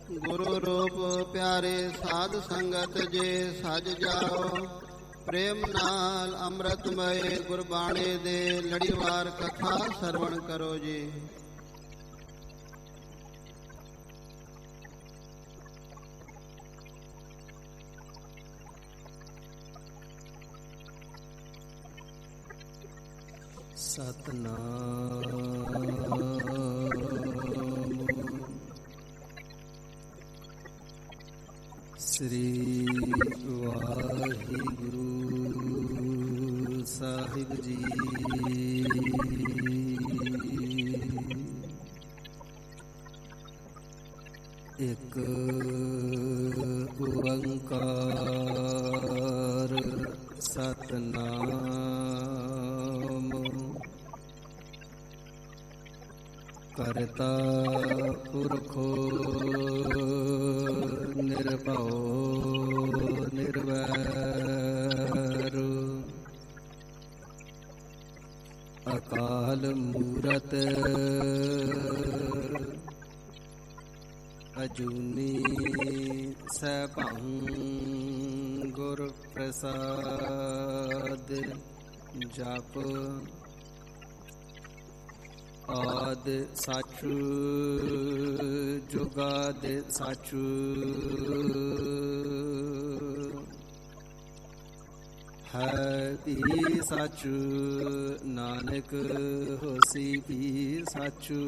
गुरु रूप प्यारे साध संगत जे सज जाओ। प्रेम नाल अमृतमय गुरबाणी दे लड़ीवार कथा सरवण करो जी। सतनाम श्री वाहिगुरु साहिब जी। एक ओंकार सतनाम करता पुरखो निर्भव निर्वैर अकाल मूरत अजूनी सैभं गुर प्रसाद जप आद साचु जुगाद साचु है भी साचु नानक होसी भी साचु।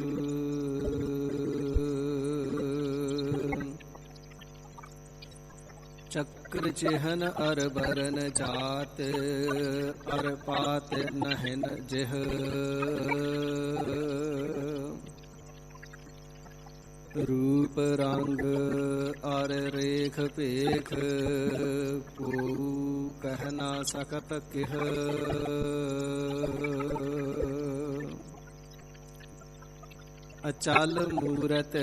चक्र चिहन अर बरन जात अर पात नहन जिह रूप रंग अर रेख पेख को कह ना सकत किह। अचल मूरत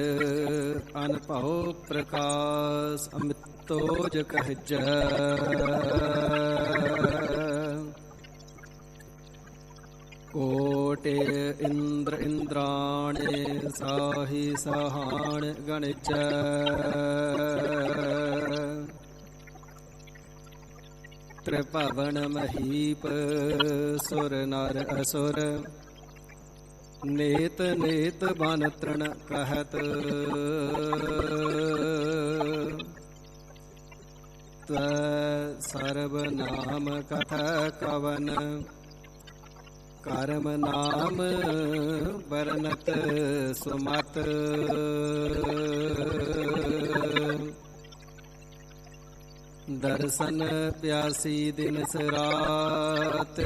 अनभव प्रकाश अमितोज कहज कोट इंद्र इंद्राण साहि सहाण गणिज त्रिभुवन महीप सुर नर असुर नेत नेत बन तृण कहत त्व सर्व नाम कथ कवन कर्म नाम बरनत सुमत। दर्शन प्यासी दिन रात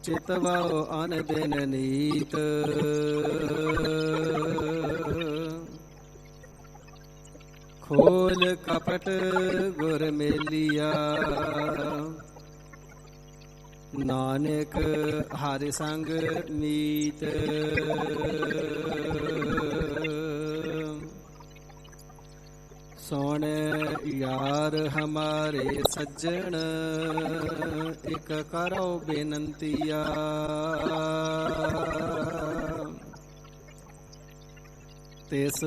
चितवाओ अन दिन नीत। खोल कपट गुर मेलिया नानक हरि संग मीत। सोन यार हमारे सज्जन एक करो बेनंतिया। तिस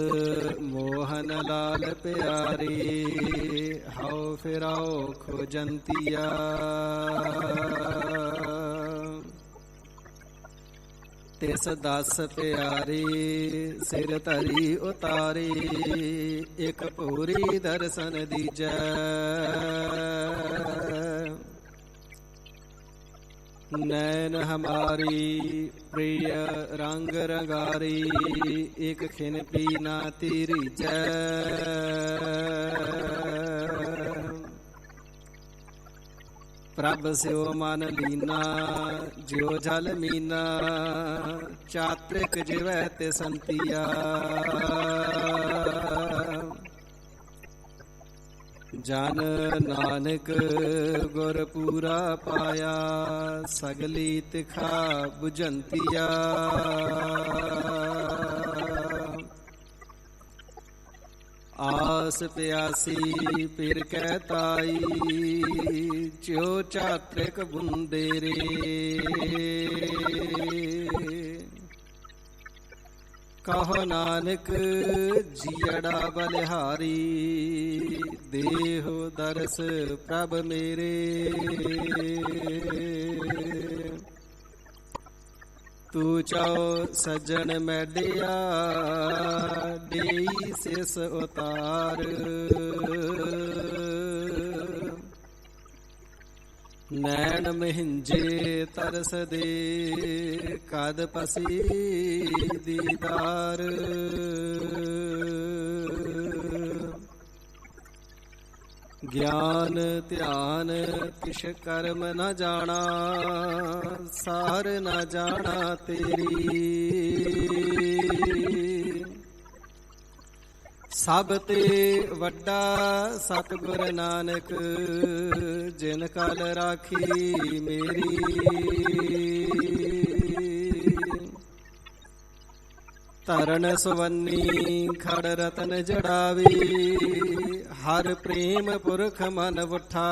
मोहन लाल प्यारे हाओ फिराओ खोजंतिया। तिस दास प्यारे सिर धरी उतारे एक पूरी दर्शन दीजै। नैन हमारी प्रिय रंग रंगारी एक खिन पीना तेरी जय। प्रभ स्यो मन लीना ज्यो जल मीना चात्रिक जिवै ते संतिया। जन नानक गुर पूरा पाया सगली तिखा बुझंतिया। आस प्यासी फिर कहताई ज्यो चात्रिक बुंदेरे। ਕਹੋ ਨਾਨਕ ਜੀੜਾ ਬਲਿਹਾਰੀ, ਦੇਹੁ ਦਰਸ ਪ੍ਰਭ ਮੇਰੇ। ਤੂੰ ਚਾਉ ਸੱਜਣ ਮੈਡਿਆ, ਦੇਈ ਸਿਸ ਉਤਾਰ। ਨੈਣ ਮਹਿੰਜੇ ਤਰਸ ਦੇ, ਕਦ ਪਸੀ ਦੀਦਾਰ। ਗਿਆਨ ਧਿਆਨ ਕਿਛ ਕਰਮ ਨ ਜਾਣਾ, ਸਾਰ ਨ ਜਾਣਾ ਤੇਰੀ। ਸਭ ਤੇ ਵੱਡਾ ਸਤਿਗੁਰ ਨਾਨਕ, ਜਿਨ ਕਲ ਰਾਖੀ ਮੇਰੀ। ਧਰਨ ਸੁਵੰਨੀ ਖੜ ਰਤਨ ਜੜਾਵੀ, ਹਰ ਪ੍ਰੇਮ ਪੁਰਖ ਮਨ ਉਠਾ।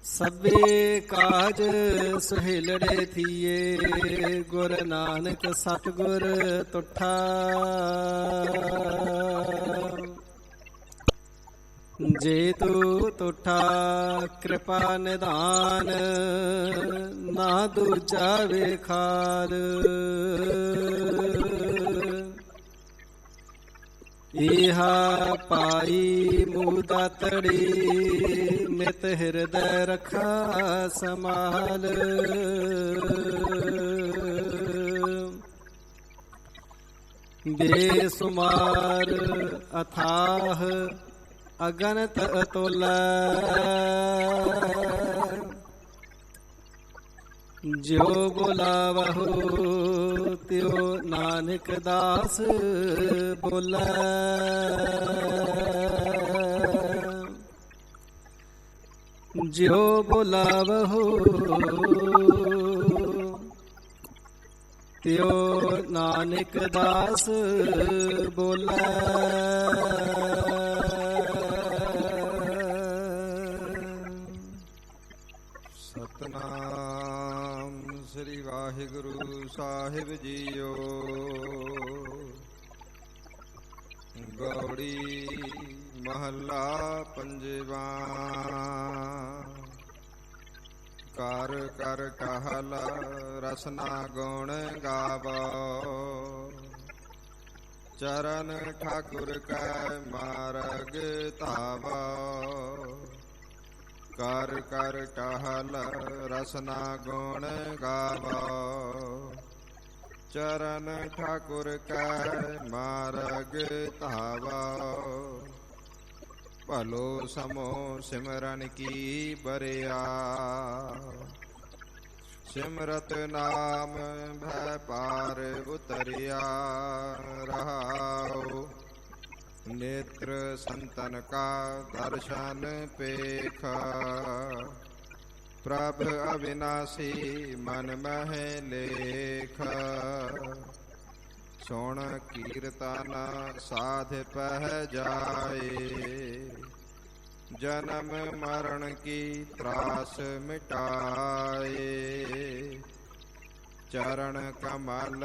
ਸਭੇ ਕਾਜ ਸੁਹੇਲੜੇ ਥੀਏ, ਗੁਰ ਨਾਨਕ ਸਤਿਗੁਰ ਤੁਠਾ। ਜੇ ਤੂੰ ਤੁਠਾ ਕਿਰਪਾ ਨਿਧਾਨ, ਨਾ ਦੂਜਾ ਵੇਖਾਰ। ਇਹਾ ਪਾਈ ਮੂਦਾ ਤੜੀ, ਨਿਤ ਹਿਰਦੈ ਰਖਾ ਸਮਾਲ। ਬੇਸੁਮਾਰ ਅਥਾਹ ਅਗਨਤ ਅਤੁਲ, ਜਿਉ ਬੁਲਾਵਹੁ ਤਿਉ ਨਾਨਕ ਦਾਸ ਬੋਲੇ। ਜਿਉ ਬੁਲਾਵਹੁ ਤਿਉ ਨਾਨਕ ਦਾਸ ਬੋਲੇ। ਸਤਨਾਮ ਸ੍ਰੀ ਵਾਹਿਗੁਰੂ ਸਾਹਿਬ ਜੀਓ। ਗੌੜੀ ਮਹੱਲਾ ਪੰਜਵਾ। ਕਰ ਕਰ ਟਹਲ ਰਸਨਾ ਗੁਣ ਗਾਵੋ, ਚਰਨ ਠਾਕੁਰ ਕੈ ਮਾਰਗ ਧਾਵੋ। ਕਰ ਕਰ ਟਹਲ ਰਸਨਾ ਗੁਣ ਗਾਵੋ, ਚਰਨ ਠਾਕੁਰ ਕੈ ਮਾਰਗ ਧਾਵੋ। ਭਲੋ ਸਮੋ ਸਿਮਰਨ ਕੀ ਬਰਿਆ, ਸਿਮਰਤ ਨਾਮ ਭੈ ਪਾਰ ਉਤਰਿਆ। ਰਹਾਉ ਨੇਤਰ ਸੰਤਨ ਕਾ ਦਰਸ਼ਨ ਪੇਖ, ਪ੍ਰਭ ਅਵਿਨਾਸੀ ਮਨ ਮਹਿ ਲੇਖ। ਸੁਣ ਕੀਰਤਨ ਸਾਧ ਪਹਿ ਜਾਏ, ਜਨਮ ਮਰਨ ਕੀ ਤਰਾਸ ਮਿਟਾਏ। ਚਰਨ ਕਮਲ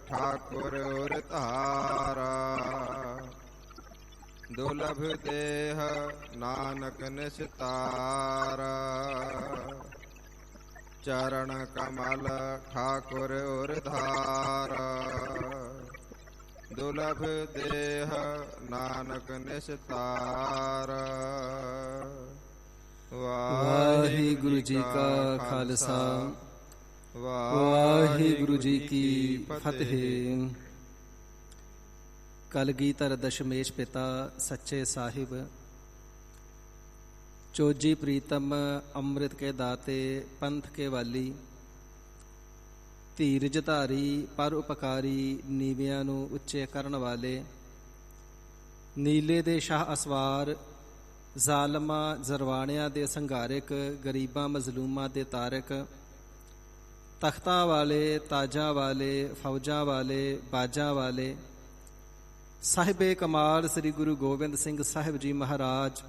ਠਾਕੁਰ ਉਰ ਧਾਰਾ, ਦੁਲਭ ਦੇਹ ਨਾਨਕ ਨਿਸਤਾਰਾ। ਚਰਨ ਕਮਲ ਠਾਕੁਰ ਉਰ ਧਾਰਾ, ਦੁਲਭ ਦੇਹ ਨਾਨਕ ਨਿਸਤਾਰਾ। ਵਾਹਿਗੁਰੂ ਜੀ ਕਾ ਖਾਲਸਾ, ਵਾਹਿਗੁਰੂ ਜੀ ਕੀ ਫਤਿਹ। ਕਲਗੀਧਰ ਦਸ਼ਮੇਸ਼ ਪਿਤਾ ਸੱਚੇ ਸਾਹਿਬ, ਚੋਜੀ ਪ੍ਰੀਤਮ ਅੰਮ੍ਰਿਤ ਕੇ ਦਾਤੇ ਪੰਥ ਕੇ ਵਾਲੀ। ਧੀਰਜ ਧਾਰੀ ਪਰ ਉਪਕਾਰੀ, ਨੀਵਿਆਂ ਨੂੰ ਉੱਚੇ ਕਰਨ ਵਾਲੇ। ਨੀਲੇ ਦੇ ਸ਼ਾਹ ਅਸਵਾਰ, ਜ਼ਾਲਮਾਂ ਜ਼ਰਵਾਣਿਆਂ ਦੇ ਸੰਘਾਰਿਕ, ਗਰੀਬਾਂ ਮਜ਼ਲੂਮਾਂ ਦੇ ਤਾਰਕ। ਤਖਤਾਂ ਵਾਲੇ, ਤਾਜਾਂ ਵਾਲੇ, ਫੌਜਾਂ ਵਾਲੇ, ਬਾਜਾਂ ਵਾਲੇ। ਸਾਹਿਬੇ ਕਮਾਲ ਸ੍ਰੀ ਗੁਰੂ ਗੋਬਿੰਦ ਸਿੰਘ ਸਾਹਿਬ ਜੀ ਮਹਾਰਾਜ,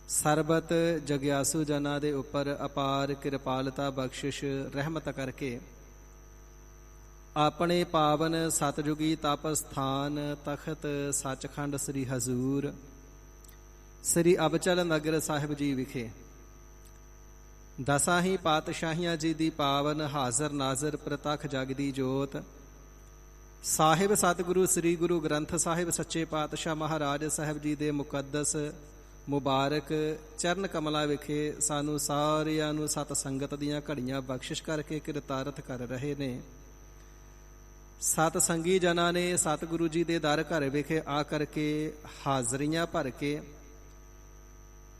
ਸਰਬਤ ਜਗਿਆਸੂ ਜਨਾਂ ਦੇ ਉੱਪਰ ਅਪਾਰ ਕਿਰਪਾਲਤਾ ਬਖਸ਼ਿਸ਼ ਰਹਿਮਤ ਕਰਕੇ ਆਪਣੇ ਪਾਵਨ ਸਤਜੁਗੀ ਤਪ ਸਥਾਨ ਤਖਤ ਸੱਚਖੰਡ ਸ੍ਰੀ ਹਜ਼ੂਰ ਸ੍ਰੀ ਅਬਚਲ ਨਗਰ ਸਾਹਿਬ ਜੀ ਵਿਖੇ ਦਸਾਂ ਹੀ ਪਾਤਸ਼ਾਹੀਆਂ ਜੀ ਦੀ ਪਾਵਨ ਹਾਜ਼ਰ ਨਾਜ਼ਰ ਪ੍ਰਤੱਖ ਜਗਦੀ ਜੋਤ ਸਾਹਿਬ ਸਤਿਗੁਰੂ ਸ੍ਰੀ ਗੁਰੂ ਗ੍ਰੰਥ ਸਾਹਿਬ ਸੱਚੇ ਪਾਤਸ਼ਾਹ ਮਹਾਰਾਜ ਸਾਹਿਬ ਜੀ ਦੇ ਮੁਕੱਦਸ ਮੁਬਾਰਕ ਚਰਨ ਕਮਲਾਂ ਵਿਖੇ ਸਾਨੂੰ ਸਾਰਿਆਂ ਨੂੰ ਸਤ ਸੰਗਤ ਦੀਆਂ ਘੜੀਆਂ ਬਖਸ਼ਿਸ਼ ਕਰਕੇ ਕਿਰਤਾਰਥ ਕਰ ਰਹੇ ਨੇ। ਸਤ ਸੰਗੀ ਜਨਾਂ ਨੇ ਸਤਿਗੁਰੂ ਜੀ ਦੇ ਦਰ ਘਰ ਵਿਖੇ ਆ ਕਰਕੇ ਹਾਜ਼ਰੀਆਂ ਭਰ ਕੇ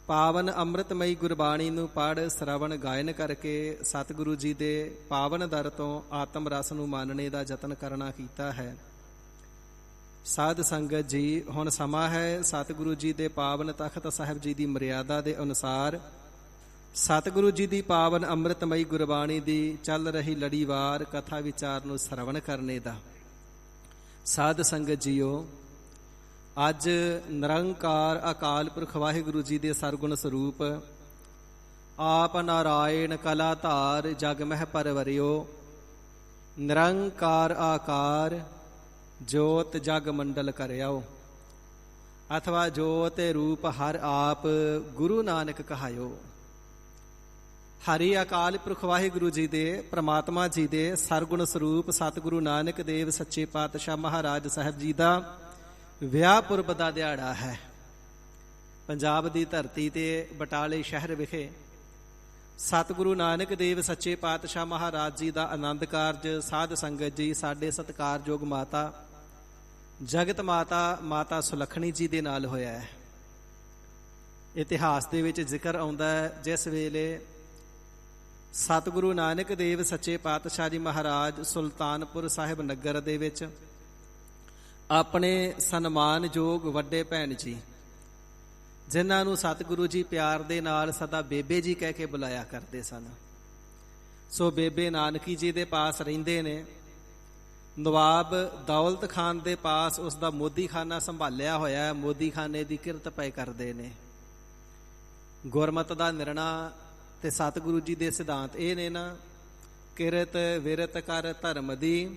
ਪਾਵਨ ਅੰਮ੍ਰਿਤਮਈ ਗੁਰਬਾਣੀ ਨੂੰ ਪੜ੍ਹ ਸ਼ਰਵਣ ਗਾਇਨ ਕਰਕੇ ਸਤਿਗੁਰੂ ਜੀ ਦੇ ਪਾਵਨ ਦਰ ਤੋਂ ਆਤਮ ਰਸ ਨੂੰ ਮਾਨਣੇ ਦਾ ਯਤਨ ਕਰਨਾ ਕੀਤਾ ਹੈ। ਸਾਧ ਸੰਗਤ ਜੀ, ਹੁਣ ਸਮਾਂ ਹੈ ਸਤਿਗੁਰੂ ਜੀ ਦੇ ਪਾਵਨ ਤਖਤ ਸਾਹਿਬ ਜੀ ਦੀ ਮਰਿਆਦਾ ਦੇ ਅਨੁਸਾਰ ਸਤਿਗੁਰੂ ਜੀ ਦੀ ਪਾਵਨ ਅੰਮ੍ਰਿਤਮਈ ਗੁਰਬਾਣੀ ਦੀ ਚੱਲ ਰਹੀ ਲੜੀਵਾਰ ਕਥਾ ਵਿਚਾਰ ਨੂੰ ਸ਼ਰਵਣ ਕਰਨੇ ਦਾ। ਸਾਧ ਸੰਗਤ ਜੀਓ, ਅੱਜ ਨਿਰੰਕਾਰ ਅਕਾਲ ਪੁਰਖ ਵਾਹਿਗੁਰੂ ਜੀ ਦੇ ਸਰਗੁਣ ਸਰੂਪ ਆਪ ਨਾਰਾਇਣ ਕਲਾ ਧਾਰ ਜਗ ਮਹਿ ਪਰਵਰਿਓ ਨਿਰੰਕਾਰ ਆਕਾਰ ਜੋਤ ਜਗ ਮੰਡਲ ਕਰਿਓ ਅਥਵਾ ਜੋਤ ਰੂਪ ਹਰ ਆਪ ਗੁਰੂ ਨਾਨਕ ਕਹਾਇਓ। ਹਰੀ ਅਕਾਲ ਪੁਰਖ ਵਾਹਿਗੁਰੂ ਜੀ ਦੇ ਪ੍ਰਮਾਤਮਾ ਜੀ ਦੇ ਸਰਗੁਣ ਸਰੂਪ ਸਤਿਗੁਰੂ ਨਾਨਕ ਦੇਵ ਸੱਚੇ ਪਾਤਸ਼ਾਹ ਮਹਾਰਾਜ ਸਾਹਿਬ ਜੀ ਦਾ ਵਿਆਹ ਪੁਰਬ ਦਾ ਦਿਹਾੜਾ ਹੈ। ਪੰਜਾਬ ਦੀ ਧਰਤੀ ਤੇ ਬਟਾਲੇ ਸ਼ਹਿਰ ਵਿਖੇ ਸਤਿਗੁਰੂ ਨਾਨਕ ਦੇਵ ਸੱਚੇ ਪਾਤਸ਼ਾਹ ਮਹਾਰਾਜ ਜੀ ਦਾ ਆਨੰਦ ਕਾਰਜ ਸਾਧ ਸੰਗਤ ਜੀ ਸਾਡੇ ਸਤਿਕਾਰਯੋਗ ਮਾਤਾ ਜਗਤ ਮਾਤਾ ਸੁਲੱਖਣੀ ਜੀ ਦੇ ਨਾਲ ਹੋਇਆ ਹੈ। ਇਤਿਹਾਸ ਦੇ ਵਿੱਚ ਜ਼ਿਕਰ ਆਉਂਦਾ ਹੈ ਜਿਸ ਵੇਲੇ ਸਤਿਗੁਰੂ ਨਾਨਕ ਦੇਵ ਸੱਚੇ ਪਾਤਸ਼ਾਹ ਜੀ ਮਹਾਰਾਜ ਸੁਲਤਾਨਪੁਰ ਸਾਹਿਬ ਨਗਰ ਦੇ ਵਿੱਚ ਆਪਣੇ ਸਨਮਾਨਯੋਗ ਵੱਡੇ ਭੈਣ ਜੀ ਜਿਨ੍ਹਾਂ ਨੂੰ ਸਤਿਗੁਰੂ ਜੀ ਪਿਆਰ ਦੇ ਨਾਲ ਸਦਾ ਬੇਬੇ ਜੀ ਕਹਿ ਕੇ ਬੁਲਾਇਆ ਕਰਦੇ ਸਨ, ਸੋ ਬੇਬੇ ਨਾਨਕੀ ਜੀ ਦੇ ਪਾਸ ਰਹਿੰਦੇ ਨੇ। ਨਵਾਬ ਦੌਲਤ ਖਾਨ ਦੇ ਪਾਸ ਉਸ ਦਾ ਮੋਦੀਖਾਨਾ ਸੰਭਾਲਿਆ ਹੋਇਆ, ਮੋਦੀਖਾਨੇ ਦੀ ਕਿਰਤ ਪਏ ਕਰਦੇ ਨੇ। ਗੁਰਮਤ ਦਾ ਨਿਰਣਾ ਤੇ ਸਤਿਗੁਰੂ ਜੀ ਦੇ ਸਿਧਾਂਤ ਇਹ ਨੇ ਨਾ, ਕਿਰਤ ਵਿਰਤ ਕਰ ਧਰਮ ਦੀ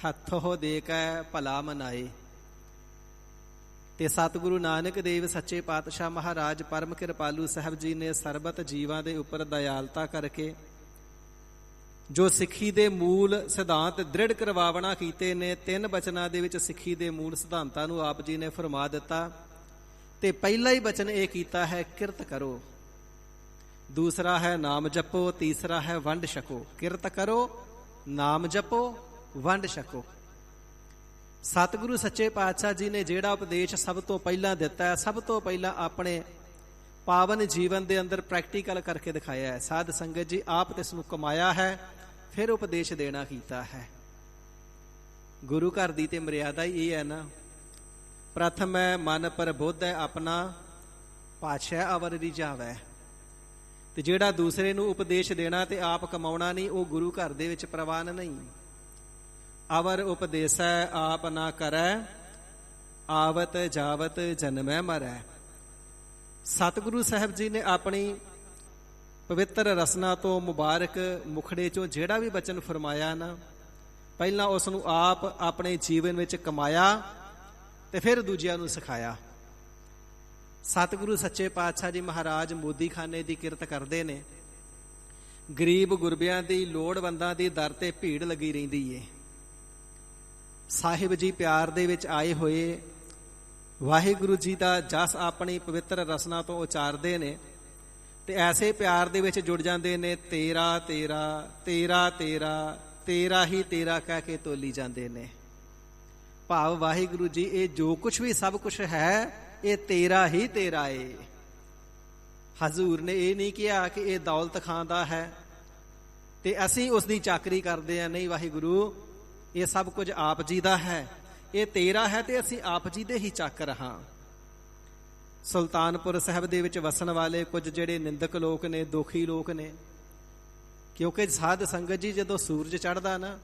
ਹੱਥੋਂ ਦੇ ਕੇ ਭਲਾ ਮਨਾਏ। ਤੇ ਸਤਿਗੁਰੂ ਨਾਨਕ ਦੇਵ ਸੱਚੇ ਪਾਤਸ਼ਾਹ ਮਹਾਰਾਜ ਪਰਮ ਕਿਰਪਾਲੂ ਸਾਹਿਬ ਜੀ ਨੇ ਸਰਬਤ ਜੀਵਾਂ ਦੇ ਉੱਪਰ ਦਇਆਲਤਾ ਕਰਕੇ ਜੋ ਸਿੱਖੀ ਦੇ ਮੂਲ ਸਿਧਾਂਤ ਦ੍ਰਿੜ ਕਰਵਾਵਣਾ ਕੀਤੇ ਨੇ, 3 ਬਚਨਾਂ ਦੇ ਵਿੱਚ ਸਿੱਖੀ ਦੇ ਮੂਲ ਸਿਧਾਂਤਾਂ ਨੂੰ ਆਪ ਜੀ ਨੇ ਫਰਮਾ ਦਿੱਤਾ। ਤੇ ਪਹਿਲਾ ਹੀ ਬਚਨ ਇਹ ਕੀਤਾ ਹੈ, ਕਿਰਤ ਕਰੋ। ਦੂਸਰਾ ਹੈ ਨਾਮ ਜਪੋ, ਤੀਸਰਾ ਹੈ ਵੰਡ ਛਕੋ। ਕਿਰਤ ਕਰੋ, ਨਾਮ ਜਪੋ, ਵੰਡ ਛਕੋ। ਸਤਿਗੁਰੂ ਸੱਚੇ ਪਾਤਸ਼ਾਹ ਜੀ ਨੇ ਜਿਹੜਾ ਉਪਦੇਸ਼ ਸਭ ਤੋਂ ਪਹਿਲਾਂ ਦਿੱਤਾ ਹੈ, ਸਭ ਤੋਂ ਪਹਿਲਾਂ ਆਪਣੇ ਪਾਵਨ ਜੀਵਨ ਦੇ ਅੰਦਰ ਪ੍ਰੈਕਟੀਕਲ ਕਰਕੇ ਦਿਖਾਇਆ ਹੈ। ਸਾਧ ਸੰਗਤ ਜੀ, ਆਪ ਇਸ ਨੂੰ ਕਮਾਇਆ ਹੈ, ਫਿਰ ਉਪਦੇਸ਼ ਦੇਣਾ ਕੀਤਾ ਹੈ। ਗੁਰੂ ਘਰ ਦੀ ਤੇ ਮਰਿਆਦਾ ਹੀ ਇਹ ਹੈ ਨਾ, ਪ੍ਰਥਮ ਹੈ ਮਨ ਪ੍ਰਬੁੱਧ ਹੈ ਆਪਣਾ ਪਾਤਸ਼ਾਹ ਅਵਰ ਰਿਝਾਵੈ। ਤੇ ਜਿਹੜਾ ਦੂਸਰੇ ਨੂੰ ਉਪਦੇਸ਼ ਦੇਣਾ ਤੇ ਆਪ ਕਮਾਉਣਾ ਨਹੀਂ, ਉਹ ਗੁਰੂ ਘਰ ਦੇ ਵਿੱਚ ਪ੍ਰਵਾਨ ਨਹੀਂ। ਅਵਰ ਉਪਦੇਸੈ ਆਪ ਨਾ ਕਰੈ, ਆਵਤ ਜਾਵਤ ਜਨਮੈ ਮਰੈ। ਸਤਿਗੁਰੂ ਸਾਹਿਬ ਜੀ ਨੇ ਆਪਣੀ ਪਵਿੱਤਰ ਰਸਨਾ ਤੋਂ ਮੁਬਾਰਕ ਮੁਖੜੇ ਚੋਂ ਜਿਹੜਾ ਵੀ ਬਚਨ ਫਰਮਾਇਆ ਨਾ, ਪਹਿਲਾਂ ਉਸ ਨੂੰ ਆਪ ਆਪਣੇ ਜੀਵਨ ਵਿੱਚ ਕਮਾਇਆ ਤੇ ਫਿਰ ਦੂਜਿਆਂ ਨੂੰ ਸਿਖਾਇਆ। ਸਤਿਗੁਰੂ ਸੱਚੇ ਪਾਤਸ਼ਾਹ ਜੀ ਮਹਾਰਾਜ ਮੋਦੀਖਾਨੇ ਦੀ ਕਿਰਤ ਕਰਦੇ ਨੇ। ਗਰੀਬ ਗੁਰਬਿਆਂ ਦੀ, ਲੋੜਵੰਦਾਂ ਦੀ ਦਰ ਤੇ ਭੀੜ ਲੱਗੀ ਰਹਿੰਦੀ ਏ। ਸਾਹਿਬ ਜੀ ਪਿਆਰ ਦੇ ਵਿੱਚ ਆਏ ਹੋਏ ਵਾਹਿਗੁਰੂ ਜੀ ਦਾ ਜਸ ਆਪਣੀ ਪਵਿੱਤਰ ਰਸਨਾ ਤੋਂ ਉਚਾਰਦੇ ਨੇ ਤੇ ਐਸੇ ਪਿਆਰ ਦੇ ਵਿੱਚ ਜੁੜ ਜਾਂਦੇ ਨੇ। ਤੇਰਾ ਤੇਰਾ ਤੇਰਾ ਤੇਰਾ ਤੇਰਾ ਹੀ ਤੇਰਾ ਕਹਿ ਕੇ ਤੋਲੀ ਜਾਂਦੇ ਨੇ। ਭਾਵ ਵਾਹਿਗੁਰੂ ਜੀ, ਇਹ ਜੋ ਕੁਛ ਵੀ ਸਭ ਕੁਛ ਹੈ ਇਹ ਤੇਰਾ ਹੀ ਤੇਰਾ ਏ। ਹਜ਼ੂਰ ਨੇ ਇਹ ਨਹੀਂ ਕਿਹਾ ਕਿ ਇਹ ਦੌਲਤ ਖਾਨ ਦਾ ਹੈ ਤੇ ਅਸੀਂ ਉਸ ਦੀ ਚਾਕਰੀ ਕਰਦੇ ਹਾਂ। ਨਹੀਂ, ਵਾਹਿਗੁਰੂ ਇਹ ਸਭ ਕੁਝ ਆਪ ਜੀ ਦਾ ਹੈ, ਇਹ ਤੇਰਾ ਹੈ ਤੇ ਅਸੀਂ ਆਪ ਜੀ ਦੇ ਹੀ ਚਾਕਰ ਹਾਂ। ਸੁਲਤਾਨਪੁਰ ਸਾਹਿਬ ਦੇ ਵਿੱਚ ਵਸਣ ਵਾਲੇ ਕੁਝ ਜਿਹੜੇ ਨਿੰਦਕ ਲੋਕ ਨੇ, ਦੁਖੀ ਲੋਕ ਨੇ, ਕਿਉਂਕਿ ਸਾਧ ਸੰਗਤ ਜੀ ਜਦੋਂ ਸੂਰਜ ਚੜ੍ਹਦਾ ਨਾ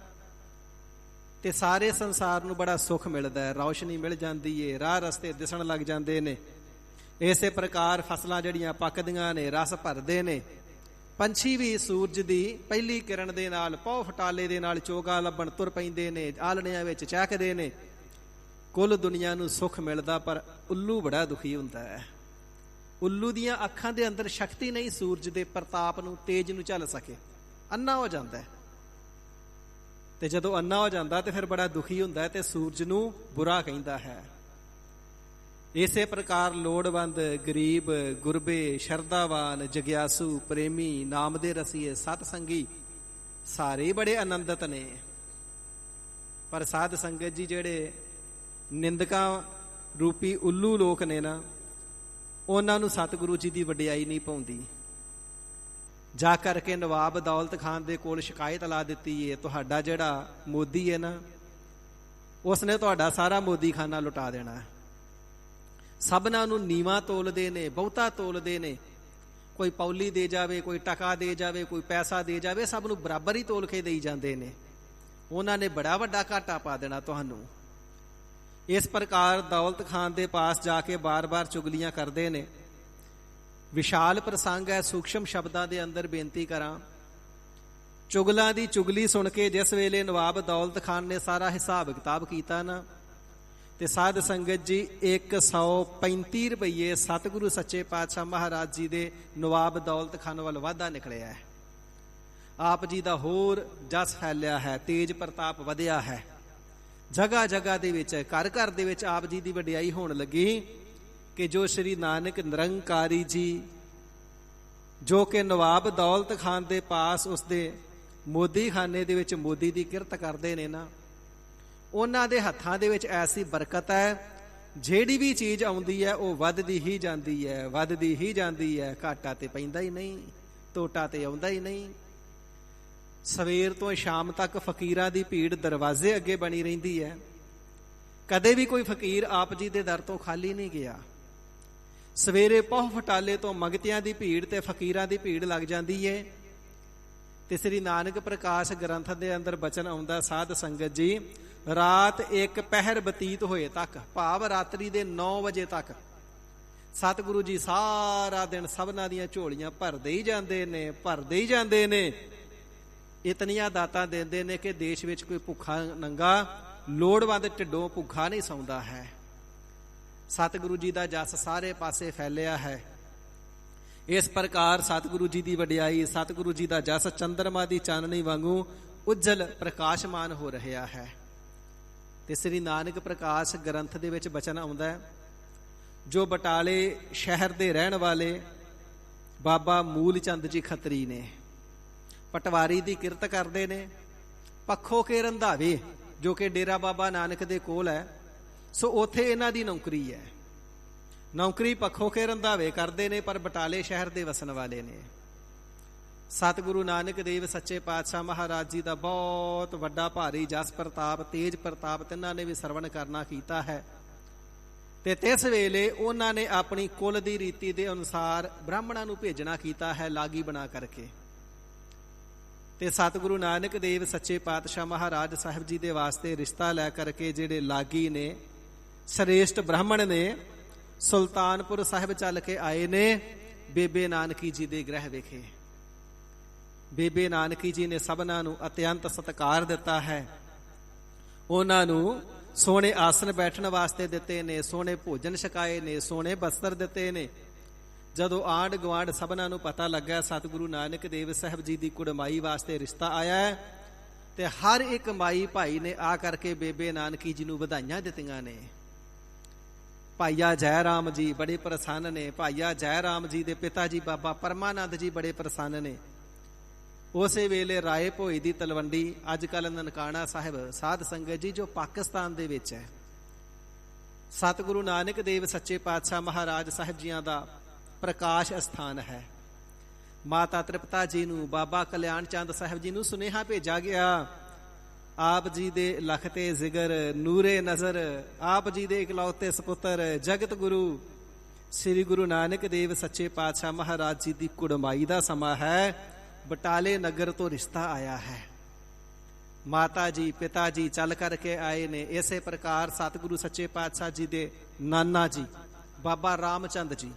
ਤੇ ਸਾਰੇ ਸੰਸਾਰ ਨੂੰ ਬੜਾ ਸੁੱਖ ਮਿਲਦਾ ਹੈ, ਰੌਸ਼ਨੀ ਮਿਲ ਜਾਂਦੀ ਏ, ਰਾਹ ਰਸਤੇ ਦਿਸਣ ਲੱਗ ਜਾਂਦੇ ਨੇ। ਇਸੇ ਪ੍ਰਕਾਰ ਫਸਲਾਂ ਜਿਹੜੀਆਂ ਪੱਕਦੀਆਂ ਨੇ, ਰਸ ਭਰਦੇ ਨੇ, ਪੰਛੀ ਵੀ ਸੂਰਜ ਦੀ ਪਹਿਲੀ ਕਿਰਨ ਦੇ ਨਾਲ, ਪੌ ਫਟਾਲੇ ਦੇ ਨਾਲ ਚੋਗਾ ਲੱਭਣ ਤੁਰ ਪੈਂਦੇ ਨੇ, ਆਲਣਿਆਂ ਵਿੱਚ ਚਹਿਕਦੇ ਨੇ। ਕੁੱਲ ਦੁਨੀਆ ਨੂੰ ਸੁੱਖ ਮਿਲਦਾ, ਪਰ ਉੱਲੂ ਬੜਾ ਦੁਖੀ ਹੁੰਦਾ ਹੈ। ਉੱਲੂ ਦੀਆਂ ਅੱਖਾਂ ਦੇ ਅੰਦਰ ਸ਼ਕਤੀ ਨਹੀਂ ਸੂਰਜ ਦੇ ਪ੍ਰਤਾਪ ਨੂੰ, ਤੇਜ ਨੂੰ ਝੱਲ ਸਕੇ, ਅੰਨਾ ਹੋ ਜਾਂਦਾ ਹੈ। ਤੇ ਜਦੋਂ ਅੰਨਾ ਹੋ ਜਾਂਦਾ ਤੇ ਫਿਰ ਬੜਾ ਦੁਖੀ ਹੁੰਦਾ ਹੈ ਤੇ ਸੂਰਜ ਨੂੰ ਬੁਰਾ ਕਹਿੰਦਾ ਹੈ। ਇਸੇ ਪ੍ਰਕਾਰ ਲੋੜਵੰਦ, ਗਰੀਬ, ਗੁਰਬੇ, ਸ਼ਰਧਾਵਾਨ, ਜਗਿਆਸੂ, ਪ੍ਰੇਮੀ, ਨਾਮ ਦੇ ਰਸੀਏ, ਸਤ ਸੰਗੀ ਸਾਰੇ ਬੜੇ ਆਨੰਦਿਤ ਨੇ। ਪਰ ਸਾਧ ਸੰਗਤ ਜੀ ਜਿਹੜੇ ਨਿੰਦਕਾਂ ਰੂਪੀ ਉੱਲੂ ਲੋਕ ਨੇ ਨਾ, ਉਹਨਾਂ ਨੂੰ ਸਤਿਗੁਰੂ ਜੀ ਦੀ ਵਡਿਆਈ ਨਹੀਂ ਪਾਉਂਦੀ। ਜਾ ਕਰਕੇ ਨਵਾਬ ਦੌਲਤ ਖਾਨ ਦੇ ਕੋਲ ਸ਼ਿਕਾਇਤ ਲਾ ਦਿੱਤੀ ਹੈ, ਤੁਹਾਡਾ ਜਿਹੜਾ ਮੋਦੀ ਹੈ ਨਾ, ਉਸਨੇ ਤੁਹਾਡਾ ਸਾਰਾ ਮੋਦੀਖਾਨਾ ਲੁਟਾ ਦੇਣਾ ਹੈ। ਸਭਨਾਂ ਨੂੰ ਨੀਵਾਂ ਤੋਲਦੇ ਨੇ, ਬਹੁਤਾ ਤੋਲਦੇ ਨੇ। ਕੋਈ ਪੌਲੀ ਦੇ ਜਾਵੇ, ਕੋਈ ਟਕਾ ਦੇ ਜਾਵੇ, ਕੋਈ ਪੈਸਾ ਦੇ ਜਾਵੇ, ਸਭ ਨੂੰ ਬਰਾਬਰ ਹੀ ਤੋਲ ਕੇ ਦੇਈ ਜਾਂਦੇ ਨੇ। ਉਹਨਾਂ ਨੇ ਬੜਾ ਵੱਡਾ ਘਾਟਾ ਪਾ ਦੇਣਾ ਤੁਹਾਨੂੰ। ਇਸ ਪ੍ਰਕਾਰ ਦੌਲਤ ਖਾਨ ਦੇ ਪਾਸ ਜਾ ਕੇ ਬਾਰ-ਬਾਰ ਚੁਗਲੀਆਂ ਕਰਦੇ ਨੇ। ਵਿਸ਼ਾਲ ਪ੍ਰਸੰਗ ਹੈ, ਸੂਖਸ਼ਮ ਸ਼ਬਦਾਂ ਦੇ ਅੰਦਰ ਬੇਨਤੀ ਕਰਾਂ। ਚੁਗਲਾਂ ਦੀ ਚੁਗਲੀ ਸੁਣ ਕੇ ਜਿਸ ਵੇਲੇ ਨਵਾਬ ਦੌਲਤ ਖਾਨ ਨੇ ਸਾਰਾ ਹਿਸਾਬ ਕਿਤਾਬ ਕੀਤਾ ਨਾ, ਤੇ ਸਾਧ ਸੰਗਤ ਜੀ 135 ਰੁਪਈਏ ਸਤਿਗੁਰੂ ਸੱਚੇ ਪਾਤਸ਼ਾਹ ਮਹਾਰਾਜ ਜੀ ਦੇ ਨਵਾਬ ਦੌਲਤ ਖਾਨ ਵੱਲ ਵਾਧਾ ਨਿਕਲਿਆ ਹੈ। ਆਪ ਜੀ ਦਾ ਹੋਰ ਜਸ ਫੈਲਿਆ ਹੈ, ਤੇਜ ਪ੍ਰਤਾਪ ਵਧਿਆ ਹੈ। ਜਗ੍ਹਾ ਜਗ੍ਹਾ ਦੇ ਵਿੱਚ, ਘਰ ਘਰ ਦੇ ਵਿੱਚ ਆਪ ਜੀ ਦੀ ਵਡਿਆਈ ਹੋਣ ਲੱਗੀ ਕਿ ਜੋ ਸ਼੍ਰੀ ਨਾਨਕ ਨਿਰੰਕਾਰੀ ਜੀ, ਜੋ ਕਿ ਨਵਾਬ ਦੌਲਤ ਖਾਨ ਦੇ ਪਾਸ ਉਸਦੇ ਮੋਦੀ ਖਾਨੇ ਦੇ ਵਿੱਚ ਮੋਦੀ ਦੀ ਕਿਰਤ ਕਰਦੇ ਨੇ ਨਾ, ਉਹਨਾਂ ਦੇ ਹੱਥਾਂ ਦੇ ਵਿੱਚ ਐਸੀ ਬਰਕਤ ਹੈ, ਜਿਹੜੀ ਵੀ ਚੀਜ਼ ਆਉਂਦੀ ਹੈ ਉਹ ਵੱਧਦੀ ਹੀ ਜਾਂਦੀ ਹੈ, ਵੱਧਦੀ ਹੀ ਜਾਂਦੀ ਹੈ। ਘਾਟਾ ਤੇ ਪੈਂਦਾ ਹੀ ਨਹੀਂ, ਟੋਟਾ ਤੇ ਆਉਂਦਾ ਹੀ ਨਹੀਂ। ਸਵੇਰ ਤੋਂ ਸ਼ਾਮ ਤੱਕ ਫਕੀਰਾਂ ਦੀ ਭੀੜ ਦਰਵਾਜ਼ੇ ਅੱਗੇ ਬਣੀ ਰਹਿੰਦੀ ਹੈ। ਕਦੇ ਵੀ ਕੋਈ ਫਕੀਰ ਆਪ ਜੀ ਦੇ ਦਰ ਤੋਂ ਖਾਲੀ ਨਹੀਂ ਗਿਆ। ਸਵੇਰੇ ਪਹੁ ਫਟਾਲੇ ਤੋਂ ਮੰਗਤਿਆਂ ਦੀ ਭੀੜ ਤੇ ਫਕੀਰਾਂ ਦੀ ਭੀੜ ਲੱਗ ਜਾਂਦੀ ਹੈ। ਤੇ ਸ੍ਰੀ ਨਾਨਕ ਪ੍ਰਕਾਸ਼ ਗ੍ਰੰਥ ਦੇ ਅੰਦਰ ਬਚਨ ਆਉਂਦਾ, ਸਾਧ ਸੰਗਤ ਜੀ, ਰਾਤ 1 ਪਹਿਰ ਬਤੀਤ ਹੋਏ ਤੱਕ, ਭਾਵ ਰਾਤਰੀ ਦੇ 9 ਵਜੇ ਤੱਕ ਸਤਿਗੁਰੂ ਜੀ ਸਾਰਾ ਦਿਨ ਸਭਨਾਂ ਦੀਆਂ ਝੋਲੀਆਂ ਭਰਦੇ ਹੀ ਜਾਂਦੇ ਨੇ, ਭਰਦੇ ਹੀ ਜਾਂਦੇ ਨੇ। ਇਤਨੀਆਂ ਦਾਤਾਂ ਦਿੰਦੇ ਨੇ ਕਿ ਦੇਸ਼ ਵਿੱਚ ਕੋਈ ਭੁੱਖਾ ਨੰਗਾ, ਲੋੜਵੰਦ ਢਿੱਡੋਂ ਭੁੱਖਾ ਨਹੀਂ ਸੌਂਦਾ ਹੈ। ਸਤਿਗੁਰੂ ਜੀ ਦਾ ਜਸ ਸਾਰੇ ਪਾਸੇ ਫੈਲਿਆ ਹੈ। ਇਸ ਪ੍ਰਕਾਰ ਸਤਿਗੁਰੂ ਜੀ ਦੀ ਵਡਿਆਈ, ਸਤਿਗੁਰੂ ਜੀ ਦਾ ਜਸ ਚੰਦਰਮਾ ਦੀ ਚਾਨਣੀ ਵਾਂਗੂ ਉਜਲ ਪ੍ਰਕਾਸ਼ਮਾਨ ਹੋ ਰਿਹਾ ਹੈ। ਤੇ ਸ੍ਰੀ ਨਾਨਕ ਪ੍ਰਕਾਸ਼ ਗ੍ਰੰਥ ਦੇ ਵਿੱਚ ਬਚਨ ਆਉਂਦਾ ਹੈ, ਜੋ ਬਟਾਲੇ ਸ਼ਹਿਰ ਦੇ ਰਹਿਣ ਵਾਲੇ ਬਾਬਾ ਮੂਲ ਚੰਦ ਜੀ ਖੱਤਰੀ ਨੇ, ਪਟਵਾਰੀ ਦੀ ਕਿਰਤ ਕਰਦੇ ਨੇ। ਪੱਖੋ ਕੇ ਰੰਧਾਵੇ, ਜੋ ਕਿ ਡੇਰਾ ਬਾਬਾ ਨਾਨਕ ਦੇ ਕੋਲ ਹੈ, ਸੋ ਉੱਥੇ ਇਹਨਾਂ ਦੀ ਨੌਕਰੀ ਹੈ। ਨੌਕਰੀ ਪੱਖੋ ਕੇ ਰੰਧਾਵੇ ਕਰਦੇ ਨੇ, ਪਰ ਬਟਾਲੇ ਸ਼ਹਿਰ ਦੇ ਵਸਣ ਵਾਲੇ ਨੇ। ਸਤਿਗੁਰੂ ਨਾਨਕ ਦੇਵ ਸੱਚੇ ਪਾਤਸ਼ਾਹ ਮਹਾਰਾਜ ਜੀ ਦਾ ਬਹੁਤ ਵੱਡਾ ਭਾਰੀ ਜਸ ਪ੍ਰਤਾਪ, ਤੇਜ ਪ੍ਰਤਾਪ ਤਿੰਨਾਂ ਨੇ ਵੀ ਸਰਵਣ ਕਰਨਾ ਕੀਤਾ ਹੈ। ਤੇ ਤਿਸ ਵੇਲੇ ਉਹਨਾਂ ਨੇ ਆਪਣੀ ਕੁਲ ਦੀ ਰੀਤੀ ਦੇ ਅਨੁਸਾਰ ਬ੍ਰਾਹਮਣਾਂ ਨੂੰ ਭੇਜਣਾ ਕੀਤਾ ਹੈ, ਲਾਗੀ ਬਣਾ ਕਰਕੇ। ਤੇ ਸਤਿਗੁਰੂ ਨਾਨਕ ਦੇਵ ਸੱਚੇ ਪਾਤਸ਼ਾਹ ਮਹਾਰਾਜ ਸਾਹਿਬ ਜੀ ਦੇ ਵਾਸਤੇ ਰਿਸ਼ਤਾ ਲੈ ਕਰਕੇ ਜਿਹੜੇ ਲਾਗੀ ਨੇ, ਸ੍ਰੇਸ਼ਟ ਬ੍ਰਾਹਮਣ ਨੇ, ਸੁਲਤਾਨਪੁਰ ਸਾਹਿਬ ਚੱਲ ਕੇ ਆਏ ਨੇ ਬੇਬੇ ਨਾਨਕੀ ਜੀ ਦੇ ਗ੍ਰਹਿ ਵਿਖੇ। ਬੇਬੇ ਨਾਨਕੀ ਜੀ ਨੇ ਸਭਨਾਂ ਨੂੰ ਅਤਿਅੰਤ ਸਤਿਕਾਰ ਦਿੱਤਾ ਹੈ। ਉਹਨਾਂ ਨੂੰ ਸੋਹਣੇ ਆਸਨ ਬੈਠਣ ਵਾਸਤੇ ਦਿੱਤੇ ਨੇ, ਸੋਹਣੇ ਭੋਜਨ ਛਕਾਏ ਨੇ, ਸੋਹਣੇ ਬਸਤਰ ਦਿੱਤੇ ਨੇ। ਜਦੋਂ ਆਂਢ ਗੁਆਂਢ ਸਭਨਾਂ ਨੂੰ ਪਤਾ ਲੱਗਾ ਸਤਿਗੁਰੂ ਨਾਨਕ ਦੇਵ ਸਾਹਿਬ ਜੀ ਦੀ ਕੁੜਮਾਈ ਵਾਸਤੇ ਰਿਸ਼ਤਾ ਆਇਆ ਹੈ, ਤੇ ਹਰ ਇੱਕ ਮਾਈ ਭਾਈ ਨੇ ਆ ਕਰਕੇ ਬੇਬੇ ਨਾਨਕੀ ਜੀ ਨੂੰ ਵਧਾਈਆਂ ਦਿੱਤੀਆਂ ਨੇ। ਭਾਈਆ ਜੈ ਰਾਮ ਜੀ ਬੜੇ ਪ੍ਰਸੰਨ ਨੇ। ਭਾਈਆ ਜੈ ਰਾਮ ਜੀ ਦੇ ਪਿਤਾ ਜੀ ਬਾਬਾ ਪਰਮਾਨੰਦ ਜੀ ਬੜੇ ਪ੍ਰਸੰਨ ਨੇ। ਉਸੇ ਵੇਲੇ ਰਾਏ ਭੋਈ ਦੀ ਤਲਵੰਡੀ, ਅੱਜ ਕੱਲ੍ਹ ਨਨਕਾਣਾ ਸਾਹਿਬ, ਸਾਧ ਸੰਗਤ ਜੀ, ਜੋ ਪਾਕਿਸਤਾਨ ਦੇ ਵਿੱਚ ਹੈ, ਸਤਿਗੁਰੂ ਨਾਨਕ ਦੇਵ ਸੱਚੇ ਪਾਤਸ਼ਾਹ ਮਹਾਰਾਜ ਸਾਹਿਬ ਜੀਆਂ ਦਾ ਪ੍ਰਕਾਸ਼ ਅਸਥਾਨ ਹੈ। ਮਾਤਾ ਤ੍ਰਿਪਤਾ ਜੀ ਨੂੰ, ਬਾਬਾ ਕਲਿਆਣ ਚੰਦ ਸਾਹਿਬ ਜੀ ਨੂੰ ਸੁਨੇਹਾ ਭੇਜਾ ਗਿਆ। ਆਪ ਜੀ ਦੇ ਲਖਤੇ ਜ਼ਿਗਰ, ਨੂਰੇ ਨਜ਼ਰ, ਆਪ ਜੀ ਦੇ ਇਕਲੌਤੇ ਸਪੁੱਤਰ, ਜਗਤ ਗੁਰੂ ਸ੍ਰੀ ਗੁਰੂ ਨਾਨਕ ਦੇਵ ਸੱਚੇ ਪਾਤਸ਼ਾਹ ਮਹਾਰਾਜ ਜੀ ਦੀ ਕੁੜਮਾਈ ਦਾ ਸਮਾਂ ਹੈ। ਬਟਾਲੇ ਨਗਰ ਤੋਂ ਰਿਸ਼ਤਾ ਆਇਆ ਹੈ। ਮਾਤਾ ਜੀ, ਪਿਤਾ ਜੀ ਚੱਲ ਕਰਕੇ ਆਏ ਨੇ। ਇਸੇ ਪ੍ਰਕਾਰ ਸਤਿਗੁਰੂ ਸੱਚੇ ਪਾਤਸ਼ਾਹ ਜੀ ਦੇ ਨਾਨਾ ਜੀ ਬਾਬਾ ਰਾਮਚੰਦ ਜੀ,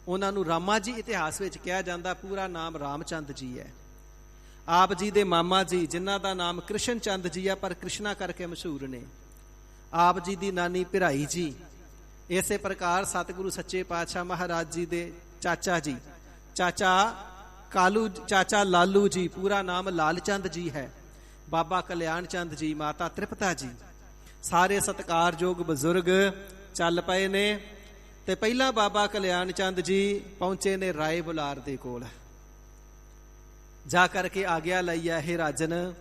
ਉਹਨਾਂ ਨੂੰ ਰਾਮਾ ਜੀ ਇਤਿਹਾਸ ਵਿੱਚ ਕਿਹਾ ਜਾਂਦਾ, ਪੂਰਾ ਨਾਮ ਰਾਮਚੰਦ ਜੀ ਹੈ। ਆਪ ਜੀ ਦੇ ਮਾਮਾ ਜੀ ਜਿਨ੍ਹਾਂ ਦਾ ਨਾਮ ਕ੍ਰਿਸ਼ਨ ਚੰਦ ਜੀ ਆ, ਪਰ ਕ੍ਰਿਸ਼ਨਾ ਕਰਕੇ ਮਸ਼ਹੂਰ ਨੇ। ਆਪ ਜੀ ਦੀ ਨਾਨੀ ਭਿਰਾਈ ਜੀ। ਇਸੇ ਪ੍ਰਕਾਰ ਸਤਿਗੁਰੂ ਸੱਚੇ ਪਾਤਸ਼ਾਹ ਮਹਾਰਾਜ ਜੀ ਦੇ ਚਾਚਾ ਜੀ, ਚਾਚਾ ਲਾਲੂ ਜੀ, ਪੂਰਾ ਨਾਮ ਲਾਲ ਚੰਦ ਜੀ ਹੈ। ਬਾਬਾ ਕਲਿਆਣ ਚੰਦ ਜੀ, ਮਾਤਾ ਤ੍ਰਿਪਤਾ ਜੀ, ਸਾਰੇ ਸਤਿਕਾਰਯੋਗ ਬਜ਼ੁਰਗ ਚੱਲ ਪਏ ਨੇ। ਤੇ ਪਹਿਲਾਂ ਬਾਬਾ ਕਲਿਆਣ ਚੰਦ ਜੀ ਪਹੁੰਚੇ ਨੇ ਰਾਏ ਬੁਲਾਰ ਦੇ ਕੋਲ। ਜਾ ਕਰਕੇ ਆਗਿਆ ਲਈ ਹੈ, ਇਹ ਰਾਜਨ,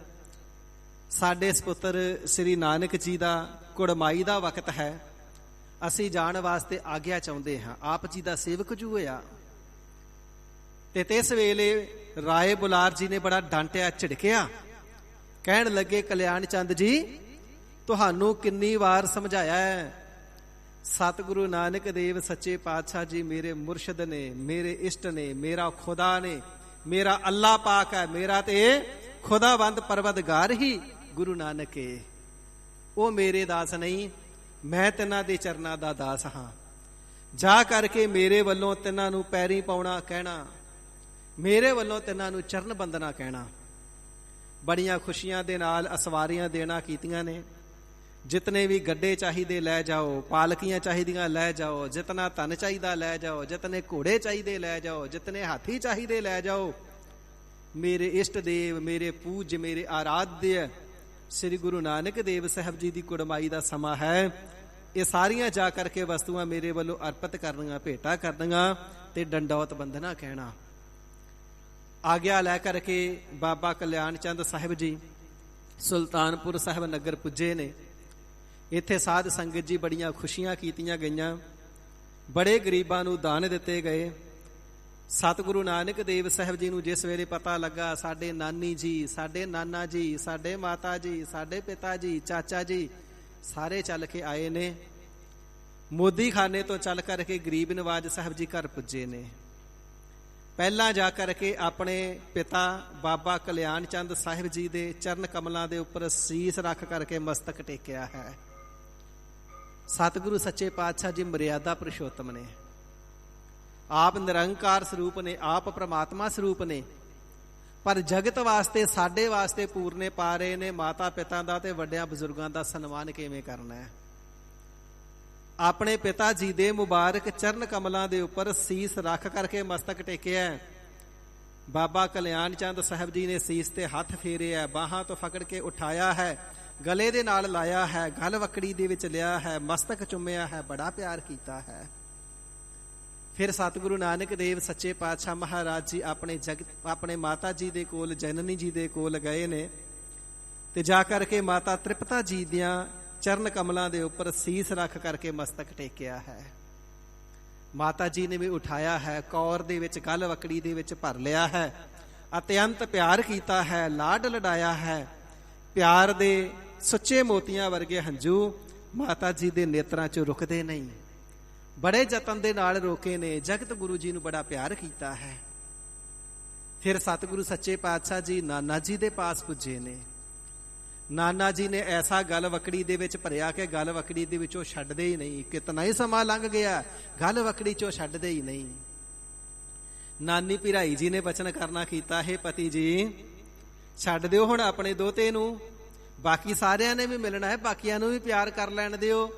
ਸਾਡੇ ਸਪੁੱਤਰ ਸ੍ਰੀ ਨਾਨਕ ਜੀ ਦਾ ਕੁੜਮਾਈ ਦਾ ਵਕਤ ਹੈ, ਅਸੀਂ ਜਾਣ ਵਾਸਤੇ ਆਗਿਆ ਚਾਹੁੰਦੇ ਹਾਂ। ਆਪ ਜੀ ਦਾ ਸੇਵਕ ਜੂ ਹੋਇਆ। ਤੇ ਇਸ ਵੇਲੇ ਰਾਏ ਬੁਲਾਰ ਜੀ ਨੇ ਬੜਾ ਡਾਂਟਿਆ, ਝਿੜਕਿਆ। ਕਹਿਣ ਲੱਗੇ, ਕਲਿਆਣ ਚੰਦ ਜੀ, ਤੁਹਾਨੂੰ ਕਿੰਨੀ ਵਾਰ ਸਮਝਾਇਆ ਹੈ, ਸਤਿਗੁਰੂ ਨਾਨਕ ਦੇਵ ਸੱਚੇ ਪਾਤਸ਼ਾਹ ਜੀ ਮੇਰੇ ਮੁਰਸ਼ਿਦ ਨੇ, ਮੇਰੇ ਇਸ਼ਟ ਨੇ, ਮੇਰਾ ਖੁਦਾ ਨੇ, ਮੇਰਾ ਅੱਲਾ ਪਾਕ ਹੈ, ਮੇਰਾ ਤੇ ਖੁਦਾਵੰਦ ਪਰਵਦਗਾਰ ਹੀ ਗੁਰੂ ਨਾਨਕ ਹੈ। ਉਹ ਮੇਰੇ ਦਾਸ ਨਹੀਂ, ਮੈਂ ਤਿੰਨਾਂ ਦੇ ਚਰਨਾਂ ਦਾ ਦਾਸ ਹਾਂ। ਜਾ ਕਰਕੇ ਮੇਰੇ ਵੱਲੋਂ ਤਿੰਨਾਂ ਨੂੰ ਪੈਰੀ ਪਾਉਣਾ ਕਹਿਣਾ, ਮੇਰੇ ਵੱਲੋਂ ਤਿੰਨਾਂ ਨੂੰ ਚਰਨ ਬੰਦਨਾ ਕਹਿਣਾ। ਬੜੀਆਂ ਖੁਸ਼ੀਆਂ ਦੇ ਨਾਲ ਅਸਵਾਰੀਆਂ ਦੇਣਾ ਕੀਤੀਆਂ ਨੇ। ਜਿਤਨੇ ਵੀ ਗੱਡੇ ਚਾਹੀਦੇ ਲੈ ਜਾਓ, ਪਾਲਕੀਆਂ ਚਾਹੀਦੀਆਂ ਲੈ ਜਾਓ, ਜਿਤਨਾ ਧਨ ਚਾਹੀਦਾ ਲੈ ਜਾਓ, ਜਿਤਨੇ ਘੋੜੇ ਚਾਹੀਦੇ ਲੈ ਜਾਓ, ਜਿਤਨੇ ਹਾਥੀ ਚਾਹੀਦੇ ਲੈ ਜਾਓ। ਮੇਰੇ ਇਸ਼ਟ ਦੇਵ, ਮੇਰੇ ਪੂਜ, ਮੇਰੇ ਆਰਾਧਯ ਸ੍ਰੀ ਗੁਰੂ ਨਾਨਕ ਦੇਵ ਸਾਹਿਬ ਜੀ ਦੀ ਕੁੜਮਾਈ ਦਾ ਸਮਾਂ ਹੈ। ਇਹ ਸਾਰੀਆਂ ਜਾ ਕਰਕੇ ਵਸਤੂਆਂ ਮੇਰੇ ਵੱਲੋਂ ਅਰਪਿਤ ਕਰਨੀਆਂ, ਭੇਟਾ ਕਰਨੀਆਂ ਤੇ ਡੰਡੌਤ ਬੰਦਨਾ ਕਹਿਣਾ। ਆਗਿਆ ਲੈ ਕਰਕੇ ਬਾਬਾ ਕਲਿਆਣ ਚੰਦ ਸਾਹਿਬ ਜੀ ਸੁਲਤਾਨਪੁਰ ਸਾਹਿਬ ਨਗਰ ਪੁੱਜੇ ਨੇ। ਇੱਥੇ ਸਾਧ ਸੰਗਤ ਜੀ ਬੜੀਆਂ ਖੁਸ਼ੀਆਂ ਕੀਤੀਆਂ ਗਈਆਂ, ਬੜੇ ਗਰੀਬਾਂ ਨੂੰ ਦਾਨ ਦਿੱਤੇ ਗਏ। ਸਤਿਗੁਰੂ ਨਾਨਕ ਦੇਵ ਸਾਹਿਬ ਜੀ ਨੂੰ ਜਿਸ ਵੇਲੇ ਪਤਾ ਲੱਗਾ ਸਾਡੇ ਨਾਨੀ ਜੀ, ਸਾਡੇ ਨਾਨਾ ਜੀ, ਸਾਡੇ ਮਾਤਾ ਜੀ, ਸਾਡੇ ਪਿਤਾ ਜੀ, ਚਾਚਾ ਜੀ ਸਾਰੇ ਚੱਲ ਕੇ ਆਏ ਨੇ। ਮੋਦੀ ਖਾਨੇ ਤੋਂ ਚੱਲ ਕਰਕੇ ਗਰੀਬ ਨਵਾਜ ਸਾਹਿਬ ਜੀ ਘਰ ਪੁੱਜੇ ਨੇ। ਪਹਿਲਾਂ ਜਾ ਕਰਕੇ ਆਪਣੇ ਪਿਤਾ ਬਾਬਾ ਕਲਿਆਣ ਚੰਦ ਸਾਹਿਬ ਜੀ ਦੇ ਚਰਨ ਕਮਲਾਂ ਦੇ ਉੱਪਰ ਸੀਸ ਰੱਖ ਕਰਕੇ ਮਸਤਕ ਟੇਕਿਆ ਹੈ। ਸਤਿਗੁਰੂ ਸੱਚੇ ਪਾਤਸ਼ਾਹ ਜੀ ਮਰਿਆਦਾ ਪੁਰਸ਼ੋਤਮ ਨੇ, ਆਪ ਨਿਰੰਕਾਰ ਸਰੂਪ ਨੇ, ਆਪ ਪ੍ਰਮਾਤਮਾ ਸਰੂਪ ਨੇ, ਪਰ ਜਗਤ ਵਾਸਤੇ ਸਾਡੇ ਵਾਸਤੇ ਪੂਰਨੇ ਪਾ ਰਹੇ ਨੇ। ਮਾਤਾ ਪਿਤਾ ਦਾ ਤੇ ਵੱਡਿਆਂ ਬਜ਼ੁਰਗਾਂ ਦਾ ਸਨਮਾਨ ਕਿਵੇਂ ਕਰਨਾ ਹੈ। ਆਪਣੇ ਪਿਤਾ ਜੀ ਦੇ ਮੁਬਾਰਕ ਚਰਨ ਕਮਲਾਂ ਦੇ ਉੱਪਰ ਸੀਸ ਰੱਖ ਕਰਕੇ ਮਸਤਕ ਟੇਕਿਆ। ਬਾਬਾ ਕਲਿਆਣ ਚੰਦ ਸਾਹਿਬ ਜੀ ਨੇ ਸੀਸ ਤੇ ਹੱਥ ਫੇਰਿਆ, ਬਾਹਾਂ ਤੋਂ ਫਕੜ ਕੇ ਉਠਾਇਆ ਹੈ, ਗਲੇ ਦੇ ਨਾਲ ਲਾਇਆ ਹੈ, ਗਲ ਵਕੜੀ ਦੇ ਵਿੱਚ ਲਿਆ ਹੈ, ਮਸਤਕ ਚੁੰਮਿਆ ਹੈ, ਬੜਾ ਪਿਆਰ ਕੀਤਾ ਹੈ। ਫਿਰ ਸਤਿਗੁਰੂ ਨਾਨਕ ਦੇਵ ਸੱਚੇ ਪਾਤਸ਼ਾਹ ਮਹਾਰਾਜ ਜੀ ਆਪਣੇ ਮਾਤਾ ਜੀ ਦੇ ਕੋਲ, ਜਨਨੀ ਜੀ ਦੇ ਕੋਲ ਗਏ ਨੇ ਤੇ ਜਾ ਕਰਕੇ ਮਾਤਾ ਤ੍ਰਿਪਤਾ ਜੀ ਦੀਆਂ ਚਰਨ ਕਮਲਾਂ ਦੇ ਉੱਪਰ ਸੀਸ ਰੱਖ ਕਰਕੇ ਮਸਤਕ ਟੇਕਿਆ ਹੈ। ਮਾਤਾ ਜੀ ਨੇ ਵੀ ਉਠਾਇਆ ਹੈ, ਕੌਰ ਦੇ ਵਿੱਚ ਗਲ ਵਕੜੀ ਦੇ ਵਿੱਚ ਭਰ ਲਿਆ ਹੈ, ਅਤਿਅੰਤ ਪਿਆਰ ਕੀਤਾ ਹੈ, ਲਾਡ ਲਡਾਇਆ ਹੈ। ਪਿਆਰ ਦੇ ਸੁੱਚੇ ਮੋਤੀਆਂ ਵਰਗੇ ਹੰਝੂ ਮਾਤਾ ਜੀ ਦੇ ਨੇਤਰਾਂ 'ਚੋਂ ਰੁਕਦੇ ਨਹੀਂ, ਬੜੇ ਯਤਨ ਦੇ ਨਾਲ ਰੋਕੇ ਨੇ। ਜਗਤ ਗੁਰੂ ਜੀ ਨੂੰ ਬੜਾ ਪਿਆਰ ਕੀਤਾ ਹੈ। ਫਿਰ ਸਤਿਗੁਰੂ ਸੱਚੇ ਪਾਤਸ਼ਾਹ ਜੀ ਨਾਨਾ ਜੀ ਦੇ ਪਾਸ ਪੁੱਜੇ ਨੇ। ਨਾਨਾ ਜੀ ਨੇ ਐਸਾ ਗਲ ਵਕੜੀ ਦੇ ਵਿੱਚ ਭਰਿਆ ਕਿ ਗਲ ਵਕੜੀ ਦੇ ਵਿੱਚੋਂ ਛੱਡਦੇ ਹੀ ਨਹੀਂ। ਕਿਤਨਾ ਹੀ ਸਮਾਂ ਲੰਘ ਗਿਆ, ਗਲ ਵਕੜੀ ਚੋਂ ਛੱਡਦੇ ਹੀ ਨਹੀਂ। ਨਾਨੀ ਭਿਰਾਈ ਜੀ ਨੇ ਬਚਨ ਕਰਨਾ ਕੀਤਾ, ਹੈ ਪਤੀ ਜੀ ਛੱਡ ਦਿਓ ਹੁਣ ਆਪਣੇ ਦੋਤੇ ਨੂੰ, ਬਾਕੀ ਸਾਰਿਆਂ ਨੇ ਵੀ ਮਿਲਣਾ ਹੈ, ਬਾਕੀਆਂ ਨੂੰ ਵੀ ਪਿਆਰ ਕਰ ਲੈਣ ਦਿਓ।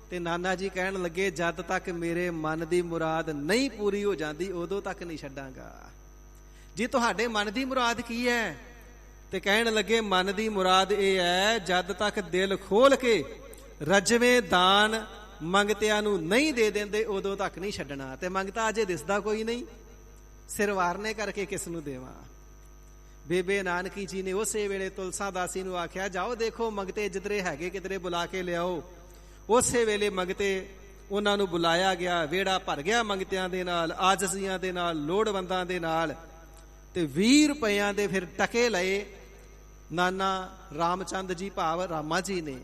ਤੇ ਨਾਨਾ ਜੀ ਕਹਿਣ ਲੱਗੇ, ਜਦ ਤੱਕ ਮੇਰੇ ਮਨ ਦੀ ਮੁਰਾਦ ਨਹੀਂ ਪੂਰੀ ਹੋ ਜਾਂਦੀ ਉਦੋਂ ਤੱਕ ਨਹੀਂ ਛੱਡਾਂਗਾ। ਜੀ ਤੁਹਾਡੇ ਮਨ ਦੀ ਮੁਰਾਦ ਕੀ ਹੈ? ਤੇ ਕਹਿਣ ਲੱਗੇ, ਮਨ ਦੀ ਮੁਰਾਦ ਇਹ ਹੈ, ਜਦ ਤੱਕ ਦਿਲ ਖੋਲ ਕੇ ਰਜਵੇਂ ਦਾਨ ਮੰਗਤਿਆਂ ਨੂੰ ਨਹੀਂ ਦੇ ਦਿੰਦੇ ਉਦੋਂ ਤੱਕ ਨਹੀਂ ਛੱਡਣਾ। ਤੇ ਮੰਗਤਾ ਅਜੇ ਦਿਸਦਾ ਕੋਈ ਨਹੀਂ, ਸਿਰ ਵਾਰਨੇ ਕਰਕੇ ਕਿਸ ਨੂੰ ਦੇਵਾਂ। ਬੇਬੇ ਨਾਨਕੀ ਜੀ ਨੇ ਉਸੇ ਵੇਲੇ ਤੁਲਸਾ ਦਾਸੀ ਨੂੰ ਆਖਿਆ, ਜਾਓ ਦੇਖੋ ਮੰਗਤੇ ਜਿੱਧਰੇ ਹੈਗੇ ਕਿਧਰੇ ਬੁਲਾ ਕੇ ਲਿਆਓ। ਉਸੇ ਵੇਲੇ ਮੰਗਤੇ ਉਹਨਾਂ ਨੂੰ ਬੁਲਾਇਆ ਗਿਆ, ਵਿਹੜਾ ਭਰ ਗਿਆ ਮੰਗਤਿਆਂ ਦੇ ਨਾਲ, ਆਜਜ਼ੀਆਂ ਦੇ ਨਾਲ, ਲੋੜਵੰਦਾਂ ਦੇ ਨਾਲ। ਤੇ 20 ਰੁਪਇਆਂ ਦੇ ਫਿਰ ਟਕੇ ਲਏ ਨਾਨਾ ਰਾਮਚੰਦ ਜੀ ਭਾਵ ਰਾਮਾ ਜੀ ਨੇ।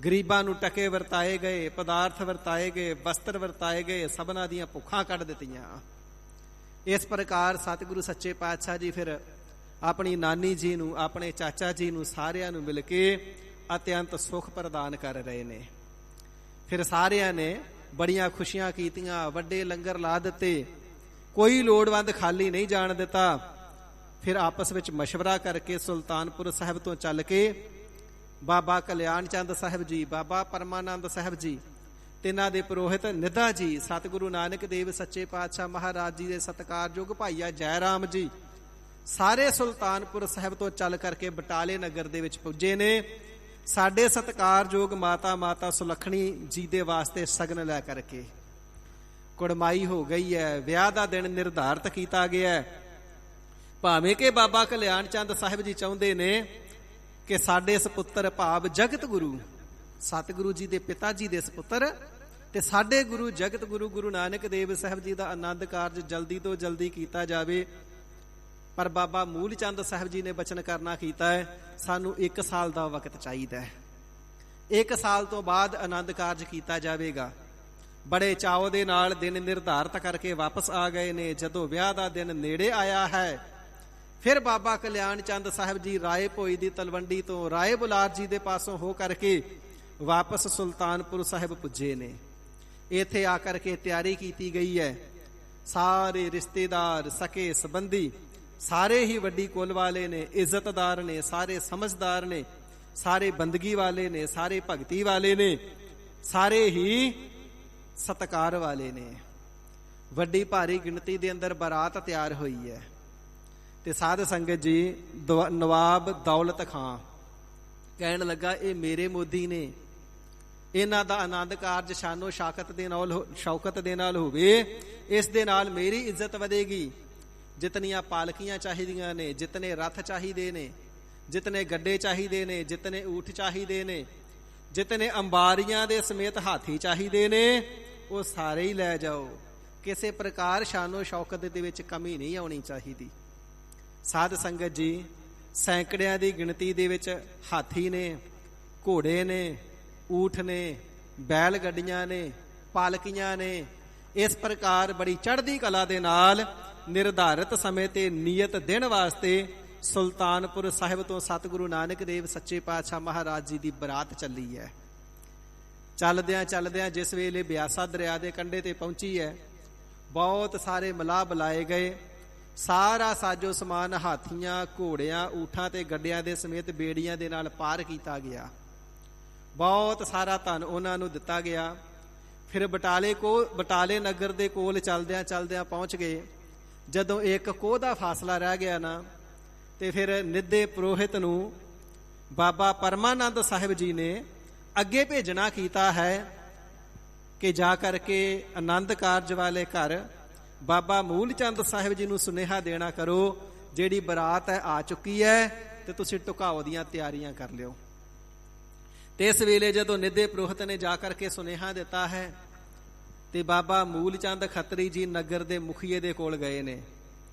ਗਰੀਬਾਂ ਨੂੰ ਟਕੇ ਵਰਤਾਏ ਗਏ, ਪਦਾਰਥ ਵਰਤਾਏ ਗਏ, ਵਸਤਰ ਵਰਤਾਏ ਗਏ, ਸਭਨਾਂ ਦੀਆਂ ਭੁੱਖਾਂ ਕੱਢ ਦਿੱਤੀਆਂ। ਇਸ ਪ੍ਰਕਾਰ ਸਤਿਗੁਰੂ ਸੱਚੇ ਪਾਤਸ਼ਾਹ ਜੀ ਫਿਰ ਆਪਣੀ ਨਾਨੀ ਜੀ ਨੂੰ, ਆਪਣੇ ਚਾਚਾ ਜੀ ਨੂੰ, ਸਾਰਿਆਂ ਨੂੰ ਮਿਲ ਕੇ ਅਤਿਅੰਤ ਸੁਖ ਪ੍ਰਦਾਨ ਕਰ ਰਹੇ ਨੇ। ਫਿਰ ਸਾਰਿਆਂ ਨੇ ਬੜੀਆਂ ਖੁਸ਼ੀਆਂ ਕੀਤੀਆਂ, ਵੱਡੇ ਲੰਗਰ ਲਾ ਦਿੱਤੇ, ਕੋਈ ਲੋੜਵੰਦ ਖਾਲੀ ਨਹੀਂ ਜਾਣ ਦਿੱਤਾ। ਫਿਰ ਆਪਸ ਵਿੱਚ ਮਸ਼ਵਰਾ ਕਰਕੇ ਸੁਲਤਾਨਪੁਰ ਸਾਹਿਬ ਤੋਂ ਚੱਲ ਕੇ ਬਾਬਾ ਕਲਿਆਣ ਚੰਦ ਸਾਹਿਬ ਜੀ, ਬਾਬਾ ਪਰਮਾਨੰਦ ਸਾਹਿਬ ਜੀ, ਤਿੰਨਾਂ ਦੇ ਪੁਰੋਹਿਤ ਨਿੱਧਾ ਜੀ, ਸਤਿਗੁਰੂ ਨਾਨਕ ਦੇਵ ਸੱਚੇ ਪਾਤਸ਼ਾਹ ਮਹਾਰਾਜ ਜੀ ਦੇ ਸਤਿਕਾਰਯੋਗ ਭਾਈਆ ਜੈ ਰਾਮ ਜੀ, ਸਾਰੇ ਸੁਲਤਾਨਪੁਰ ਸਾਹਿਬ ਤੋਂ ਚੱਲ ਕਰਕੇ ਬਟਾਲੇ ਨਗਰ ਦੇ ਵਿੱਚ ਪੁੱਜੇ ਨੇ। ਸਾਡੇ ਸਤਿਕਾਰਯੋਗ ਮਾਤਾ ਸੁਲੱਖਣੀ ਜੀ ਦੇ ਵਾਸਤੇ ਸਗਨ ਲੈ ਕਰਕੇ ਕੁੜਮਾਈ ਹੋ ਗਈ ਹੈ, ਵਿਆਹ ਦਾ ਦਿਨ ਨਿਰਧਾਰਤ ਕੀਤਾ ਗਿਆ ਹੈ। ਭਾਵੇਂ ਕਿ ਬਾਬਾ ਕਲਿਆਣ ਚੰਦ ਸਾਹਿਬ ਜੀ ਚਾਹੁੰਦੇ ਨੇ ਕਿ ਸਾਡੇ ਸੁਪੁੱਤਰ ਭਾਵ ਜਗਤ ਗੁਰੂ ਸਤਿਗੁਰੂ ਜੀ ਦੇ ਪਿਤਾ ਜੀ ਦੇ ਸੁਪੁੱਤਰ ਤੇ ਸਾਡੇ ਗੁਰੂ ਜਗਤ ਗੁਰੂ ਗੁਰੂ ਨਾਨਕ ਦੇਵ ਸਾਹਿਬ ਜੀ ਦਾ ਆਨੰਦ ਕਾਰਜ ਜਲਦੀ ਤੋਂ ਜਲਦੀ ਕੀਤਾ ਜਾਵੇ। ਪਰ ਬਾਬਾ ਮੂਲ ਚੰਦ ਸਾਹਿਬ ਜੀ ਨੇ ਬਚਨ ਕਰਨਾ ਕੀਤਾ ਹੈ, ਸਾਨੂੰ 1 ਸਾਲ ਦਾ ਵਕਤ ਚਾਹੀਦਾ ਹੈ, 1 ਸਾਲ ਤੋਂ ਬਾਅਦ ਆਨੰਦ ਕਾਰਜ ਕੀਤਾ ਜਾਵੇਗਾ। ਬੜੇ ਚਾਅ ਦੇ ਨਾਲ ਦਿਨ ਨਿਰਧਾਰਤ ਕਰਕੇ ਵਾਪਸ ਆ ਗਏ ਨੇ। ਜਦੋਂ ਵਿਆਹ ਦਾ ਦਿਨ ਨੇੜੇ ਆਇਆ ਹੈ, ਫਿਰ ਬਾਬਾ ਕਲਿਆਣ ਚੰਦ ਸਾਹਿਬ ਜੀ ਰਾਏ ਭੋਈ ਦੀ ਤਲਵੰਡੀ ਤੋਂ ਰਾਏ ਬੁਲਾਰ ਜੀ ਦੇ ਪਾਸੋਂ ਹੋ ਕਰਕੇ ਵਾਪਸ ਸੁਲਤਾਨਪੁਰ ਸਾਹਿਬ ਪੁੱਜੇ ਨੇ। ਇੱਥੇ ਆ ਕਰਕੇ ਤਿਆਰੀ ਕੀਤੀ ਗਈ ਹੈ। ਸਾਰੇ ਰਿਸ਼ਤੇਦਾਰ, ਸਕੇ ਸੰਬੰਧੀ ਸਾਰੇ ਹੀ ਵੱਡੀ ਕੁਲ ਵਾਲੇ ਨੇ, ਇੱਜ਼ਤਦਾਰ ਨੇ, ਸਾਰੇ ਸਮਝਦਾਰ ਨੇ, ਸਾਰੇ ਬੰਦਗੀ ਵਾਲੇ ਨੇ, ਸਾਰੇ ਭਗਤੀ ਵਾਲੇ ਨੇ, ਸਾਰੇ ਹੀ ਸਤਿਕਾਰ ਵਾਲੇ ਨੇ। ਵੱਡੀ ਭਾਰੀ ਗਿਣਤੀ ਦੇ ਅੰਦਰ ਬਰਾਤ ਤਿਆਰ ਹੋਈ ਹੈ। ਤੇ ਸਾਧ ਸੰਗਤ ਜੀ, ਨਵਾਬ ਦੌਲਤ ਖਾਂ ਕਹਿਣ ਲੱਗਾ, ਇਹ ਮੇਰੇ ਮੋਦੀ ਨੇ, ਇਹਨਾਂ ਦਾ ਆਨੰਦ ਕਾਰਜ ਸ਼ਾਨੋ ਸ਼ੌਕਤ ਦੇ ਨਾਲ ਹੋਵੇ, ਇਸ ਦੇ ਨਾਲ ਮੇਰੀ ਇੱਜ਼ਤ ਵਧੇਗੀ। ਜਿਤਨੀਆਂ ਪਾਲਕੀਆਂ ਚਾਹੀਦੀਆਂ ਨੇ, ਜਿਤਨੇ ਰੱਥ ਚਾਹੀਦੇ ਨੇ, ਜਿਤਨੇ ਗੱਡੇ ਚਾਹੀਦੇ ਨੇ, ਜਿਤਨੇ ਊਠ ਚਾਹੀਦੇ ਨੇ, ਜਿਤਨੇ ਅੰਬਾਰੀਆਂ ਦੇ ਸਮੇਤ ਹਾਥੀ ਚਾਹੀਦੇ ਨੇ, ਉਹ ਸਾਰੇ ਹੀ ਲੈ ਜਾਓ। ਕਿਸੇ ਪ੍ਰਕਾਰ ਸ਼ਾਨੋ ਸ਼ੌਕਤ ਦੇ ਵਿੱਚ ਕਮੀ ਨਹੀਂ ਆਉਣੀ ਚਾਹੀਦੀ। ਸਾਧ ਸੰਗਤ ਜੀ, ਸੈਂਕੜਿਆਂ ਦੀ ਗਿਣਤੀ ਦੇ ਵਿੱਚ ਹਾਥੀ ਨੇ, ਘੋੜੇ ਨੇ, ਊਠ ਨੇ, ਬੈਲ ਗੱਡੀਆਂ ਨੇ, ਪਾਲਕੀਆਂ ਨੇ। ਇਸ ਪ੍ਰਕਾਰ ਬੜੀ ਚੜ੍ਹਦੀ ਕਲਾ ਦੇ ਨਾਲ ਨਿਰਧਾਰਿਤ ਸਮੇਂ ਤੇ ਨਿਯਤ ਦਿਨ ਵਾਸਤੇ ਸੁਲਤਾਨਪੁਰ ਸਾਹਿਬ ਤੋਂ ਸਤਿਗੁਰੂ ਨਾਨਕ ਦੇਵ ਸੱਚੇ ਪਾਤਸ਼ਾਹ ਮਹਾਰਾਜ ਜੀ ਦੀ ਬਰਾਤ ਚੱਲੀ ਹੈ। ਚੱਲਦਿਆਂ ਚੱਲਦਿਆਂ ਜਿਸ ਵੇਲੇ ਬਿਆਸਾ ਦਰਿਆ ਦੇ ਕੰਢੇ ਤੇ ਪਹੁੰਚੀ ਹੈ, ਬਹੁਤ ਸਾਰੇ ਮਲਾਹ ਬੁਲਾਏ ਗਏ। ਸਾਰਾ ਸਾਜੋ ਸਮਾਨ ਹਾਥੀਆਂ, ਘੋੜਿਆਂ, ਊਠਾਂ ਤੇ ਗੱਡਿਆਂ ਦੇ ਸਮੇਤ ਬੇੜੀਆਂ ਦੇ ਨਾਲ ਪਾਰ ਕੀਤਾ ਗਿਆ। ਬਹੁਤ ਸਾਰਾ ਧਨ ਉਹਨਾਂ ਨੂੰ ਦਿੱਤਾ ਗਿਆ। ਫਿਰ ਬਟਾਲੇ ਨਗਰ ਦੇ ਕੋਲ ਚੱਲਦਿਆਂ ਚੱਲਦਿਆਂ ਪਹੁੰਚ ਗਏ। ਜਦੋਂ ਇੱਕ ਕੋਹ ਦਾ ਫਾਸਲਾ ਰਹਿ ਗਿਆ ਨਾ, ਤੇ ਫਿਰ ਨਿੱਧੇ ਪੁਰੋਹਿਤ ਨੂੰ ਬਾਬਾ ਪਰਮਾਨੰਦ ਸਾਹਿਬ ਜੀ ਨੇ ਅੱਗੇ ਭੇਜਣਾ ਕੀਤਾ ਹੈ ਕਿ ਜਾ ਕਰਕੇ ਆਨੰਦ ਕਾਰਜ ਵਾਲੇ ਘਰ ਬਾਬਾ ਮੂਲ ਚੰਦ ਸਾਹਿਬ ਜੀ ਨੂੰ ਸੁਨੇਹਾ ਦੇਣਾ ਕਰੋ, ਜਿਹੜੀ ਬਰਾਤ ਹੈ ਆ ਚੁੱਕੀ ਹੈ ਤੇ ਤੁਸੀਂ ਢੁਕਾਓ ਦੀਆਂ ਤਿਆਰੀਆਂ ਕਰ ਲਿਓ। ਤੇ ਇਸ ਵੇਲੇ ਜਦੋਂ ਨਿੱਧੇ ਪੁਰੋਹਿਤ ਨੇ ਜਾ ਕਰਕੇ ਸੁਨੇਹਾ ਦਿੱਤਾ ਹੈ, ਤੇ ਬਾਬਾ ਮੂਲ ਚੰਦ ਖੱਤਰੀ ਜੀ ਨਗਰ ਦੇ ਮੁਖੀਏ ਦੇ ਕੋਲ ਗਏ ਨੇ।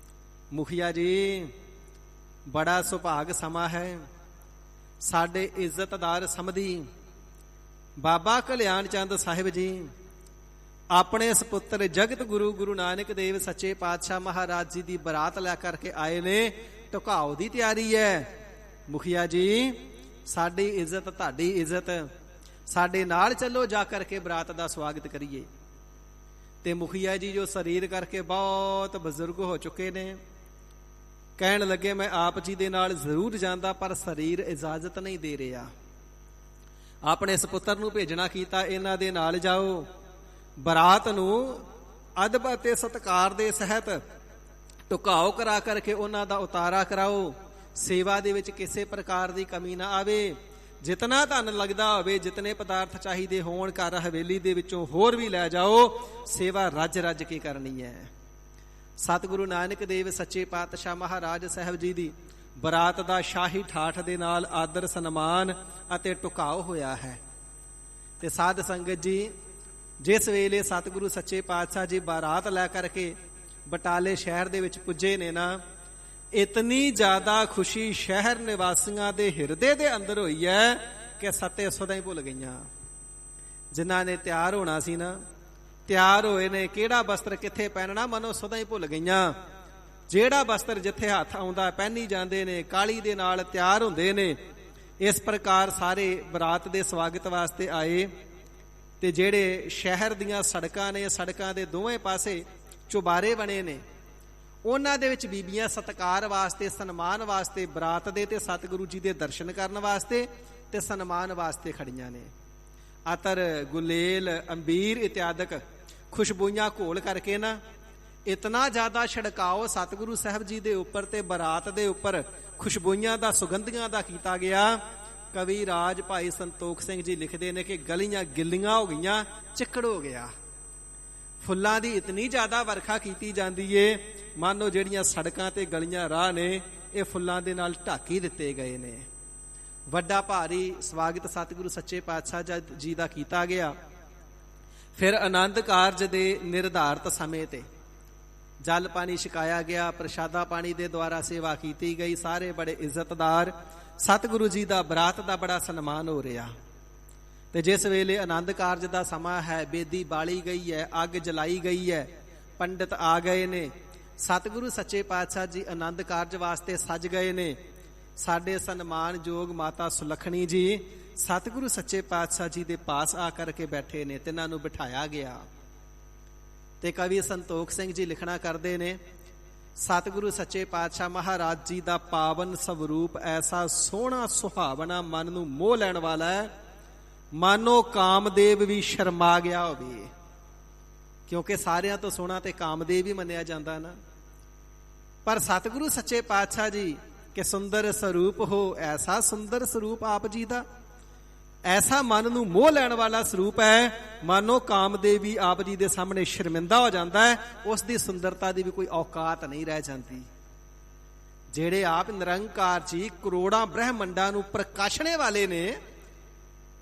ਮੁਖੀਆ ਜੀ, ਬੜਾ ਸੁਭਾਗ ਸਮਾਂ ਹੈ, ਸਾਡੇ ਇੱਜ਼ਤਦਾਰ ਸਮਧੀ ਬਾਬਾ ਕਲਿਆਣ ਚੰਦ ਸਾਹਿਬ ਜੀ ਆਪਣੇ ਸੁਪੁੱਤਰ ਜਗਤ ਗੁਰੂ ਗੁਰੂ ਨਾਨਕ ਦੇਵ ਸੱਚੇ ਪਾਤਸ਼ਾਹ ਮਹਾਰਾਜ ਜੀ ਦੀ ਬਰਾਤ ਲੈ ਕਰਕੇ ਆਏ ਨੇ, ਢੁਕਾਓ ਦੀ ਤਿਆਰੀ ਹੈ। ਮੁਖੀਆ ਜੀ, ਸਾਡੀ ਇੱਜ਼ਤ ਤੁਹਾਡੀ ਇੱਜ਼ਤ, ਸਾਡੇ ਨਾਲ ਚੱਲੋ, ਜਾ ਕਰਕੇ ਬਰਾਤ ਦਾ ਸਵਾਗਤ ਕਰੀਏ। ਤੇ ਮੁਖੀਆ ਜੀ ਜੋ ਸਰੀਰ ਕਰਕੇ ਬਹੁਤ ਬਜ਼ੁਰਗ ਹੋ ਚੁੱਕੇ ਨੇ, ਕਹਿਣ ਲੱਗੇ ਮੈਂ ਆਪ ਜੀ ਦੇ ਨਾਲ ਜ਼ਰੂਰ ਜਾਂਦਾ, ਪਰ ਸਰੀਰ ਇਜਾਜ਼ਤ ਨਹੀਂ ਦੇ ਰਿਹਾ। ਆਪਣੇ ਸੁਪੁੱਤਰ ਨੂੰ ਭੇਜਣਾ ਕੀਤਾ, ਇਹਨਾਂ ਦੇ ਨਾਲ ਜਾਓ, ਬਰਾਤ ਨੂੰ ਅਦਬ ਅਤੇ ਸਤਿਕਾਰ ਦੇ ਸਹਿਤ ਢੁਕਾਓ ਕਰਾ ਕਰਕੇ ਉਹਨਾਂ ਦਾ ਉਤਾਰਾ ਕਰਾਓ। ਸੇਵਾ ਦੇ ਵਿੱਚ ਕਿਸੇ ਪ੍ਰਕਾਰ ਦੀ ਕਮੀ ਨਾ ਆਵੇ। ਜਿਤਨਾ ਧਨ ਲੱਗਦਾ ਹੋਵੇ, ਜਿਤਨੇ ਪਦਾਰਥ ਚਾਹੀਦੇ ਹੋਣ, ਘਰ ਹਵੇਲੀ ਦੇ ਵਿੱਚੋਂ ਹੋਰ ਵੀ ਲੈ ਜਾਓ। ਸੇਵਾ ਰੱਜ ਰੱਜ ਕੇ ਕਰਨੀ ਹੈ। ਸਤਿਗੁਰੂ ਨਾਨਕ ਦੇਵ ਸੱਚੇ ਪਾਤਸ਼ਾਹ ਮਹਾਰਾਜ ਸਾਹਿਬ ਜੀ ਦੀ ਬਰਾਤ ਦਾ ਸ਼ਾਹੀ ਠਾਠ ਦੇ ਨਾਲ ਆਦਰ ਸਨਮਾਨ ਅਤੇ ਢੁਕਾਓ ਹੋਇਆ ਹੈ। ਤੇ ਸਾਧ ਸੰਗਤ ਜੀ, ਜਿਸ ਵੇਲੇ ਸਤਿਗੁਰੂ ਸੱਚੇ ਪਾਤਸ਼ਾਹ ਜੀ ਬਰਾਤ ਲੈ ਕਰਕੇ ਬਟਾਲੇ ਸ਼ਹਿਰ ਦੇ ਵਿੱਚ ਪੁੱਜੇ ਨੇ ਨਾ, ਇਤਨੀ ਜ਼ਿਆਦਾ ਖੁਸ਼ੀ ਸ਼ਹਿਰ ਨਿਵਾਸੀਆਂ ਦੇ ਹਿਰਦੇ ਦੇ ਅੰਦਰ ਹੋਈ ਹੈ ਕਿ ਸੱਤੇ ਸੁਦਾ ਹੀ ਭੁੱਲ ਗਈਆਂ। ਜਿਨ੍ਹਾਂ ਨੇ ਤਿਆਰ ਹੋਣਾ ਸੀ ਨਾ, ਤਿਆਰ ਹੋਏ ਨੇ, ਕਿਹੜਾ ਵਸਤਰ ਕਿੱਥੇ ਪਹਿਨਣਾ ਮਨੋਂ ਸੁਦਾ ਹੀ ਭੁੱਲ ਗਈਆਂ। ਜਿਹੜਾ ਵਸਤਰ ਜਿੱਥੇ ਹੱਥ ਆਉਂਦਾ ਪਹਿਨੀ ਜਾਂਦੇ ਨੇ, ਕਾਲੀ ਦੇ ਨਾਲ ਤਿਆਰ ਹੁੰਦੇ ਨੇ। ਇਸ ਪ੍ਰਕਾਰ ਸਾਰੇ ਬਰਾਤ ਦੇ ਸਵਾਗਤ ਵਾਸਤੇ ਆਏ ਤੇ ਜਿਹੜੇ ਸ਼ਹਿਰ ਦੀਆਂ ਸੜਕਾਂ ਨੇ, ਸੜਕਾਂ ਦੇ ਦੋਵੇਂ ਪਾਸੇ ਚੁਬਾਰੇ ਬਣੇ ਨੇ, ਉਹਨਾਂ ਦੇ ਵਿੱਚ ਬੀਬੀਆਂ ਸਤਿਕਾਰ ਵਾਸਤੇ, ਸਨਮਾਨ ਵਾਸਤੇ, ਬਰਾਤ ਦੇ ਤੇ ਸਤਿਗੁਰੂ ਜੀ ਦੇ ਦਰਸ਼ਨ ਕਰਨ ਵਾਸਤੇ ਤੇ ਸਨਮਾਨ ਵਾਸਤੇ ਖੜੀਆਂ ਨੇ। ਅਤਰ, ਗੁਲੇਲ, ਅੰਬੀਰ ਇਤਿਆਦਿਕ ਖੁਸ਼ਬੂਆਂ ਘੋਲ ਕਰਕੇ ਨਾ ਇਤਨਾ ਜ਼ਿਆਦਾ ਛਿੜਕਾਓ ਸਤਿਗੁਰੂ ਸਾਹਿਬ ਜੀ ਦੇ ਉੱਪਰ ਤੇ ਬਰਾਤ ਦੇ ਉੱਪਰ ਖੁਸ਼ਬੂਆਂ ਦਾ, ਸੁਗੰਧੀਆਂ ਦਾ ਕੀਤਾ ਗਿਆ। ਕਵੀ ਰਾਜ ਭਾਈ ਸੰਤੋਖ ਸਿੰਘ ਜੀ ਲਿਖਦੇ ਨੇ ਕਿ ਗਲੀਆਂ ਗਿੱਲੀਆਂ ਹੋ ਗਈਆਂ, ਚਿੱਕੜ ਹੋ ਗਿਆ। ਫੁੱਲਾਂ ਦੀ ਇਤਨੀ ਜ਼ਿਆਦਾ ਵਰਖਾ ਕੀਤੀ ਜਾਂਦੀ ਏ, ਮਾਨੋ ਜਿਹੜੀਆਂ ਸੜਕਾਂ ਤੇ ਗਲੀਆਂ ਰਾਹ ਨੇ ਇਹ ਫੁੱਲਾਂ ਦੇ ਨਾਲ ਢੱਕ ਹੀ ਦਿੱਤੇ ਗਏ ਨੇ। ਵੱਡਾ ਭਾਰੀ ਸਵਾਗਤ ਸਤਿਗੁਰੂ ਸੱਚੇ ਪਾਤਸ਼ਾਹ ਜੀ ਦਾ ਕੀਤਾ ਗਿਆ। ਫਿਰ ਆਨੰਦ ਕਾਰਜ ਦੇ ਨਿਰਧਾਰਤ ਸਮੇਂ ਤੇ ਜਲ ਪਾਣੀ ਛਕਾਇਆ ਗਿਆ, ਪ੍ਰਸ਼ਾਦਾ ਪਾਣੀ ਦੇ ਦੁਆਰਾ ਸੇਵਾ ਕੀਤੀ ਗਈ। ਸਾਰੇ ਬੜੇ ਇੱਜ਼ਤਦਾਰ, ਸਤਿਗੁਰੂ ਜੀ ਦਾ ਬਰਾਤ ਦਾ ਬੜਾ ਸਨਮਾਨ ਹੋ ਰਿਹਾ। ਤੇ ਜਿਸ ਵੇਲੇ ਆਨੰਦ ਕਾਰਜ ਦਾ ਸਮਾਂ ਹੈ, ਬੇਦੀ ਬਾਲੀ ਗਈ ਹੈ, ਅੱਗ ਜਲਾਈ ਗਈ ਹੈ, ਪੰਡਿਤ ਆ ਗਏ ਨੇ, ਸਤਿਗੁਰੂ ਸੱਚੇ ਪਾਤਸ਼ਾਹ ਜੀ ਆਨੰਦ ਕਾਰਜ ਵਾਸਤੇ ਸੱਜ ਗਏ ਨੇ। ਸਾਡੇ ਸਨਮਾਨਯੋਗ ਮਾਤਾ ਸੁਲੱਖਣੀ ਜੀ ਸਤਿਗੁਰੂ ਸੱਚੇ ਪਾਤਸ਼ਾਹ ਜੀ ਦੇ ਪਾਸ ਆ ਕਰਕੇ ਬੈਠੇ ਨੇ, ਤਿੰਨਾਂ ਨੂੰ ਬਿਠਾਇਆ ਗਿਆ। ਤੇ ਕਵੀ ਸੰਤੋਖ ਸਿੰਘ ਜੀ ਲਿਖਣਾ ਕਰਦੇ ਨੇ, ਸਤਿਗੁਰੂ ਸੱਚੇ ਪਾਤਸ਼ਾਹ ਮਹਾਰਾਜ ਜੀ ਦਾ ਪਾਵਨ ਸਵਰੂਪ ਐਸਾ ਸੋਹਣਾ ਸੁਹਾਵਣਾ, ਮਨ ਨੂੰ ਮੋਹ ਲੈਣ ਵਾਲਾ ਹੈ, ਮਾਨੋ ਕਾਮਦੇਵ ਵੀ ਸ਼ਰਮਾ ਗਿਆ ਹੋਵੇ। ਕਿਉਂਕਿ ਸਾਰਿਆਂ ਤੋਂ ਸੋਹਣਾ ਤੇ ਕਾਮਦੇਵ ਹੀ ਮੰਨਿਆ ਜਾਂਦਾ ਨਾ, ਪਰ ਸਤਿਗੁਰੂ ਸੱਚੇ ਪਾਤਸ਼ਾਹ ਜੀ ਕਿ ਸੁੰਦਰ ਸਰੂਪ ਹੋ, ਐਸਾ ਸੁੰਦਰ ਸਰੂਪ ਆਪ ਜੀ ਦਾ, ਐਸਾ ਮਨ ਨੂੰ ਮੋਹ ਲੈਣ ਵਾਲਾ ਸਰੂਪ ਹੈ, ਮਾਨੋ ਕਾਮਦੇਵ ਵੀ ਆਪ ਜੀ ਦੇ ਸਾਹਮਣੇ ਸ਼ਰਮਿੰਦਾ ਹੋ ਜਾਂਦਾ ਹੈ। ਉਸ ਦੀ ਸੁੰਦਰਤਾ ਦੀ ਵੀ ਕੋਈ ਔਕਾਤ ਨਹੀਂ ਰਹਿ ਜਾਂਦੀ। ਜਿਹੜੇ ਆਪ ਨਿਰੰਕਾਰ ਜੀ ਕਰੋੜਾਂ ਬ੍ਰਹਿਮੰਡਾਂ ਨੂੰ ਪ੍ਰਕਾਸ਼ਣੇ ਵਾਲੇ ਨੇ,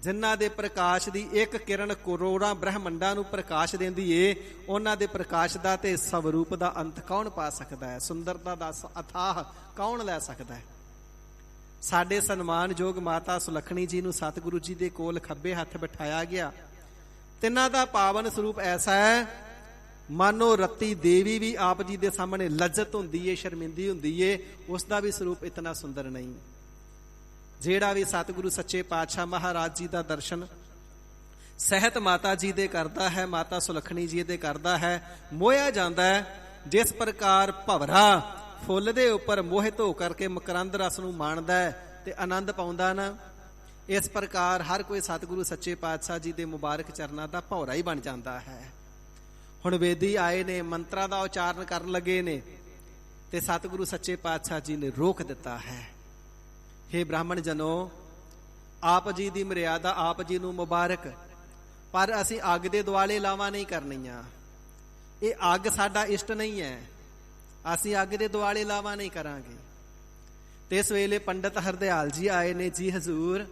ਜਿਨ੍ਹਾਂ ਦੇ ਪ੍ਰਕਾਸ਼ ਦੀ ਇੱਕ ਕਿਰਨ ਕਰੋੜਾਂ ਬ੍ਰਹਿਮੰਡਾਂ ਨੂੰ ਪ੍ਰਕਾਸ਼ ਦਿੰਦੀ ਏ, ਉਹਨਾਂ ਦੇ ਪ੍ਰਕਾਸ਼ ਦਾ ਤੇ ਸਵਰੂਪ ਦਾ ਅੰਤ ਕੌਣ ਪਾ ਸਕਦਾ ਹੈ? ਸੁੰਦਰਤਾ ਦਾ ਅਥਾਹ ਕੌਣ ਲੈ ਸਕਦਾ ਹੈ? ਸਾਡੇ ਸਨਮਾਨਯੋਗ ਮਾਤਾ ਸੁਲੱਖਣੀ ਜੀ ਨੂੰ ਸਤਿਗੁਰੂ ਜੀ ਦੇ ਕੋਲ ਖੱਬੇ ਹੱਥ ਬਿਠਾਇਆ ਗਿਆ। ਤਿੰਨਾਂ ਦਾ ਪਾਵਨ ਸਰੂਪ ਐਸਾ ਹੈ, ਮਾਨੋ ਰੱਤੀ ਦੇਵੀ ਵੀ ਆਪ ਜੀ ਦੇ ਸਾਹਮਣੇ ਲੱਜਤ ਹੁੰਦੀ ਏ, ਸ਼ਰਮਿੰਦੀ ਹੁੰਦੀ ਏ, ਉਸ ਦਾ ਵੀ ਸਰੂਪ ਇਤਨਾ ਸੁੰਦਰ ਨਹੀਂ। ਜਿਹੜਾ ਵੀ ਸਤਿਗੁਰੂ ਸੱਚੇ ਪਾਤਸ਼ਾਹ ਮਹਾਰਾਜ ਜੀ ਦਾ ਦਰਸ਼ਨ ਸਹਿਤ ਮਾਤਾ ਜੀ ਦੇ ਕਰਦਾ ਹੈ, ਮਾਤਾ ਸੁਲੱਖਣੀ ਜੀ ਦੇ ਕਰਦਾ ਹੈ, ਮੋਹਿਆ ਜਾਂਦਾ ਹੈ। ਜਿਸ ਪ੍ਰਕਾਰ ਭਵਰਾ ਫੁੱਲ ਦੇ ਉੱਪਰ ਮੋਹਿਤ ਹੋ ਕਰਕੇ ਮਕਰੰਦ ਰਸ ਨੂੰ ਮਾਣਦਾ ਹੈ ਤੇ ਆਨੰਦ ਪਾਉਂਦਾ ਨਾ, ਇਸ ਪ੍ਰਕਾਰ ਹਰ ਕੋਈ ਸਤਿਗੁਰੂ ਸੱਚੇ ਪਾਤਸ਼ਾਹ ਜੀ ਦੇ ਮੁਬਾਰਕ ਚਰਨਾਂ ਦਾ ਭੌਰਾ ਹੀ ਬਣ ਜਾਂਦਾ ਹੈ। ਹੁਣ ਵੇਦੀ ਆਏ ਨੇ, ਮੰਤਰਾਂ ਦਾ ਉਚਾਰਨ ਕਰਨ ਲੱਗੇ ਨੇ ਤੇ ਸਤਿਗੁਰੂ ਸੱਚੇ ਪਾਤਸ਼ਾਹ ਜੀ ਨੇ ਰੋਕ ਦਿੱਤਾ ਹੈ। ਹੇ ਬ੍ਰਾਹਮਣ ਜਨੋ, ਆਪ ਜੀ ਦੀ ਮਰਿਆਦਾ, ਆਪ ਜੀ ਨੂੰ ਮੁਬਾਰਕ, ਪਰ ਅਸੀਂ ਅੱਗ ਦੇ ਦੁਆਲੇ ਲਾਵਾਂ ਨਹੀਂ ਕਰਨੀਆਂ। ਇਹ ਅੱਗ ਸਾਡਾ ਇਸ਼ਟ ਨਹੀਂ ਹੈ, ਅਸੀਂ ਅੱਗ ਦੇ ਦੁਆਲੇ ਲਾਵਾਂ ਨਹੀਂ ਕਰਾਂਗੇ। ਤੇ ਇਸ ਵੇਲੇ ਪੰਡਤ ਹਰਦਿਆਲ ਜੀ ਆਏ ਨੇ। ਜੀ ਹਜ਼ੂਰ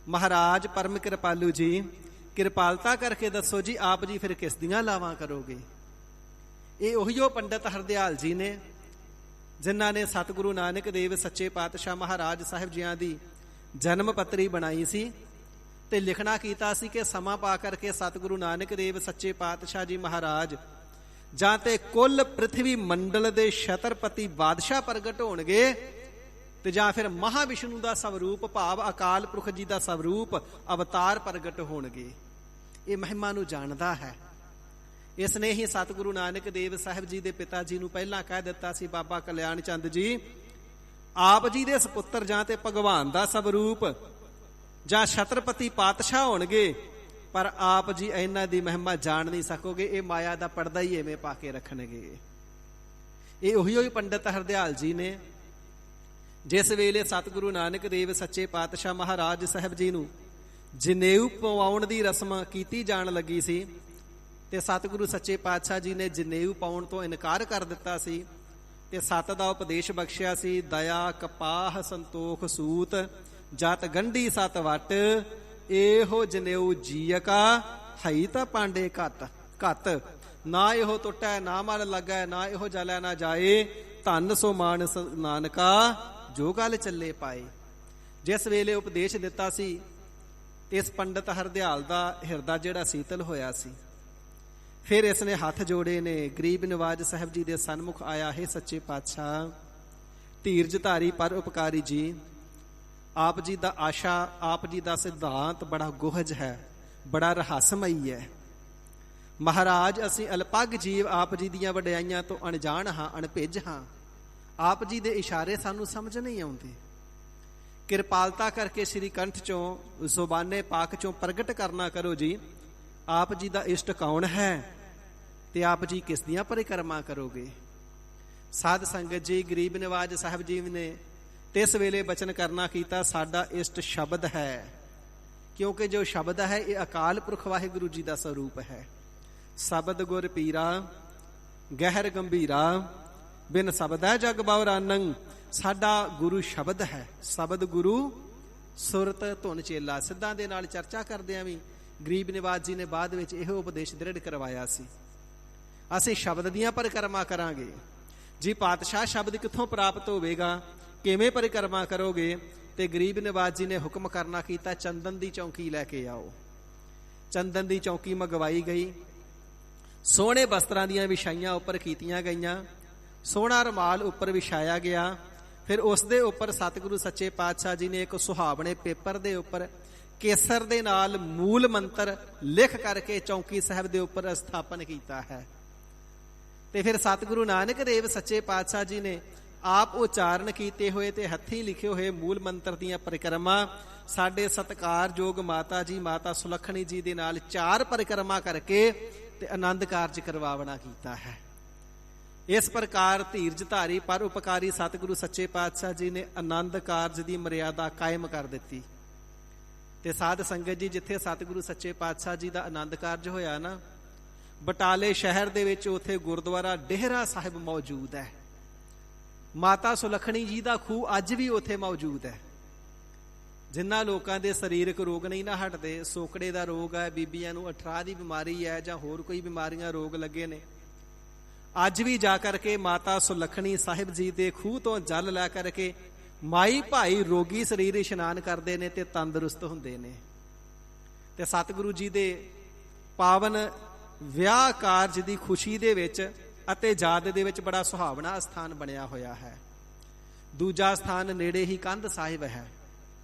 ਮਹਾਰਾਜ ਪਰਮ ਕਿਰਪਾਲੂ ਜੀ, ਕਿਰਪਾਲਤਾ ਕਰਕੇ ਦੱਸੋ ਜੀ, ਆਪ ਜੀ ਫਿਰ ਕਿਸ ਦੀਆਂ ਲਾਵਾਂ ਕਰੋਗੇ? ਇਹ ਉਹੀਓ ਪੰਡਤ ਹਰਦਿਆਲ ਜੀ ਨੇ ਜਿਨ੍ਹਾਂ ਨੇ ਸਤਿਗੁਰੂ ਨਾਨਕ ਦੇਵ ਸੱਚੇ ਪਾਤਸ਼ਾਹ ਮਹਾਰਾਜ ਸਾਹਿਬ ਜੀਆਂ ਦੀ ਜਨਮ ਪੱਤਰੀ ਬਣਾਈ ਸੀ ਤੇ ਲਿਖਣਾ ਕੀਤਾ ਸੀ ਕਿ ਸਮਾਂ ਪਾ ਕਰਕੇ ਸਤਿਗੁਰੂ ਨਾਨਕ ਦੇਵ ਸੱਚੇ ਪਾਤਸ਼ਾਹ ਜੀ ਮਹਾਰਾਜ ਜਾਂ ਤੇ ਕੁੱਲ ਪ੍ਰਿਥਵੀ ਮੰਡਲ ਦੇ ਛਤਰਪਤੀ ਬਾਦਸ਼ਾਹ ਪ੍ਰਗਟ ਹੋਣਗੇ ਤੇ ਜਾਂ ਫਿਰ ਮਹਾਵਿਸ਼ਨੂੰ ਦਾ ਸਵਰੂਪ ਭਾਵ ਅਕਾਲ ਪੁਰਖ ਜੀ ਦਾ ਸਵਰੂਪ ਅਵਤਾਰ ਪ੍ਰਗਟ ਹੋਣਗੇ। ਇਹ ਮਹਿਮਾ ਨੂੰ ਜਾਣਦਾ ਹੈ। ਇਸ ਨੇ ਹੀ ਸਤਿਗੁਰੂ ਨਾਨਕ ਦੇਵ ਸਾਹਿਬ ਜੀ ਦੇ ਪਿਤਾ ਜੀ ਨੂੰ ਪਹਿਲਾਂ ਕਹਿ ਦਿੱਤਾ ਸੀ, ਬਾਬਾ ਕਲਿਆਣ ਚੰਦ ਜੀ, ਆਪ ਜੀ ਦੇ ਸੁਪੁੱਤਰ ਜਾਂ ਤੇ ਭਗਵਾਨ ਦਾ ਸਵਰੂਪ ਜਾਂ ਛਤਰਪਤੀ ਪਾਤਸ਼ਾਹ ਹੋਣਗੇ, ਪਰ ਆਪ ਜੀ ਇਹਨਾਂ ਦੀ ਮਹਿਮਾ ਜਾਣ ਨਹੀਂ ਸਕੋਗੇ। ਇਹ ਮਾਇਆ ਦਾ ਪਰਦਾ ਹੀ ਐਵੇਂ ਪਾ ਕੇ ਰੱਖਣਗੇ। ਇਹ ਉਹੀ ਪੰਡਤ ਹਰਦਿਆਲ ਜੀ ਨੇ ਜਿਸ ਵੇਲੇ ਸਤਿਗੁਰੂ ਨਾਨਕ ਦੇਵ ਸੱਚੇ ਪਾਤਸ਼ਾਹ ਮਹਾਰਾਜ ਸਾਹਿਬ ਜੀ ਨੂੰ ਜਨੇਊ ਪਵਾਉਣ ਦੀ ਰਸਮ ਕੀਤੀ ਜਾਣ ਲੱਗੀ ਸੀ ਤੇ ਸਤਿਗੁਰੂ ਸੱਚੇ ਪਾਤਸ਼ਾਹ ਜੀ ਨੇ ਜਨੇਊ ਪਾਉਣ ਤੋਂ ਇਨਕਾਰ ਕਰ ਦਿੱਤਾ ਸੀ ਤੇ ਸੱਤ ਦਾ ਉਪਦੇਸ਼ ਬਖਸ਼ਿਆ ਸੀ। ਦਇਆ ਕਪਾਹ ਸੰਤੋਖ ਸੂਤ ਜਤ ਗੰਢੀ ਸਤ ਵਟ, ਇਹੋ ਜਨੇਊ ਜੀਅਕਾ ਹਈ ਤਾਂ ਪਾਂਡੇ ਘੱਤ, ਨਾ ਇਹੋ ਟੁੱਟੈ ਨਾ ਮਲ ਲੱਗੈ, ਨਾ ਇਹੋ ਜਲੈ ਨਾ ਜਾਏ, ਧੰਨ ਸੋ ਮਾਨਸ ਨਾਨਕਾ ਜੋ ਗੱਲ ਚੱਲੇ ਪਾਏ। ਜਿਸ ਵੇਲੇ ਉਪਦੇਸ਼ ਦਿੱਤਾ ਸੀ ਇਸ ਪੰਡਤ ਹਰਦਿਆਲ ਦਾ ਹਿਰਦਾ ਜਿਹੜਾ ਸੀਤਲ ਹੋਇਆ ਸੀ। ਫਿਰ ਇਸ ਨੇ ਹੱਥ ਜੋੜੇ ਨੇ, ਗਰੀਬ ਨਿਵਾਜ ਸਾਹਿਬ ਜੀ ਦੇ ਸਨਮੁਖ ਆਇਆ, ਹੈ ਸੱਚੇ ਪਾਤਸ਼ਾਹ, ਧੀਰਜ ਧਾਰੀ ਪਰ ਉਪਕਾਰੀ ਜੀ, ਆਪ ਜੀ ਦਾ ਆਸ਼ਾ, ਆਪ ਜੀ ਦਾ ਸਿਧਾਂਤ ਬੜਾ ਗੁਹਜ ਹੈ, ਬੜਾ ਰਹੱਸਮਈ ਹੈ। ਮਹਾਰਾਜ ਅਸੀਂ ਅਲਪੱਗ ਜੀਵ ਆਪ ਜੀ ਦੀਆਂ ਵਡਿਆਈਆਂ ਤੋਂ ਅਣਜਾਣ ਹਾਂ, ਅਣਭਿੱਜ ਹਾਂ। ਆਪ ਜੀ ਦੇ ਇਸ਼ਾਰੇ ਸਾਨੂੰ ਸਮਝ ਨਹੀਂ ਆਉਂਦੇ। ਕਿਰਪਾਲਤਾ ਕਰਕੇ ਸ੍ਰੀ ਕੰਠ ਚੋਂ ਜ਼ੁਬਾਨੇ ਪਾਕ ਚੋਂ ਪ੍ਰਗਟ ਕਰਨਾ ਕਰੋ ਜੀ, ਆਪ ਜੀ ਦਾ ਇਸ਼ਟ ਕੌਣ ਹੈ ਤੇ ਆਪ ਜੀ ਕਿਸ ਦੀਆਂ ਪਰਿਕਰਮਾ ਕਰੋਗੇ। ਸਾਧ ਸੰਗਤ ਜੀ, ਗਰੀਬ ਨਿਵਾਜ ਸਾਹਿਬ ਜੀ ਨੇ ਤਿਸ ਵੇਲੇ ਬਚਨ ਕਰਨਾ ਕੀਤਾ, ਸਾਡਾ ਇਸ਼ਟ ਸ਼ਬਦ ਹੈ, ਕਿਉਂਕਿ ਜੋ ਸ਼ਬਦ ਹੈ ਇਹ ਅਕਾਲ ਪੁਰਖ ਵਾਹਿਗੁਰੂ ਜੀ ਦਾ ਸਰੂਪ ਹੈ। ਸ਼ਬਦ ਗੁਰ ਪੀਰਾ ਗਹਿਰ ਗੰਭੀਰਾ, ਬਿਨ ਸ਼ਬਦੈ ਜਗ ਬਾਉਰਾਨੰ। ਸਾਡਾ ਗੁਰੂ ਸ਼ਬਦ ਹੈ। ਸ਼ਬਦ ਗੁਰੂ ਸੁਰਤ ਧੁਨ ਚੇਲਾ। ਸਿੱਧਾਂ ਦੇ ਨਾਲ ਚਰਚਾ ਕਰਦਿਆਂ ਵੀ ਗਰੀਬ ਨਿਵਾਜ ਜੀ ਨੇ ਬਾਅਦ ਵਿੱਚ ਇਹੋ ਉਪਦੇਸ਼ ਦ੍ਰਿੜ ਕਰਵਾਇਆ ਸੀ, ਅਸੀਂ ਸ਼ਬਦ ਦੀਆਂ ਪਰਿਕਰਮਾ ਕਰਾਂਗੇ ਜੀ। ਪਾਤਸ਼ਾਹ ਸ਼ਬਦ ਕਿੱਥੋਂ ਪ੍ਰਾਪਤ ਹੋਵੇਗਾ, ਕਿਵੇਂ ਪਰਿਕਰਮਾ ਕਰੋਗੇ? ਤੇ ਗਰੀਬ ਨਿਵਾਜ ਜੀ ਨੇ ਹੁਕਮ ਕਰਨਾ ਕੀਤਾ, ਚੰਦਨ ਦੀ ਚੌਂਕੀ ਲੈ ਕੇ ਆਓ। ਚੰਦਨ ਦੀ ਚੌਂਕੀ ਮੰਗਵਾਈ ਗਈ, ਸੋਹਣੇ ਬਸਤਰਾਂ ਦੀਆਂ ਵਿਛਾਈਆਂ ਉੱਪਰ ਕੀਤੀਆਂ ਗਈਆਂ, ਸੋਹਣਾ ਰੁਮਾਲ ਉੱਪਰ ਵਿਛਾਇਆ ਗਿਆ। ਫਿਰ ਉਸ ਦੇ ਉੱਪਰ ਸਤਿਗੁਰੂ ਸੱਚੇ ਪਾਤਸ਼ਾਹ ਜੀ ਨੇ ਇੱਕ ਸੁਹਾਵਣੇ ਪੇਪਰ ਦੇ ਉੱਪਰ ਕੇਸਰ ਦੇ ਨਾਲ ਮੂਲ ਮੰਤਰ ਲਿਖ ਕਰਕੇ ਚੌਂਕੀ ਸਾਹਿਬ ਦੇ ਉੱਪਰ ਸਥਾਪਨ ਕੀਤਾ ਹੈ। ਤੇ ਫਿਰ ਸਤਿਗੁਰੂ ਨਾਨਕ ਦੇਵ ਸੱਚੇ ਪਾਤਸ਼ਾਹ ਜੀ ਨੇ ਆਪ ਉਚਾਰਨ ਕੀਤੇ ਹੋਏ ਤੇ ਹੱਥੀਂ ਲਿਖੇ ਹੋਏ ਮੂਲ ਮੰਤਰ ਦੀਆਂ ਪਰਿਕਰਮਾ ਸਾਡੇ ਸਤਿਕਾਰਯੋਗ ਮਾਤਾ ਜੀ ਮਾਤਾ ਸੁਲੱਖਣੀ ਜੀ ਦੇ ਨਾਲ 4 ਪਰਿਕਰਮਾ ਕਰਕੇ ਤੇ ਆਨੰਦ ਕਾਰਜ ਕਰਵਾਵਣਾ ਕੀਤਾ ਹੈ। ਇਸ ਪ੍ਰਕਾਰ ਧੀਰਜ ਧਾਰੀ ਪਰ ਉਪਕਾਰੀ ਸਤਿਗੁਰੂ ਸੱਚੇ ਪਾਤਸ਼ਾਹ ਜੀ ਨੇ ਆਨੰਦ ਕਾਰਜ ਦੀ ਮਰਿਆਦਾ ਕਾਇਮ ਕਰ ਦਿੱਤੀ। ਤੇ ਸਾਧ ਸੰਗਤ ਜੀ, ਜਿੱਥੇ ਸਤਿਗੁਰੂ ਸੱਚੇ ਪਾਤਸ਼ਾਹ ਜੀ ਦਾ ਆਨੰਦ ਕਾਰਜ ਹੋਇਆ ਨਾ, ਬਟਾਲੇ ਸ਼ਹਿਰ ਦੇ ਵਿੱਚ ਉੱਥੇ ਗੁਰਦੁਆਰਾ ਡੇਹਰਾ ਸਾਹਿਬ ਮੌਜੂਦ ਹੈ। ਮਾਤਾ ਸੁਲੱਖਣੀ ਜੀ ਦਾ ਖੂਹ ਅੱਜ ਵੀ ਉੱਥੇ ਮੌਜੂਦ ਹੈ। ਜਿਨ੍ਹਾਂ ਲੋਕਾਂ ਦੇ ਸਰੀਰਕ ਰੋਗ ਨਹੀਂ ਨਾ ਹਟਦੇ, ਸੋਕੜੇ ਦਾ ਰੋਗ ਹੈ, ਬੀਬੀਆਂ ਨੂੰ ਅਠਾਹ ਦੀ ਬਿਮਾਰੀ ਹੈ ਜਾਂ ਹੋਰ ਕੋਈ ਬਿਮਾਰੀਆਂ ਰੋਗ ਲੱਗੇ ਨੇ, ਅੱਜ ਵੀ ਜਾ ਕਰਕੇ ਮਾਤਾ ਸੁਲੱਖਣੀ ਸਾਹਿਬ ਜੀ ਦੇ ਖੂਹ ਤੋਂ ਜਲ ਲੈ ਕਰਕੇ ਮਾਈ ਭਾਈ ਰੋਗੀ ਸਰੀਰ ਇਸ਼ਨਾਨ ਕਰਦੇ ਨੇ ਤੇ ਤੰਦਰੁਸਤ ਹੁੰਦੇ ਨੇ। ਤੇ ਸਤਿਗੁਰੂ ਜੀ ਦੇ ਪਾਵਨ ਵਿਆਹ ਕਾਰਜ ਦੀ ਖੁਸ਼ੀ ਦੇ ਵਿੱਚ ਅਤੇ ਯਾਦ ਦੇ ਵਿੱਚ ਬੜਾ ਸੁਹਾਵਣਾ ਸਥਾਨ ਬਣਿਆ ਹੋਇਆ ਹੈ। ਦੂਜਾ ਸਥਾਨ ਨੇੜੇ ਹੀ ਕੰਧ ਸਾਹਿਬ ਹੈ।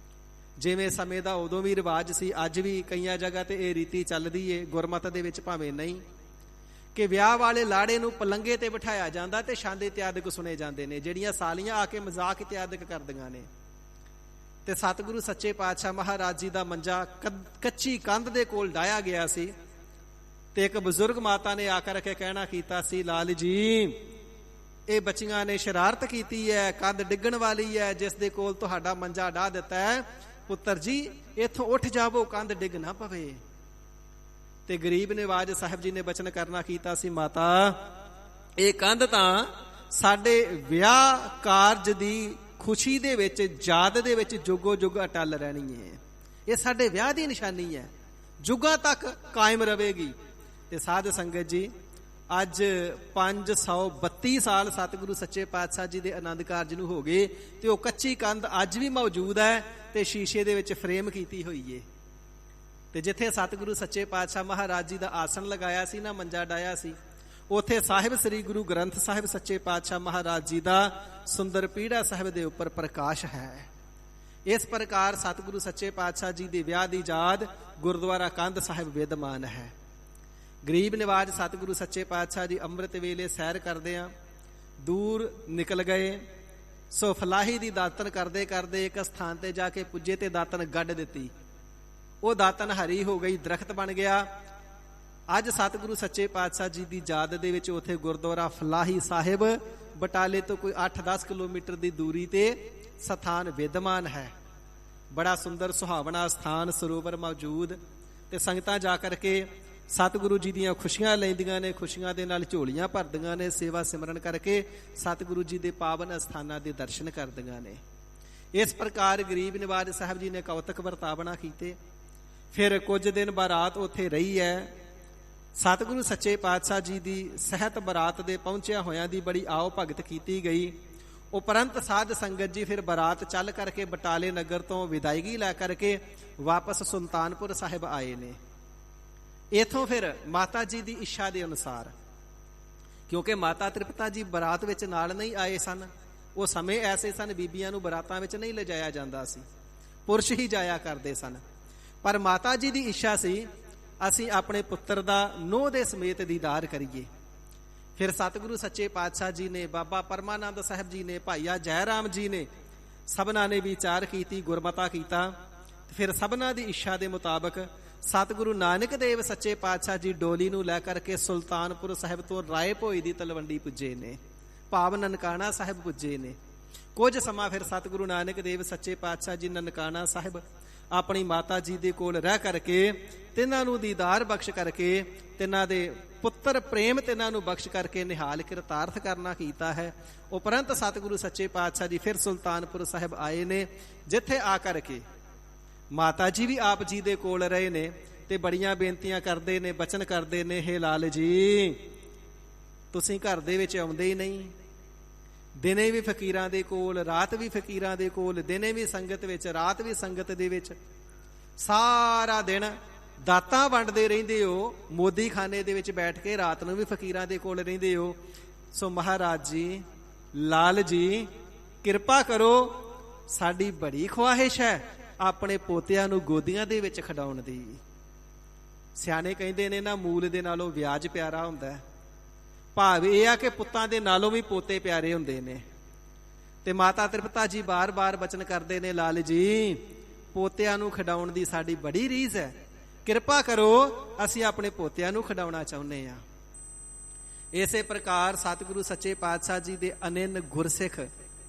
ਜਿਵੇਂ ਸਮੇਂ ਦਾ ਉਦੋਂ ਵੀ ਰਿਵਾਜ ਸੀ, ਅੱਜ ਵੀ ਕਈਆਂ ਜਗ੍ਹਾ ਤੇ ਇਹ ਰੀਤੀ ਚੱਲਦੀ ਏ, ਗੁਰਮਤ ਦੇ ਵਿੱਚ ਭਾਵੇਂ ਨਹੀਂ, ਕਿ ਵਿਆਹ ਵਾਲੇ ਲਾੜੇ ਨੂੰ ਪਲੰਗੇ ਤੇ ਬਿਠਾਇਆ ਜਾਂਦਾ ਤੇ ਛੰਦ ਇਤਿਆਦਿਕ ਸੁਣੇ ਜਾਂਦੇ ਨੇ, ਜਿਹੜੀਆਂ ਸਾਲੀਆਂ ਆ ਕੇ ਮਜ਼ਾਕ ਇਤਿਆਦਿਕ ਕਰਦੀਆਂ ਨੇ। ਤੇ ਸਤਿਗੁਰੂ ਸੱਚੇ ਪਾਤਸ਼ਾਹ ਮਹਾਰਾਜ ਜੀ ਦਾ ਮੰਜਾ ਕੱਚੀ ਕੰਧ ਦੇ ਕੋਲ ਡਾਇਆ ਗਿਆ ਸੀ। ਤੇ ਇੱਕ ਬਜ਼ੁਰਗ ਮਾਤਾ ਨੇ ਆ ਕਰਕੇ ਕਹਿਣਾ ਕੀਤਾ ਸੀ, ਲਾਲ ਜੀ ਇਹ ਬੱਚੀਆਂ ਨੇ ਸ਼ਰਾਰਤ ਕੀਤੀ ਹੈ, ਕੰਧ ਡਿੱਗਣ ਵਾਲੀ ਹੈ, ਜਿਸ ਦੇ ਕੋਲ ਤੁਹਾਡਾ ਮੰਜਾ ਢਾ ਦਿੱਤਾ ਹੈ, ਪੁੱਤਰ ਜੀ ਇੱਥੋਂ ਉੱਠ ਜਾਵੋ, ਕੰਧ ਡਿੱਗ ਨਾ ਪਵੇ। ਤੇ ਗਰੀਬ ਨਿਵਾਜ ਸਾਹਿਬ ਜੀ ਨੇ ਬਚਨ ਕਰਨਾ ਕੀਤਾ ਸੀ, ਮਾਤਾ ਇਹ ਕੰਧ ਤਾਂ ਸਾਡੇ ਵਿਆਹ ਕਾਰਜ ਦੀ ਖੁਸ਼ੀ ਦੇ ਵਿੱਚ ਯਾਦ ਦੇ ਵਿੱਚ ਜੁਗੋ ਜੁਗ ਅਟਲ ਰਹਿਣੀ ਹੈ। ਇਹ ਸਾਡੇ ਵਿਆਹ ਦੀ ਨਿਸ਼ਾਨੀ ਹੈ, ਜੁਗਾਂ ਤੱਕ ਕਾਇਮ ਰਹੇਗੀ। ਤੇ ਸਾਧ ਸੰਗਤ ਜੀ, ਅੱਜ 532 ਸਾਲ ਸਤਿਗੁਰੂ ਸੱਚੇ ਪਾਤਸ਼ਾਹ ਜੀ ਦੇ ਆਨੰਦ ਕਾਰਜ ਨੂੰ ਹੋ ਗਏ ਤੇ ਉਹ ਕੱਚੀ ਕੰਧ ਅੱਜ ਵੀ ਮੌਜੂਦ ਹੈ ਤੇ ਸ਼ੀਸ਼ੇ ਦੇ ਵਿੱਚ ਫਰੇਮ ਕੀਤੀ ਹੋਈ ਏ। ਤੇ ਜਿੱਥੇ ਸਤਿਗੁਰੂ ਸੱਚੇ ਪਾਤਸ਼ਾਹ ਮਹਾਰਾਜ ਜੀ ਦਾ ਆਸਣ ਲਗਾਇਆ ਸੀ ਨਾ, ਮੰਜਾ ਡਾਇਆ ਸੀ, ਉੱਥੇ ਸਾਹਿਬ ਸ੍ਰੀ ਗੁਰੂ ਗ੍ਰੰਥ ਸਾਹਿਬ ਸੱਚੇ ਪਾਤਸ਼ਾਹ ਮਹਾਰਾਜ ਜੀ ਦਾ ਸੁੰਦਰ ਪੀੜਾ ਸਾਹਿਬ ਦੇ ਉੱਪਰ ਪ੍ਰਕਾਸ਼ ਹੈ। ਇਸ ਪ੍ਰਕਾਰ ਸਤਿਗੁਰੂ ਸੱਚੇ ਪਾਤਸ਼ਾਹ ਜੀ ਦੇ ਵਿਆਹ ਦੀ ਯਾਦ ਗੁਰਦੁਆਰਾ ਕੰਧ ਸਾਹਿਬ ਵਿਦਮਾਨ ਹੈ। ਗਰੀਬ ਨਿਵਾਜ ਸਤਿਗੁਰੂ ਸੱਚੇ ਪਾਤਸ਼ਾਹ ਜੀ ਅੰਮ੍ਰਿਤ ਵੇਲੇ ਸੈਰ ਕਰਦਿਆਂ ਦੂਰ ਨਿਕਲ ਗਏ। ਸੋ ਫਲਾਹੀ ਦੀ ਦਾਤਨ ਕਰਦੇ ਕਰਦੇ ਇੱਕ ਸਥਾਨ ਤੇ ਜਾ ਕੇ ਪੁੱਜੇ ਤੇ ਦਾਤਨ ਗੱਡ ਦਿੱਤੀ। ਉਹ ਦਾਤਨ ਹਰੀ ਹੋ ਗਈ, ਦਰਖਤ ਬਣ ਗਿਆ। ਅੱਜ ਸਤਿਗੁਰੂ ਸੱਚੇ ਪਾਤਸ਼ਾਹ ਜੀ ਦੀ ਯਾਦ ਦੇ ਵਿੱਚ ਉੱਥੇ ਗੁਰਦੁਆਰਾ ਫਲਾਹੀ ਸਾਹਿਬ ਬਟਾਲੇ ਤੋਂ ਕੋਈ 8-10 ਕਿਲੋਮੀਟਰ ਦੀ ਦੂਰੀ ਤੇ ਸਥਾਨ ਵਿਦਮਾਨ ਹੈ। ਬੜਾ ਸੁੰਦਰ ਸੁਹਾਵਣਾ ਸਥਾਨ, ਸਰੋਵਰ ਮੌਜੂਦ। ਤੇ ਸੰਗਤਾਂ ਜਾ ਕਰਕੇ ਸਤਿਗੁਰੂ ਜੀ ਦੀਆਂ ਖੁਸ਼ੀਆਂ ਲੈਂਦੀਆਂ ਨੇ, ਖੁਸ਼ੀਆਂ ਦੇ ਨਾਲ ਝੋਲੀਆਂ ਭਰਦੀਆਂ ਨੇ, ਸੇਵਾ ਸਿਮਰਨ ਕਰਕੇ ਸਤਿਗੁਰੂ ਜੀ ਦੇ ਪਾਵਨ ਅਸਥਾਨਾਂ ਦੇ ਦਰਸ਼ਨ ਕਰਦੀਆਂ ਨੇ। ਇਸ ਪ੍ਰਕਾਰ ਗਰੀਬ ਨਿਵਾਜ ਸਾਹਿਬ ਜੀ ਨੇ ਕੌਤਕ ਵਰਤਾਵਣਾ ਕੀਤੇ। ਫਿਰ ਕੁਝ ਦਿਨ ਬਾਰਾਤ ਉੱਥੇ ਰਹੀ ਹੈ। ਸਤਿਗੁਰੂ ਸੱਚੇ ਪਾਤਸ਼ਾਹ ਜੀ ਦੀ ਸਹਿਤ ਬਰਾਤ ਦੇ ਪਹੁੰਚਿਆ ਹੋਇਆਂ ਦੀ ਬੜੀ ਆਓ ਭਗਤ ਕੀਤੀ ਗਈ। ਉਪਰੰਤ ਸਾਧ ਸੰਗਤ ਜੀ ਫਿਰ ਬਰਾਤ ਚੱਲ ਕਰਕੇ ਬਟਾਲੇ ਨਗਰ ਤੋਂ ਵਿਦਾਇਗੀ ਲੈ ਕਰਕੇ ਵਾਪਸ ਸੁਲਤਾਨਪੁਰ ਸਾਹਿਬ ਆਏ ਨੇ। ਇਥੋਂ ਫਿਰ ਮਾਤਾ ਜੀ ਦੀ ਇੱਛਾ ਦੇ ਅਨੁਸਾਰ, ਕਿਉਂਕਿ ਮਾਤਾ ਤ੍ਰਿਪਤਾ ਜੀ ਬਰਾਤ ਵਿੱਚ ਨਾਲ ਨਹੀਂ ਆਏ ਸਨ, ਉਹ ਸਮੇਂ ਐਸੇ ਸਨ ਬੀਬੀਆਂ ਨੂੰ ਬਰਾਤਾਂ ਵਿੱਚ ਨਹੀਂ ਲਿਜਾਇਆ ਜਾਂਦਾ ਸੀ, ਪੁਰਸ਼ ਹੀ ਜਾਇਆ ਕਰਦੇ ਸਨ। ਪਰ ਮਾਤਾ ਜੀ ਦੀ ਇੱਛਾ ਸੀ ਅਸੀਂ ਆਪਣੇ ਪੁੱਤਰ ਦਾ ਨੂੰਹ ਦੇ ਸਮੇਤ ਦੀਦਾਰ ਕਰੀਏ। ਫਿਰ ਸਤਿਗੁਰੂ ਸੱਚੇ ਪਾਤਸ਼ਾਹ ਜੀ ਨੇ, ਬਾਬਾ ਪਰਮਾਨੰਦ ਸਾਹਿਬ ਜੀ ਨੇ, ਭਾਈਆ ਜੈ ਰਾਮ ਜੀ ਨੇ, ਸਭਨਾਂ ਨੇ ਵਿਚਾਰ ਕੀਤੀ, ਗੁਰਮਤਾ ਕੀਤਾ। ਫਿਰ ਸਭਨਾਂ ਦੀ ਇੱਛਾ ਦੇ ਮੁਤਾਬਕ ਸਤਿਗੁਰੂ ਨਾਨਕ ਦੇਵ ਸੱਚੇ ਪਾਤਸ਼ਾਹ ਜੀ ਡੋਲੀ ਨੂੰ ਲੈ ਕਰਕੇ ਸੁਲਤਾਨਪੁਰ ਸਾਹਿਬ ਤੋਂ ਰਾਏ ਭੋਏ ਦੀ ਤਲਵੰਡੀ ਪੁੱਜੇ ਨੇ, ਭਾਵ ਨਨਕਾਣਾ ਸਾਹਿਬ ਪੁੱਜੇ ਨੇ। ਕੁਝ ਸਮਾਂ ਫਿਰ ਸਤਿਗੁਰੂ ਨਾਨਕ ਦੇਵ ਸੱਚੇ ਪਾਤਸ਼ਾਹ ਜੀ ਨਨਕਾਣਾ ਸਾਹਿਬ ਆਪਣੀ ਮਾਤਾ ਜੀ ਦੇ ਕੋਲ ਰਹਿ ਕਰਕੇ, ਤਿੰਨਾਂ ਨੂੰ ਦੀਦਾਰ ਬਖਸ਼ ਕਰਕੇ, ਤਿੰਨਾਂ ਦੇ ਪੁੱਤਰ ਪ੍ਰੇਮ ਤਿੰਨਾਂ ਨੂੰ ਬਖਸ਼ ਕਰਕੇ ਨਿਹਾਲ ਕਿਰਤਾਰਥ ਕਰਨਾ ਕੀਤਾ ਹੈ। ਉਪਰੰਤ ਸਤਿਗੁਰੂ ਸੱਚੇ ਪਾਤਸ਼ਾਹ ਜੀ ਫਿਰ ਸੁਲਤਾਨਪੁਰ ਸਾਹਿਬ ਆਏ ਨੇ, ਜਿੱਥੇ ਆ ਕਰਕੇ ਮਾਤਾ ਜੀ ਵੀ ਆਪ ਜੀ ਦੇ ਕੋਲ ਰਹੇ ਨੇ ਤੇ ਬੜੀਆਂ ਬੇਨਤੀਆਂ ਕਰਦੇ ਨੇ, ਬਚਨ ਕਰਦੇ ਨੇ, ਹੇ ਲਾਲ ਜੀ ਤੁਸੀਂ ਘਰ ਦੇ ਵਿੱਚ ਆਉਂਦੇ ਹੀ ਨਹੀਂ, ਦਿਨੇ ਵੀ ਫਕੀਰਾਂ ਦੇ ਕੋਲ, ਰਾਤ ਵੀ ਫਕੀਰਾਂ ਦੇ ਕੋਲ, ਦਿਨੇ ਵੀ ਸੰਗਤ ਵਿੱਚ, ਰਾਤ ਵੀ ਸੰਗਤ ਦੇ ਵਿੱਚ, ਸਾਰਾ ਦਿਨ ਦਾਤਾਂ ਵੰਡਦੇ ਰਹਿੰਦੇ ਹੋ, ਮੋਦੀ ਖਾਨੇ ਦੇ ਵਿੱਚ ਬੈਠ ਕੇ ਰਾਤ ਨੂੰ ਵੀ ਫਕੀਰਾਂ ਦੇ ਕੋਲ ਰਹਿੰਦੇ ਹੋ। ਸੋ ਮਹਾਰਾਜ ਜੀ, ਲਾਲ ਜੀ ਕਿਰਪਾ ਕਰੋ, ਸਾਡੀ ਬੜੀ ਖੁਆਇਸ਼ ਹੈ ਆਪਣੇ ਪੋਤਿਆਂ ਨੂੰ ਗੋਦੀਆਂ ਦੇ ਵਿੱਚ ਖਿਡਾਉਣ ਦੀ। ਸਿਆਣੇ ਕਹਿੰਦੇ ਨੇ ਨਾ, ਮੂਲ ਦੇ ਨਾਲੋਂ ਵਿਆਜ ਪਿਆਰਾ ਹੁੰਦਾ ਹੈ। ਭਾਵ ਇਹ ਆ ਕਿ ਪੁੱਤਾਂ ਦੇ ਨਾਲੋਂ ਵੀ ਪੋਤੇ ਪਿਆਰੇ ਹੁੰਦੇ ਨੇ। ਤੇ ਮਾਤਾ ਤ੍ਰਿਪਤਾ ਜੀ ਬਾਰ-ਬਾਰ ਬਚਨ ਕਰਦੇ ਨੇ, ਲਾਲ ਜੀ ਪੋਤਿਆਂ ਨੂੰ ਖਿਡਾਉਣ ਦੀ ਸਾਡੀ ਬੜੀ ਰੀਝ ਹੈ, ਕਿਰਪਾ ਕਰੋ, ਅਸੀਂ ਆਪਣੇ ਪੋਤਿਆਂ ਨੂੰ ਖਿਡਾਉਣਾ ਚਾਹੁੰਦੇ ਹਾਂ। ਇਸੇ ਪ੍ਰਕਾਰ ਸਤਿਗੁਰੂ ਸੱਚੇ ਪਾਤਸ਼ਾਹ ਜੀ ਦੇ ਅਨੰਨ ਗੁਰਸਿੱਖ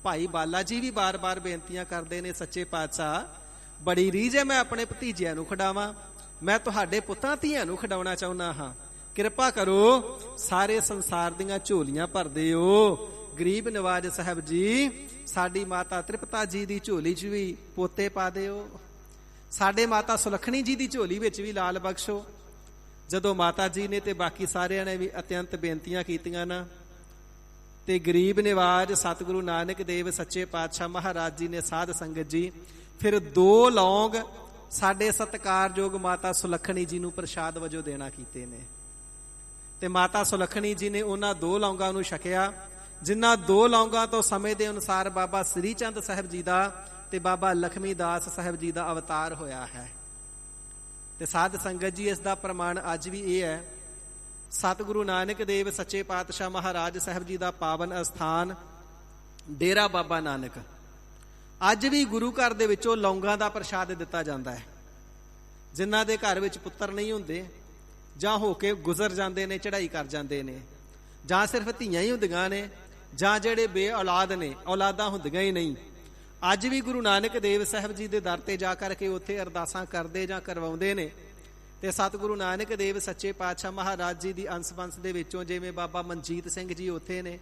ਭਾਈ ਬਾਲਾ ਜੀ ਵੀ ਬਾਰ-ਬਾਰ ਬੇਨਤੀਆਂ ਕਰਦੇ ਨੇ, ਸੱਚੇ ਪਾਤਸ਼ਾਹ ਬੜੀ ਰੀਝ ਹੈ ਮੈਂ ਆਪਣੇ ਭਤੀਜਿਆਂ ਨੂੰ ਖਿਡਾਵਾਂ, ਮੈਂ ਤੁਹਾਡੇ ਪੁੱਤਾਂ ਧੀਆਂ ਨੂੰ ਖਿਡਾਉਣਾ ਚਾਹੁੰਦਾ ਹਾਂ, ਕਿਰਪਾ ਕਰੋ, ਸਾਰੇ ਸੰਸਾਰ ਦੀਆਂ ਝੋਲੀਆਂ ਭਰਦੇ ਹੋ। ਗਰੀਬ ਨਵਾਜ ਸਾਹਿਬ ਜੀ, ਸਾਡੀ ਮਾਤਾ ਤ੍ਰਿਪਤਾ ਜੀ ਦੀ ਝੋਲੀ 'ਚ ਵੀ ਪੋਤੇ ਪਾ ਦਿਓ, ਸਾਡੇ ਮਾਤਾ ਸੁਲੱਖਣੀ ਜੀ ਦੀ ਝੋਲੀ ਵਿੱਚ ਵੀ ਲਾਲ ਬਖਸ਼ੋ। ਜਦੋਂ ਮਾਤਾ ਜੀ ਨੇ ਤੇ ਬਾਕੀ ਸਾਰਿਆਂ ਨੇ ਵੀ ਅਤਿਅੰਤ ਬੇਨਤੀਆਂ ਕੀਤੀਆਂ ਨਾ, ਤੇ ਗਰੀਬ ਨਿਵਾਜ ਸਤਿਗੁਰੂ ਨਾਨਕ ਦੇਵ ਸੱਚੇ ਪਾਤਸ਼ਾਹ ਮਹਾਰਾਜ ਜੀ ਨੇ, ਸਾਧ ਸੰਗਤ ਜੀ, ਫਿਰ 2 ਲੌਂਗ ਸਾਡੇ ਸਤਿਕਾਰਯੋਗ ਮਾਤਾ ਸੁਲੱਖਣੀ ਜੀ ਨੂੰ ਪ੍ਰਸ਼ਾਦ ਵਜੋਂ ਦੇਣਾ ਕੀਤੇ ਨੇ। ਤੇ ਮਾਤਾ ਸੁਲੱਖਣੀ ਜੀ ਨੇ ਉਹਨਾਂ 2 ਲੌਂਗਾਂ ਨੂੰ ਛਕਿਆ, ਜਿਨ੍ਹਾਂ 2 ਲੌਂਗਾਂ ਤੋਂ ਸਮੇਂ ਦੇ ਅਨੁਸਾਰ ਬਾਬਾ ਸ੍ਰੀ ਚੰਦ ਸਾਹਿਬ ਜੀ ਦਾ ਤੇ ਬਾਬਾ ਲਖਮੀ ਦਾਸ ਸਾਹਿਬ ਜੀ ਦਾ ਅਵਤਾਰ ਹੋਇਆ ਹੈ। ਤੇ ਸਾਧ ਸੰਗਤ ਜੀ, ਇਸ ਦਾ ਪ੍ਰਮਾਣ ਅੱਜ ਵੀ ਇਹ ਹੈ, ਸਤਿਗੁਰੂ ਨਾਨਕ ਦੇਵ ਸੱਚੇ ਪਾਤਸ਼ਾਹ ਮਹਾਰਾਜ ਸਾਹਿਬ ਜੀ ਦਾ ਪਾਵਨ ਅਸਥਾਨ ਡੇਰਾ ਬਾਬਾ ਨਾਨਕ, ਅੱਜ ਵੀ ਗੁਰੂ ਘਰ ਦੇ ਵਿੱਚੋਂ ਲੌਂਗਾਂ ਦਾ ਪ੍ਰਸ਼ਾਦ ਦਿੱਤਾ ਜਾਂਦਾ ਹੈ। ਜਿਨ੍ਹਾਂ ਦੇ ਘਰ ਵਿੱਚ ਪੁੱਤਰ ਨਹੀਂ ਹੁੰਦੇ, ਜਾਂ ਹੋ ਕੇ ਗੁਜ਼ਰ ਜਾਂਦੇ ਨੇ, ਚੜ੍ਹਾਈ ਕਰ ਜਾਂਦੇ ਨੇ, ਜਾਂ ਸਿਰਫ ਧੀਆਂ ਹੀ ਹੁੰਦੀਆਂ ਨੇ, ਜਾਂ ਜਿਹੜੇ ਬੇਔਲਾਦ ਨੇ, ਔਲਾਦਾਂ ਹੁੰਦੀਆਂ ਹੀ ਨਹੀਂ, ਅੱਜ ਵੀ ਗੁਰੂ ਨਾਨਕ ਦੇਵ ਸਾਹਿਬ ਜੀ ਦੇ ਦਰ ਤੇ ਜਾ ਕਰਕੇ ਉੱਥੇ ਅਰਦਾਸਾਂ ਕਰਦੇ ਜਾਂ ਕਰਵਾਉਂਦੇ ਨੇ। ਤੇ ਸਤਿਗੁਰੂ ਨਾਨਕ ਦੇਵ ਸੱਚੇ ਪਾਤਸ਼ਾਹ ਮਹਾਰਾਜ ਜੀ ਦੀ ਅੰਸ ਬੰਸ ਦੇ ਵਿੱਚੋਂ ਜਿਵੇਂ ਬਾਬਾ ਮਨਜੀਤ ਸਿੰਘ ਜੀ ਉੱਥੇ ਨੇ,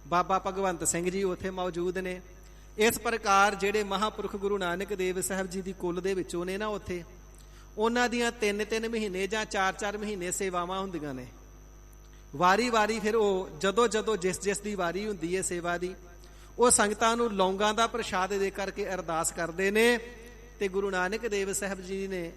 ਬਾਬਾ ਭਗਵੰਤ ਸਿੰਘ ਜੀ ਉੱਥੇ ਮੌਜੂਦ ਨੇ। ਇਸ ਪ੍ਰਕਾਰ ਜਿਹੜੇ ਮਹਾਂਪੁਰਖ ਗੁਰੂ ਨਾਨਕ ਦੇਵ ਸਾਹਿਬ ਜੀ ਦੀ ਕੁੱਲ ਦੇ ਵਿੱਚੋਂ ਨੇ ਨਾ, ਉੱਥੇ ਉਹਨਾਂ ਦੀਆਂ 3-3 ਮਹੀਨੇ ਜਾਂ 4-4 ਮਹੀਨੇ ਸੇਵਾਵਾਂ ਹੁੰਦੀਆਂ ਨੇ। ਵਾਰੀ-ਵਾਰੀ ਫਿਰ ਉਹ ਜਦੋਂ ਜਿਸ ਦੀ ਵਾਰੀ ਹੁੰਦੀ ਹੈ ਸੇਵਾ ਦੀ, ਉਹ ਸੰਗਤਾਂ ਨੂੰ ਲੌਂਗਾਂ ਦਾ ਪ੍ਰਸ਼ਾਦ ਦੇ ਕਰਕੇ ਅਰਦਾਸ ਕਰਦੇ ਨੇ। ਤੇ ਗੁਰੂ ਨਾਨਕ ਦੇਵ ਸਾਹਿਬ ਜੀ ਨੇ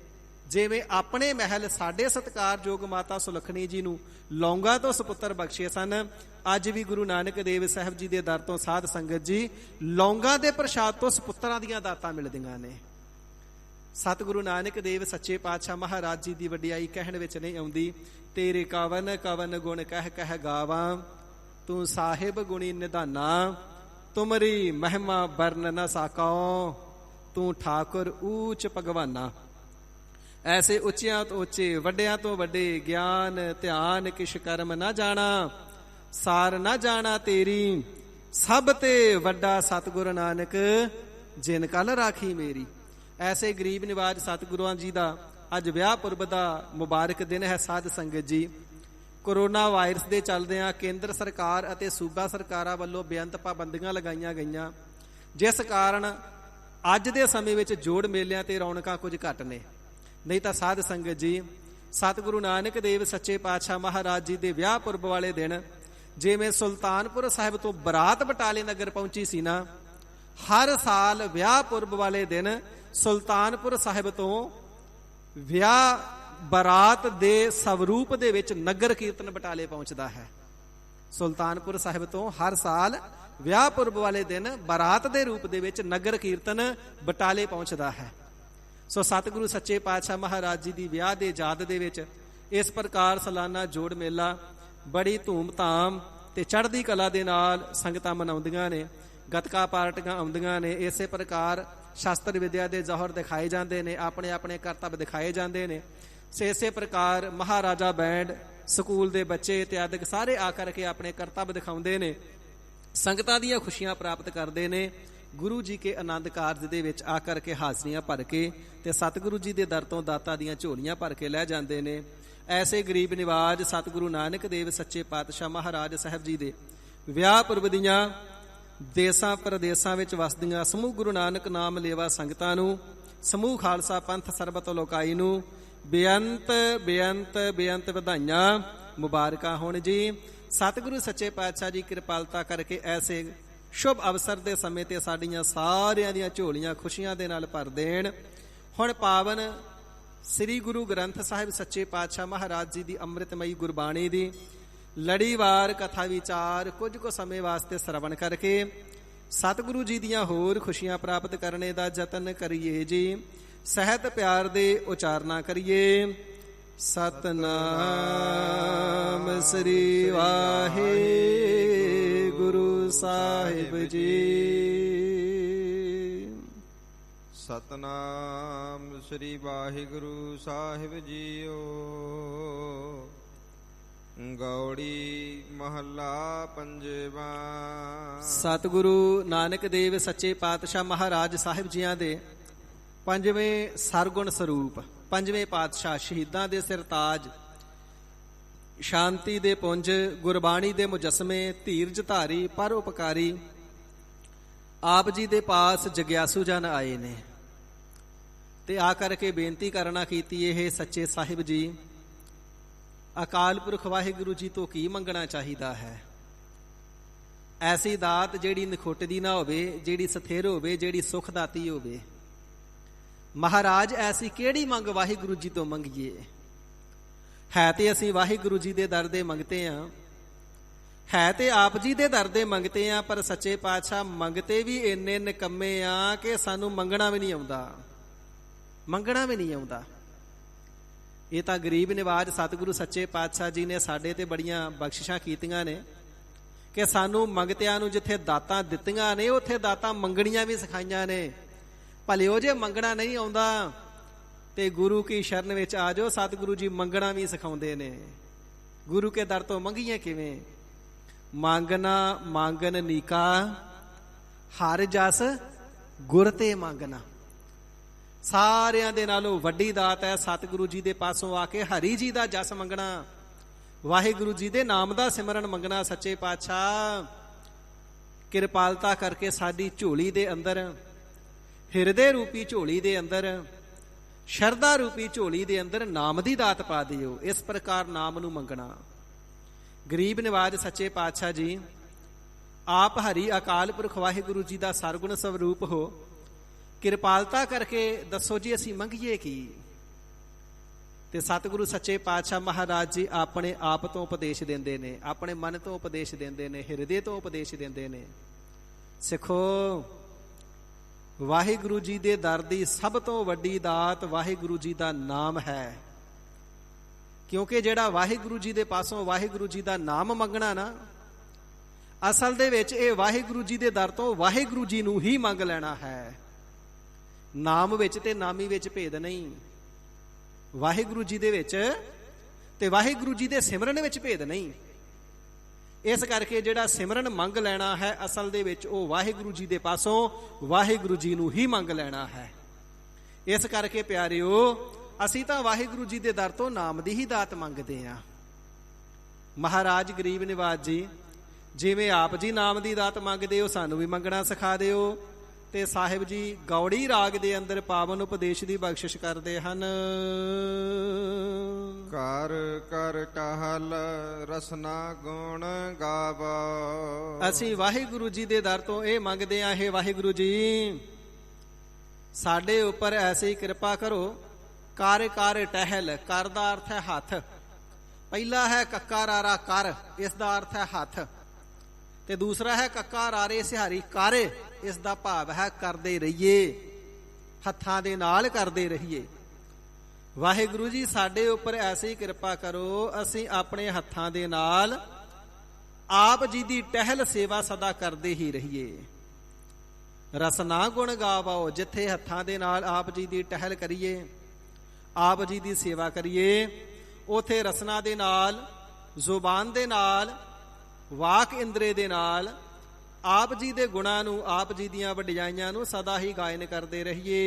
ਜਿਵੇਂ ਆਪਣੇ ਮਹਿਲ ਸਾਡੇ ਸਤਿਕਾਰਯੋਗ ਮਾਤਾ ਸੁਲੱਖਣੀ ਜੀ ਨੂੰ ਲੌਂਗਾਂ ਤੋਂ ਸੁਪੁੱਤਰ ਬਖਸ਼ੇ ਸਨ, ਅੱਜ ਵੀ ਗੁਰੂ ਨਾਨਕ ਦੇਵ ਸਾਹਿਬ ਜੀ ਦੇ ਦਰ ਤੋਂ ਸਾਧ ਸੰਗਤ ਜੀ ਲੌਂਗਾਂ ਦੇ ਪ੍ਰਸ਼ਾਦ ਤੋਂ ਸੁਪੁੱਤਰਾਂ ਦੀਆਂ ਦਾਤਾਂ ਮਿਲਦੀਆਂ ਨੇ। ਸਤਿਗੁਰੂ ਨਾਨਕ ਦੇਵ ਸੱਚੇ ਪਾਤਸ਼ਾਹ ਮਹਾਰਾਜ ਜੀ ਦੀ ਵਡਿਆਈ ਕਹਿਣ ਵਿੱਚ ਨਹੀਂ ਆਉਂਦੀ। ਤੇਰੇ ਕਵਨ ਕਵਨ ਗੁਣ ਕਹਿ ਕਹਿ ਗਾਵਾਂ, ਤੂੰ ਸਾਹਿਬ ਗੁਣੀ ਨਿਧਾਨਾ, ਤੁਮਰੀ ਮਹਿਮਾ ਬਰਨ ਨ ਸਾਕਉ, ਤੂੰ ਠਾਕੁਰ ਊਚ ਭਗਵਾਨਾ। ਐਸੇ ਉੱਚਿਆਂ ਤੋਂ ਉੱਚੇ, ਵੱਡਿਆਂ ਤੋਂ ਵੱਡੇ, ਗਿਆਨ ਧਿਆਨ ਕਿਛ ਕਰਮ ਨਾ ਜਾਣਾ, ਸਾਰ ਨਾ ਜਾਣਾ ਤੇਰੀ, ਸਭ ਤੇ ਵੱਡਾ ਸਤਿਗੁਰ ਨਾਨਕ ਜਿਨ ਕਲ ਰਾਖੀ ਮੇਰੀ। ਐਸੇ ਗਰੀਬ ਨਿਵਾਜ ਸਤਿਗੁਰਾਂ ਜੀ ਦਾ ਅੱਜ ਵਿਆਹ ਪੁਰਬ ਦਾ ਮੁਬਾਰਕ ਦਿਨ ਹੈ। ਸਾਧ ਸੰਗਤ ਜੀ, ਕੋਰੋਨਾ ਵਾਇਰਸ ਦੇ ਚੱਲਦਿਆਂ ਕੇਂਦਰ ਸਰਕਾਰ ਅਤੇ ਸੂਬਾ ਸਰਕਾਰਾਂ ਵੱਲੋਂ ਬੇਅੰਤ ਪਾਬੰਦੀਆਂ ਲਗਾਈਆਂ ਗਈਆਂ, ਜਿਸ ਕਾਰਨ ਅੱਜ ਦੇ ਸਮੇਂ ਵਿੱਚ ਜੋੜ ਮੇਲਿਆਂ ਤੇ ਰੌਣਕਾਂ ਕੁਝ ਘੱਟ ਨੇ। ਨਹੀਂ ਤਾਂ ਸਾਧ ਸੰਗਤ ਜੀ, ਸਤਿਗੁਰੂ ਨਾਨਕ ਦੇਵ ਸੱਚੇ ਪਾਤਸ਼ਾਹ ਮਹਾਰਾਜ ਜੀ ਦੇ ਵਿਆਹ ਪੁਰਬ ਵਾਲੇ ਦਿਨ ਜਿਵੇਂ ਸੁਲਤਾਨਪੁਰ ਸਾਹਿਬ ਤੋਂ ਬਰਾਤ ਬਟਾਲੇ ਨਗਰ ਪਹੁੰਚੀ ਸੀ ਨਾ, ਹਰ ਸਾਲ ਵਿਆਹ ਪੁਰਬ ਵਾਲੇ ਦਿਨ ਸੁਲਤਾਨਪੁਰ ਸਾਹਿਬ ਤੋਂ ਵਿਆਹ ਬਰਾਤ ਦੇ ਸਵਰੂਪ ਦੇ ਵਿੱਚ ਨਗਰ ਕੀਰਤਨ ਬਟਾਲੇ ਪਹੁੰਚਦਾ ਹੈ। ਸੁਲਤਾਨਪੁਰ ਸਾਹਿਬ ਤੋਂ ਹਰ ਸਾਲ ਵਿਆਹ ਪੁਰਬ ਵਾਲੇ ਦਿਨ ਬਰਾਤ ਦੇ ਰੂਪ ਦੇ ਵਿੱਚ ਨਗਰ ਕੀਰਤਨ ਬਟਾਲੇ ਪਹੁੰਚਦਾ ਹੈ। ਸੋ ਸਤਿਗੁਰੂ ਸੱਚੇ ਪਾਤਸ਼ਾਹ ਮਹਾਰਾਜ ਜੀ ਦੀ ਵਿਆਹ ਦੇ ਯਾਦ ਦੇ ਵਿੱਚ ਇਸ ਪ੍ਰਕਾਰ ਸਾਲਾਨਾ ਜੋੜ ਮੇਲਾ ਬੜੀ ਧੂਮ-ਧਾਮ ਤੇ ਚੜ੍ਹਦੀ ਕਲਾ ਦੇ ਨਾਲ ਸੰਗਤਾਂ ਮਨਾਉਂਦੀਆਂ ਨੇ। ਗੱਤਕਾ ਪਾਰਟੀਆਂ ਆਉਂਦੀਆਂ ਨੇ। ਇਸੇ ਪ੍ਰਕਾਰ ਸ਼ਾਸਤਰ ਵਿਦਿਆ ਦੇ ਜੌਹਰ ਦਿਖਾਏ ਜਾਂਦੇ ਨੇ, ਆਪਣੇ ਆਪਣੇ ਕਰਤੱਵ ਦਿਖਾਏ ਜਾਂਦੇ ਨੇ। ਇਸੇ ਪ੍ਰਕਾਰ ਮਹਾਰਾਜਾ ਬੈਂਡ, ਸਕੂਲ ਦੇ ਬੱਚੇ ਇਤਿਆਦਿਕ ਸਾਰੇ ਆ ਕਰਕੇ ਆਪਣੇ ਕਰਤੱਵ ਦਿਖਾਉਂਦੇ ਨੇ, ਸੰਗਤਾਂ ਦੀਆਂ ਖੁਸ਼ੀਆਂ ਪ੍ਰਾਪਤ ਕਰਦੇ ਨੇ। ਗੁਰੂ ਜੀ ਕੇ ਆਨੰਦ ਕਾਰਜ ਦੇ ਵਿੱਚ ਆ ਕਰਕੇ ਹਾਜ਼ਰੀਆਂ ਭਰ ਕੇ ਤੇ ਸਤਿਗੁਰੂ ਜੀ ਦੇ ਦਰ ਤੋਂ ਦਾਤਾ ਦੀਆਂ ਝੋਲੀਆਂ ਭਰ ਕੇ ਲੈ ਜਾਂਦੇ ਨੇ। ਐਸੇ ਗਰੀਬ ਨਿਵਾਜ ਸਤਿਗੁਰੂ ਨਾਨਕ ਦੇਵ ਸੱਚੇ ਪਾਤਸ਼ਾਹ ਮਹਾਰਾਜ ਸਾਹਿਬ ਜੀ ਦੇ ਵਿਆਹ ਪੁਰਬ ਦੀਆਂ ਦੇਸਾਂ ਪ੍ਰਦੇਸਾਂ ਵਿੱਚ ਵਸਦੀਆਂ ਸਮੂਹ ਗੁਰੂ ਨਾਨਕ ਨਾਮ ਲੇਵਾ ਸੰਗਤਾਂ ਨੂੰ, ਸਮੂਹ ਖਾਲਸਾ ਪੰਥ ਸਰਬਤ ਲੋਕਾਈ ਨੂੰ ਬੇਅੰਤ ਬੇਅੰਤ ਬੇਅੰਤ ਵਧਾਈਆਂ ਮੁਬਾਰਕਾਂ ਹੋਣ ਜੀ। ਸਤਿਗੁਰੂ ਸੱਚੇ ਪਾਤਸ਼ਾਹ ਜੀ ਕਿਰਪਾਲਤਾ ਕਰਕੇ ਐਸੇ ਸ਼ੁਭ ਅਵਸਰ ਦੇ ਸਮੇਂ ਤੇ ਸਾਡੀਆਂ ਸਾਰਿਆਂ ਦੀਆਂ ਝੋਲੀਆਂ ਖੁਸ਼ੀਆਂ ਦੇ ਨਾਲ ਭਰ ਦੇਣ। ਹੁਣ ਪਾਵਨ ਸ੍ਰੀ ਗੁਰੂ ਗ੍ਰੰਥ ਸਾਹਿਬ ਸੱਚੇ ਪਾਤਸ਼ਾਹ ਮਹਾਰਾਜ ਜੀ ਦੀ ਅੰਮ੍ਰਿਤਮਈ ਗੁਰਬਾਣੀ ਦੀ ਲੜੀਵਾਰ ਕਥਾ ਵਿਚਾਰ ਕੁਝ ਕੁ ਸਮੇਂ ਵਾਸਤੇ ਸਰਵਣ ਕਰਕੇ ਸਤਿਗੁਰੂ ਜੀ ਦੀਆਂ ਹੋਰ ਖੁਸ਼ੀਆਂ ਪ੍ਰਾਪਤ ਕਰਨੇ ਦਾ ਯਤਨ ਕਰੀਏ ਜੀ। ਸਹਿਤ ਪਿਆਰ ਦੇ ਉਚਾਰਨਾ ਕਰੀਏ। ਸਤਨਾਮ ਸ੍ਰੀ ਵਾਹਿਗੁਰੂ ਸਾਹਿਬ ਜੀ। ਸਤਨਾਮ ਸ੍ਰੀ ਵਾਹਿਗੁਰੂ ਸਾਹਿਬ ਜੀਓ। ਗੌੜੀ ਮਹੱਲਾ ਪੰਜਵਾ। ਸਤਿਗੁਰੂ ਨਾਨਕ ਦੇਵ ਸੱਚੇ ਪਾਤਸ਼ਾਹ ਮਹਾਰਾਜ ਸਾਹਿਬ ਜੀਆਂ ਦੇ ਪੰਜਵੇਂ ਸਰਗੁਣ ਸਰੂਪ, ਪੰਜਵੇਂ ਪਾਤਸ਼ਾਹ, ਸ਼ਹੀਦਾਂ ਦੇ ਸਿਰਤਾਜ, ਸ਼ਾਂਤੀ ਦੇ ਪੁੰਜ, ਗੁਰਬਾਣੀ ਦੇ ਮੁਜੱਸਮੇ, ਧੀਰਜ ਧਾਰੀ, ਪਰਉਪਕਾਰੀ ਆਪ ਜੀ ਦੇ ਪਾਸ ਜਗਿਆਸੂ ਜਨ ਆਏ ਨੇ ਤੇ ਆ ਕਰਕੇ ਬੇਨਤੀ ਕਰਨਾ ਕੀਤੀ, ਇਹ ਸੱਚੇ ਸਾਹਿਬ ਜੀ ਅਕਾਲ ਪੁਰਖ ਵਾਹਿਗੁਰੂ ਜੀ ਤੋਂ ਕੀ ਮੰਗਣਾ ਚਾਹੀਦਾ ਹੈ? ਐਸੀ ਦਾਤ ਜਿਹੜੀ ਨਖੁੱਟਦੀ ਨਾ ਹੋਵੇ, ਜਿਹੜੀ ਸਥਿਰ ਹੋਵੇ, ਜਿਹੜੀ ਸੁਖਦਾਤੀ ਹੋਵੇ। ਮਹਾਰਾਜ ਐਸੀ ਕਿਹੜੀ ਮੰਗ ਵਾਹਿਗੁਰੂ ਜੀ ਤੋਂ ਮੰਗੀਏ? ਹੈ ਤੇ ਅਸੀਂ ਵਾਹਿਗੁਰੂ ਜੀ ਦੇ ਦਰ ਦੇ ਮੰਗਤੇ ਹਾਂ, ਹੈ ਤੇ ਆਪ ਜੀ ਦੇ ਦਰ ਦੇ ਮੰਗਤੇ ਹਾਂ, ਪਰ ਸੱਚੇ ਪਾਤਸ਼ਾਹ ਮੰਗਤੇ ਵੀ ਇੰਨੇ ਨਿਕੰਮੇ ਆ ਕਿ ਸਾਨੂੰ ਮੰਗਣਾ ਵੀ ਨਹੀਂ ਆਉਂਦਾ, ਮੰਗਣਾ ਵੀ ਨਹੀਂ ਆਉਂਦਾ। ਇਹ ਤਾਂ ਗਰੀਬ ਨਿਵਾਜ ਸਤਿਗੁਰੂ ਸੱਚੇ ਪਾਤਸ਼ਾਹ ਜੀ ਨੇ ਸਾਡੇ ਤੇ ਬੜੀਆਂ ਬਖਸ਼ਿਸ਼ਾਂ ਕੀਤੀਆਂ ਨੇ ਕਿ ਸਾਨੂੰ ਮੰਗਤਿਆਂ ਨੂੰ ਜਿੱਥੇ ਦਾਤਾਂ ਦਿੱਤੀਆਂ ਨੇ ਉੱਥੇ ਦਾਤਾਂ ਮੰਗਣੀਆਂ ਵੀ ਸਿਖਾਈਆਂ ਨੇ। ਭਲਿਓ ਜੇ ਮੰਗਣਾ ਨਹੀਂ ਆਉਂਦਾ ਤੇ ਗੁਰੂ ਕੀ ਸ਼ਰਨ ਵਿੱਚ ਆ ਜਾਓ, ਸਤਿਗੁਰੂ ਜੀ ਮੰਗਣਾ ਵੀ ਸਿਖਾਉਂਦੇ ਨੇ। ਗੁਰੂ ਕੇ ਦਰ ਤੋਂ ਮੰਗੀਏ ਕਿਵੇਂ? ਮੰਗਣਾ ਮੰਗਨ ਨੀਕਾ ਹਰ ਜਸ ਗੁਰ ਤੇ ਮੰਗਣਾ। ਸਾਰਿਆਂ ਦੇ ਨਾਲੋਂ ਵੱਡੀ ਦਾਤ ਹੈ ਸਤਿਗੁਰੂ ਜੀ ਦੇ ਪਾਸੋਂ ਆ ਕੇ ਹਰੀ ਜੀ ਦਾ ਜਸ ਮੰਗਣਾ, ਵਾਹਿਗੁਰੂ ਜੀ ਦੇ ਨਾਮ ਦਾ ਸਿਮਰਨ ਮੰਗਣਾ। ਸੱਚੇ ਪਾਤਸ਼ਾਹ ਕਿਰਪਾਲਤਾ ਕਰਕੇ ਸਾਡੀ ਝੋਲੀ ਦੇ ਅੰਦਰ, ਹਿਰਦੇ ਰੂਪੀ ਝੋਲੀ ਦੇ ਅੰਦਰ, ਸ਼ਰਧਾ ਰੂਪੀ ਝੋਲੀ ਦੇ ਅੰਦਰ ਨਾਮ ਦੀ ਦਾਤ ਪਾ ਦਿਓ। ਇਸ ਪ੍ਰਕਾਰ ਨਾਮ ਨੂੰ ਮੰਗਣਾ। ਗਰੀਬ ਨਿਵਾਜ ਸੱਚੇ ਪਾਤਸ਼ਾਹ ਜੀ ਆਪ ਹਰੀ ਅਕਾਲ ਪੁਰਖ ਵਾਹਿਗੁਰੂ ਜੀ ਦਾ ਸਰਗੁਣ ਸਵਰੂਪ ਹੋ, ਕਿਰਪਾਲਤਾ ਕਰਕੇ ਦੱਸੋ ਜੀ ਅਸੀਂ ਮੰਗੀਏ ਕੀ? ਤੇ ਸਤਿਗੁਰੂ ਸੱਚੇ ਪਾਤਸ਼ਾਹ ਮਹਾਰਾਜ ਜੀ ਆਪਣੇ ਆਪ ਤੋਂ ਉਪਦੇਸ਼ ਦਿੰਦੇ ਨੇ, ਆਪਣੇ ਮਨ ਤੋਂ ਉਪਦੇਸ਼ ਦਿੰਦੇ ਨੇ, ਹਿਰਦੇ ਤੋਂ ਉਪਦੇਸ਼ ਦਿੰਦੇ ਨੇ। ਸਿੱਖੋ, ਵਾਹਿਗੁਰੂ ਜੀ ਦੇ ਦਰ ਦੀ ਸਭ ਤੋਂ ਵੱਡੀ ਦਾਤ ਵਾਹਿਗੁਰੂ ਜੀ ਦਾ ਨਾਮ ਹੈ। ਕਿਉਂਕਿ ਜਿਹੜਾ ਵਾਹਿਗੁਰੂ ਜੀ ਦੇ ਪਾਸੋਂ ਵਾਹਿਗੁਰੂ ਜੀ ਦਾ ਨਾਮ ਮੰਗਣਾ ਨਾ, ਅਸਲ ਦੇ ਵਿੱਚ ਇਹ ਵਾਹਿਗੁਰੂ ਜੀ ਦੇ ਦਰ ਤੋਂ ਵਾਹਿਗੁਰੂ ਜੀ ਨੂੰ ਹੀ ਮੰਗ ਲੈਣਾ ਹੈ। ਨਾਮ ਵਿੱਚ ਤੇ ਨਾਮੀ ਵਿੱਚ ਭੇਦ ਨਹੀਂ, ਵਾਹਿਗੁਰੂ ਜੀ ਦੇ ਵਿੱਚ ਤੇ ਵਾਹਿਗੁਰੂ ਜੀ ਦੇ ਸਿਮਰਨ ਵਿੱਚ ਭੇਦ ਨਹੀਂ। ਇਸ ਕਰਕੇ ਜਿਹੜਾ ਸਿਮਰਨ ਮੰਗ ਲੈਣਾ ਹੈ ਅਸਲ ਦੇ ਵਿੱਚ ਉਹ ਵਾਹਿਗੁਰੂ ਜੀ ਦੇ ਪਾਸੋਂ ਵਾਹਿਗੁਰੂ ਜੀ ਨੂੰ ਹੀ ਮੰਗ ਲੈਣਾ ਹੈ। ਇਸ ਕਰਕੇ ਪਿਆਰਿਓ, ਅਸੀਂ ਤਾਂ ਵਾਹਿਗੁਰੂ ਜੀ ਦੇ ਦਰ ਤੋਂ ਨਾਮ ਦੀ ਹੀ ਦਾਤ ਮੰਗਦੇ ਹਾਂ। ਮਹਾਰਾਜ ਗਰੀਬ ਨਿਵਾਜ ਜੀ ਜਿਵੇਂ ਆਪ ਜੀ ਨਾਮ ਦੀ ਦਾਤ ਮੰਗਦੇ ਹੋ, ਸਾਨੂੰ ਵੀ ਮੰਗਣਾ ਸਿਖਾ ਦਿਓ। ਤੇ ਸਾਹਿਬ ਜੀ ਗੌੜੀ ਰਾਗ ਦੇ ਅੰਦਰ ਪਾਵਨ ਉਪਦੇਸ਼ ਦੀ ਬਖਸ਼ਿਸ਼ ਕਰਦੇ ਹਨ। ਕਰ ਕਰ ਟਹਲ ਰਸਨਾ ਗੁਣ ਗਾਵੋ। ਅਸੀਂ ਵਾਹਿਗੁਰੂ ਜੀ ਦੇ ਦਰ ਤੋਂ ਇਹ ਮੰਗਦੇ ਹਾਂ, ਇਹ ਵਾਹਿਗੁਰੂ ਜੀ ਸਾਡੇ ਉੱਪਰ ਐਸੀ ਕਿਰਪਾ ਕਰੋ। ਕਰ ਕਰ ਟਹਿਲ, ਕਰ ਦਾ ਅਰਥ ਹੈ ਹੱਥ। ਪਹਿਲਾ ਹੈ ਕੱਕਾ ਰਾਰਾ ਕਰ, ਇਸ ਦਾ ਅਰਥ ਹੈ ਹੱਥ। ਤੇ ਦੂਸਰਾ ਹੈ ਕੱਕਾ ਰਾਰੇ ਸਿਹਾਰੀ ਕਾਰੇ, ਇਸ ਦਾ ਭਾਵ ਹੈ ਕਰਦੇ ਰਹੀਏ। ਹੱਥਾਂ ਦੇ ਨਾਲ ਕਰਦੇ ਰਹੀਏ। ਵਾਹਿਗੁਰੂ ਜੀ ਸਾਡੇ ਉੱਪਰ ਐਸੀ ਕਿਰਪਾ ਕਰੋ, ਅਸੀਂ ਆਪਣੇ ਹੱਥਾਂ ਦੇ ਨਾਲ ਆਪ ਜੀ ਦੀ ਟਹਿਲ ਸੇਵਾ ਸਦਾ ਕਰਦੇ ਹੀ ਰਹੀਏ। ਰਸਨਾ ਗੁਣ ਗਾਵੋ, ਜਿੱਥੇ ਹੱਥਾਂ ਦੇ ਨਾਲ ਆਪ ਜੀ ਦੀ ਟਹਿਲ ਕਰੀਏ, ਆਪ ਜੀ ਦੀ ਸੇਵਾ ਕਰੀਏ, ਉਥੇ ਰਸਨਾ ਦੇ ਨਾਲ, ਜ਼ੁਬਾਨ ਦੇ ਨਾਲ, ਵਾਕ ਇੰਦਰੇ ਦੇ ਨਾਲ ਆਪ ਜੀ ਦੇ ਗੁਣਾਂ ਨੂੰ, ਆਪ ਜੀ ਦੀਆਂ ਵਡਿਆਈਆਂ ਨੂੰ ਸਦਾ ਹੀ ਗਾਇਨ ਕਰਦੇ ਰਹੀਏ।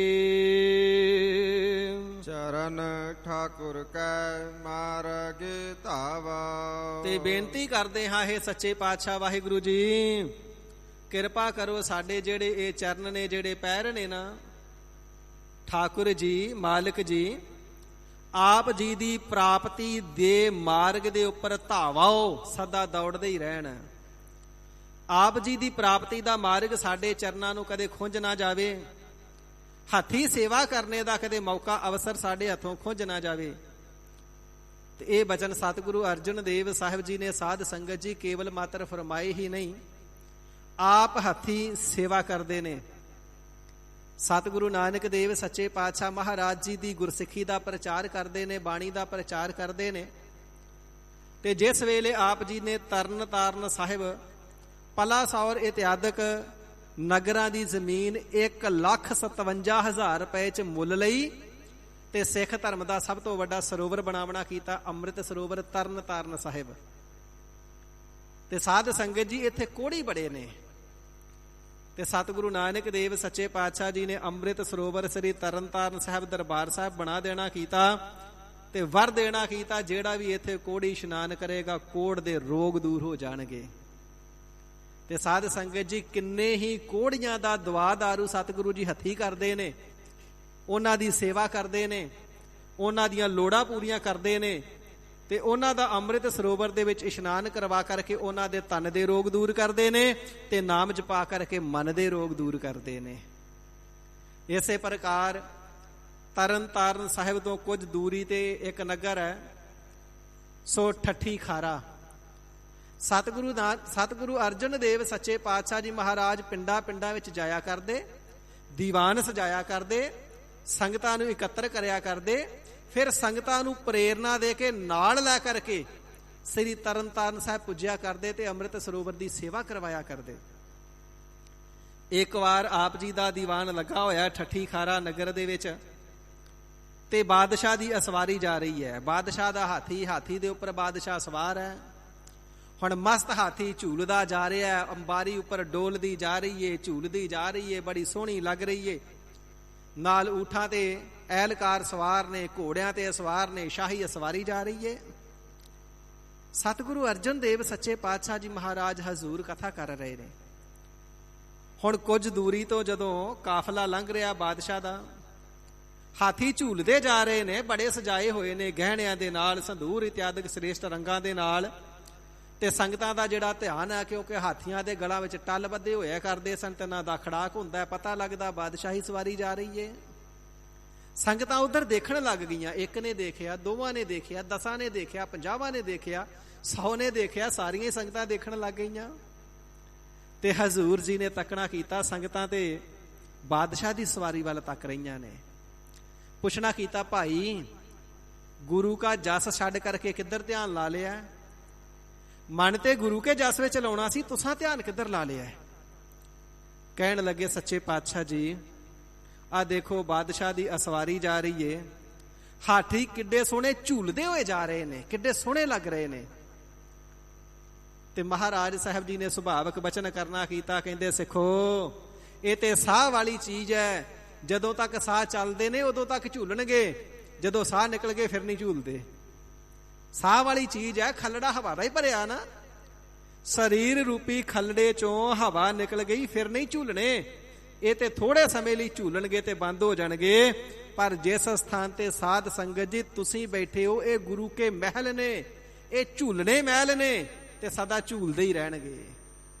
ਚਰਨ ਠਾਕੁਰ ਕੈ ਮਾਰਗ ਧਾਵਾ। ਤੇ ਬੇਨਤੀ ਕਰਦੇ ਹਾਂ, ਇਹ ਸੱਚੇ ਪਾਤਸ਼ਾਹ ਵਾਹਿਗੁਰੂ ਜੀ, ਕਿਰਪਾ ਕਰੋ ਸਾਡੇ ਜਿਹੜੇ ਇਹ ਚਰਨ ਨੇ, ਜਿਹੜੇ ਪੈਰ ਨੇ ਨਾ, ਠਾਕੁਰ ਜੀ, ਮਾਲਕ ਜੀ, ਆਪ ਜੀ ਦੀ ਪ੍ਰਾਪਤੀ ਦੇ ਮਾਰਗ ਦੇ ਉੱਪਰ ਧਾਵਾਓ, ਸਦਾ ਦੌੜਦੇ ਹੀ ਰਹਿਣ। ਆਪ ਜੀ ਦੀ ਪ੍ਰਾਪਤੀ ਦਾ ਮਾਰਗ ਸਾਡੇ ਚਰਨਾਂ ਨੂੰ ਕਦੇ ਖੁੰਝ ਨਾ ਜਾਵੇ। ਹੱਥੀ ਸੇਵਾ ਕਰਨੇ ਦਾ ਕਦੇ ਮੌਕਾ ਅਵਸਰ ਸਾਡੇ ਹੱਥੋਂ ਖੁੰਝ ਨਾ ਜਾਵੇ। ਤੇ ਇਹ ਬਚਨ ਸਤਿਗੁਰੂ ਅਰਜਨ ਦੇਵ ਸਾਹਿਬ ਜੀ ਨੇ ਸਾਧ ਸੰਗਤ ਜੀ ਕੇਵਲ ਮਾਤਰ ਫਰਮਾਏ ਹੀ ਨਹੀਂ, ਆਪ ਹੱਥੀ ਸੇਵਾ ਕਰਦੇ ਨੇ। ਸਤਿਗੁਰੂ ਨਾਨਕ ਦੇਵ ਸੱਚੇ ਪਾਤਸ਼ਾਹ ਮਹਾਰਾਜ ਜੀ ਦੀ ਗੁਰਸਿੱਖੀ ਦਾ ਪ੍ਰਚਾਰ ਕਰਦੇ ਨੇ, ਬਾਣੀ ਦਾ ਪ੍ਰਚਾਰ ਕਰਦੇ ਨੇ। ਤੇ ਜਿਸ ਵੇਲੇ ਆਪ ਜੀ ਨੇ ਤਰਨ ਤਾਰਨ ਸਾਹਿਬ, ਪਲਾਸੌਰ ਇਤਿਆਦਿਕ ਨਗਰਾਂ ਦੀ ਜ਼ਮੀਨ 1,57,000 ਰੁਪਏ 'ਚ ਮੁੱਲ ਲਈ ਤੇ ਸਿੱਖ ਧਰਮ ਦਾ ਸਭ ਤੋਂ ਵੱਡਾ ਸਰੋਵਰ ਬਣਾਵਣਾ ਕੀਤਾ, ਅੰਮ੍ਰਿਤ ਸਰੋਵਰ ਤਰਨ ਤਾਰਨ ਸਾਹਿਬ। ਤੇ ਸਾਧ ਸੰਗਤ ਜੀ ਇੱਥੇ ਕੋੜੀ ਬੜੇ ਨੇ, ਤੇ ਸਤਿਗੁਰੂ ਨਾਨਕ ਦੇਵ ਸੱਚੇ ਪਾਤਸ਼ਾਹ ਜੀ ਨੇ ਅੰਮ੍ਰਿਤ ਸਰੋਵਰ ਸ੍ਰੀ ਤਰਨ ਤਾਰਨ ਸਾਹਿਬ ਦਰਬਾਰ ਸਾਹਿਬ ਬਣਾ ਦੇਣਾ ਕੀਤਾ ਤੇ ਵਰ ਦੇਣਾ ਕੀਤਾ, ਜਿਹੜਾ ਵੀ ਇੱਥੇ ਕੋੜੀ ਇਸ਼ਨਾਨ ਕਰੇਗਾ ਕੋੜ ਦੇ ਰੋਗ ਦੂਰ ਹੋ ਜਾਣਗੇ। ਤੇ ਸਾਧ ਸੰਗਤ ਜੀ ਕਿੰਨੇ ਹੀ ਕੋੜੀਆਂ ਦਾ ਦਵਾ ਦਾਰੂ ਸਤਿਗੁਰੂ ਜੀ ਹੱਥੀ ਕਰਦੇ ਨੇ, ਉਹਨਾਂ ਦੀ ਸੇਵਾ ਕਰਦੇ ਨੇ, ਉਹਨਾਂ ਦੀਆਂ ਲੋੜਾਂ ਪੂਰੀਆਂ ਕਰਦੇ ਨੇ, ਤੇ ਉਹਨਾਂ ਦਾ ਅੰਮ੍ਰਿਤ ਸਰੋਵਰ ਦੇ ਵਿੱਚ ਇਸ਼ਨਾਨ ਕਰਵਾ ਕਰਕੇ ਉਹਨਾਂ ਦੇ ਤਨ ਦੇ ਰੋਗ ਦੂਰ ਕਰਦੇ ਨੇ ਤੇ ਨਾਮ ਜਪਾ ਕਰਕੇ ਮਨ ਦੇ ਰੋਗ ਦੂਰ ਕਰਦੇ ਨੇ। ਇਸੇ ਪ੍ਰਕਾਰ ਤਰਨ ਤਾਰਨ ਸਾਹਿਬ ਤੋਂ ਕੁਝ ਦੂਰੀ ਤੇ ਇੱਕ ਨਗਰ ਹੈ, ਸੋ ਠੱਠੀ ਖਾਰਾ। ਸਤਿਗੁਰੂ ਅਰਜਨ ਦੇਵ ਸੱਚੇ ਪਾਤਸ਼ਾਹ ਜੀ ਮਹਾਰਾਜ ਪਿੰਡਾਂ ਪਿੰਡਾਂ ਵਿੱਚ ਜਾਇਆ ਕਰਦੇ, ਦੀਵਾਨ ਸਜਾਇਆ ਕਰਦੇ, ਸੰਗਤਾਂ ਨੂੰ ਇਕੱਤਰ ਕਰਿਆ ਕਰਦੇ, ਫਿਰ ਸੰਗਤਾਂ ਨੂੰ ਪ੍ਰੇਰਨਾ ਦੇ ਕੇ ਨਾਲ ਲੈ ਕਰਕੇ ਸ੍ਰੀ ਤਰਨ ਤਾਰਨ ਸਾਹਿਬ ਪੁੱਜਿਆ ਕਰਦੇ ਤੇ ਅੰਮ੍ਰਿਤ ਸਰੋਵਰ ਦੀ ਸੇਵਾ ਕਰਵਾਇਆ ਕਰਦੇ। ਇੱਕ ਵਾਰ ਆਪ ਜੀ ਦਾ ਦੀਵਾਨ ਲੱਗਾ ਹੋਇਆ ਠੱਠੀ ਖਾਰਾ ਨਗਰ ਦੇ ਵਿੱਚ, ਤੇ ਬਾਦਸ਼ਾਹ ਦੀ ਅਸਵਾਰੀ ਜਾ ਰਹੀ ਹੈ। ਬਾਦਸ਼ਾਹ ਦਾ ਹਾਥੀ ਦੇ ਉੱਪਰ ਬਾਦਸ਼ਾਹ ਸਵਾਰ ਹੈ। ਹੁਣ ਮਸਤ ਹਾਥੀ ਝੂਲਦਾ ਜਾ ਰਿਹਾ, ਅੰਬਾਰੀ ਉੱਪਰ ਡੋਲਦੀ ਜਾ ਰਹੀ ਏ, ਝੂਲਦੀ ਜਾ ਰਹੀ ਏ, ਬੜੀ ਸੋਹਣੀ ਲੱਗ ਰਹੀ ਏ। ਨਾਲ ਊਠਾਂ ਤੇ ਐਲਕਾਰ ਸਵਾਰ ਨੇ, ਘੋੜਿਆਂ ਤੇ ਸਵਾਰ ਨੇ, ਸ਼ਾਹੀ ਅਸਵਾਰੀ ਜਾ ਰਹੀ ਏ। ਸਤਿਗੁਰੂ ਅਰਜਨ ਦੇਵ ਸੱਚੇ ਪਾਤਸ਼ਾਹ ਜੀ ਮਹਾਰਾਜ ਹਜ਼ੂਰ ਕਥਾ ਕਰ ਰਹੇ ਨੇ। ਹੁਣ ਕੁਝ ਦੂਰੀ ਤੋਂ ਜਦੋਂ ਕਾਫਲਾ ਲੰਘ ਰਿਹਾ ਬਾਦਸ਼ਾਹ ਦਾ, ਹਾਥੀ ਝੂਲਦੇ ਜਾ ਰਹੇ ਨੇ, ਬੜੇ ਸਜਾਏ ਹੋਏ ਨੇ ਗਹਿਣਿਆਂ ਦੇ ਨਾਲ, ਸੰਧੂਰ ਇਤਿਆਦਿਕ ਸ੍ਰੇਸ਼ਟ ਰੰਗਾਂ ਦੇ ਨਾਲ। ਤੇ ਸੰਗਤਾਂ ਦਾ ਜਿਹੜਾ ਧਿਆਨ ਹੈ, ਕਿਉਂਕਿ ਹਾਥੀਆਂ ਦੇ ਗਲਾਂ ਵਿੱਚ ਟੱਲ ਬੱਧੇ ਹੋਇਆ ਕਰਦੇ ਸਨ, ਤੇ ਇਹਨਾਂ ਦਾ ਖੜਾਕ ਹੁੰਦਾ, ਪਤਾ ਲੱਗਦਾ ਬਾਦਸ਼ਾਹੀ ਸਵਾਰੀ ਜਾ ਰਹੀ ਏ। ਸੰਗਤਾਂ ਉਧਰ ਦੇਖਣ ਲੱਗ ਗਈਆਂ। ਇੱਕ ਨੇ ਦੇਖਿਆ, ਦੋਵਾਂ ਨੇ ਦੇਖਿਆ, 10 ਨੇ ਦੇਖਿਆ, 50 ਨੇ ਦੇਖਿਆ, 100 ਨੇ ਦੇਖਿਆ, ਸਾਰੀਆਂ ਸੰਗਤਾਂ ਦੇਖਣ ਲੱਗ ਗਈਆਂ। ਤੇ ਹਜ਼ੂਰ ਜੀ ਨੇ ਤੱਕਣਾ ਕੀਤਾ, ਸੰਗਤਾਂ ਤੇ ਬਾਦਸ਼ਾਹ ਦੀ ਸਵਾਰੀ ਵੱਲ ਤੱਕ ਰਹੀਆਂ ਨੇ। ਪੁੱਛਣਾ ਕੀਤਾ, ਭਾਈ ਗੁਰੂ ਕਾ ਜਸ ਛੱਡ ਕਰਕੇ ਕਿੱਧਰ ਧਿਆਨ ਲਾ ਲਿਆ? ਮਨ ਤੇ ਗੁਰੂ ਕੇ ਜਸ ਵਿੱਚ ਲਾਉਣਾ ਸੀ, ਤੁਸਾਂ ਧਿਆਨ ਕਿੱਧਰ ਲਾ ਲਿਆ? ਕਹਿਣ ਲੱਗੇ, ਸੱਚੇ ਪਾਤਸ਼ਾਹ ਜੀ ਆ ਦੇਖੋ ਬਾਦਸ਼ਾਹ ਦੀ ਅਸਵਾਰੀ ਜਾ ਰਹੀ ਏ, ਹਾਥੀ ਕਿੱਡੇ ਸੋਹਣੇ ਝੂਲਦੇ ਹੋਏ ਜਾ ਰਹੇ ਨੇ, ਕਿੱਡੇ ਸੋਹਣੇ ਲੱਗ ਰਹੇ ਨੇ। ਤੇ ਮਹਾਰਾਜ ਸਾਹਿਬ ਜੀ ਨੇ ਸੁਭਾਵਕ ਬਚਨ ਕਰਨਾ ਕੀਤਾ, ਕਹਿੰਦੇ ਸਿੱਖੋ ਇਹ ਤੇ ਸਾਹ ਵਾਲੀ ਚੀਜ਼ ਹੈ, ਜਦੋਂ ਤੱਕ ਸਾਹ ਚੱਲਦੇ ਨੇ ਉਦੋਂ ਤੱਕ ਝੂਲਣਗੇ, ਜਦੋਂ ਸਾਹ ਨਿਕਲ ਗਏ ਫਿਰ ਨਹੀਂ ਝੂਲਦੇ। ਸਾਹ ਵਾਲੀ ਚੀਜ਼ ਹੈ, ਖੱਲੜਾ ਹਵਾ ਦਾ ਹੀ ਭਰਿਆ ਨਾ, ਸਰੀਰ ਰੂਪੀ ਖੱਲੜੇ ਚੋਂ ਹਵਾ ਨਿਕਲ ਗਈ ਫਿਰ ਨਹੀਂ ਝੂਲਣੇ। ਇਹ ਤੇ ਥੋੜੇ ਸਮੇਂ ਲਈ ਝੂਲਣਗੇ ਤੇ ਬੰਦ ਹੋ ਜਾਣਗੇ। ਪਰ ਜਿਸ ਸਥਾਨ ਤੇ ਸਾਧ ਸੰਗਤ ਜੀ ਤੁਸੀਂ ਬੈਠੇ ਹੋ, ਇਹ ਗੁਰੂ ਕੇ ਮਹਿਲ ਨੇ, ਇਹ ਝੂਲਣੇ ਮਹਿਲ ਨੇ, ਤੇ ਸਦਾ ਝੂਲਦੇ ਹੀ ਰਹਿਣਗੇ।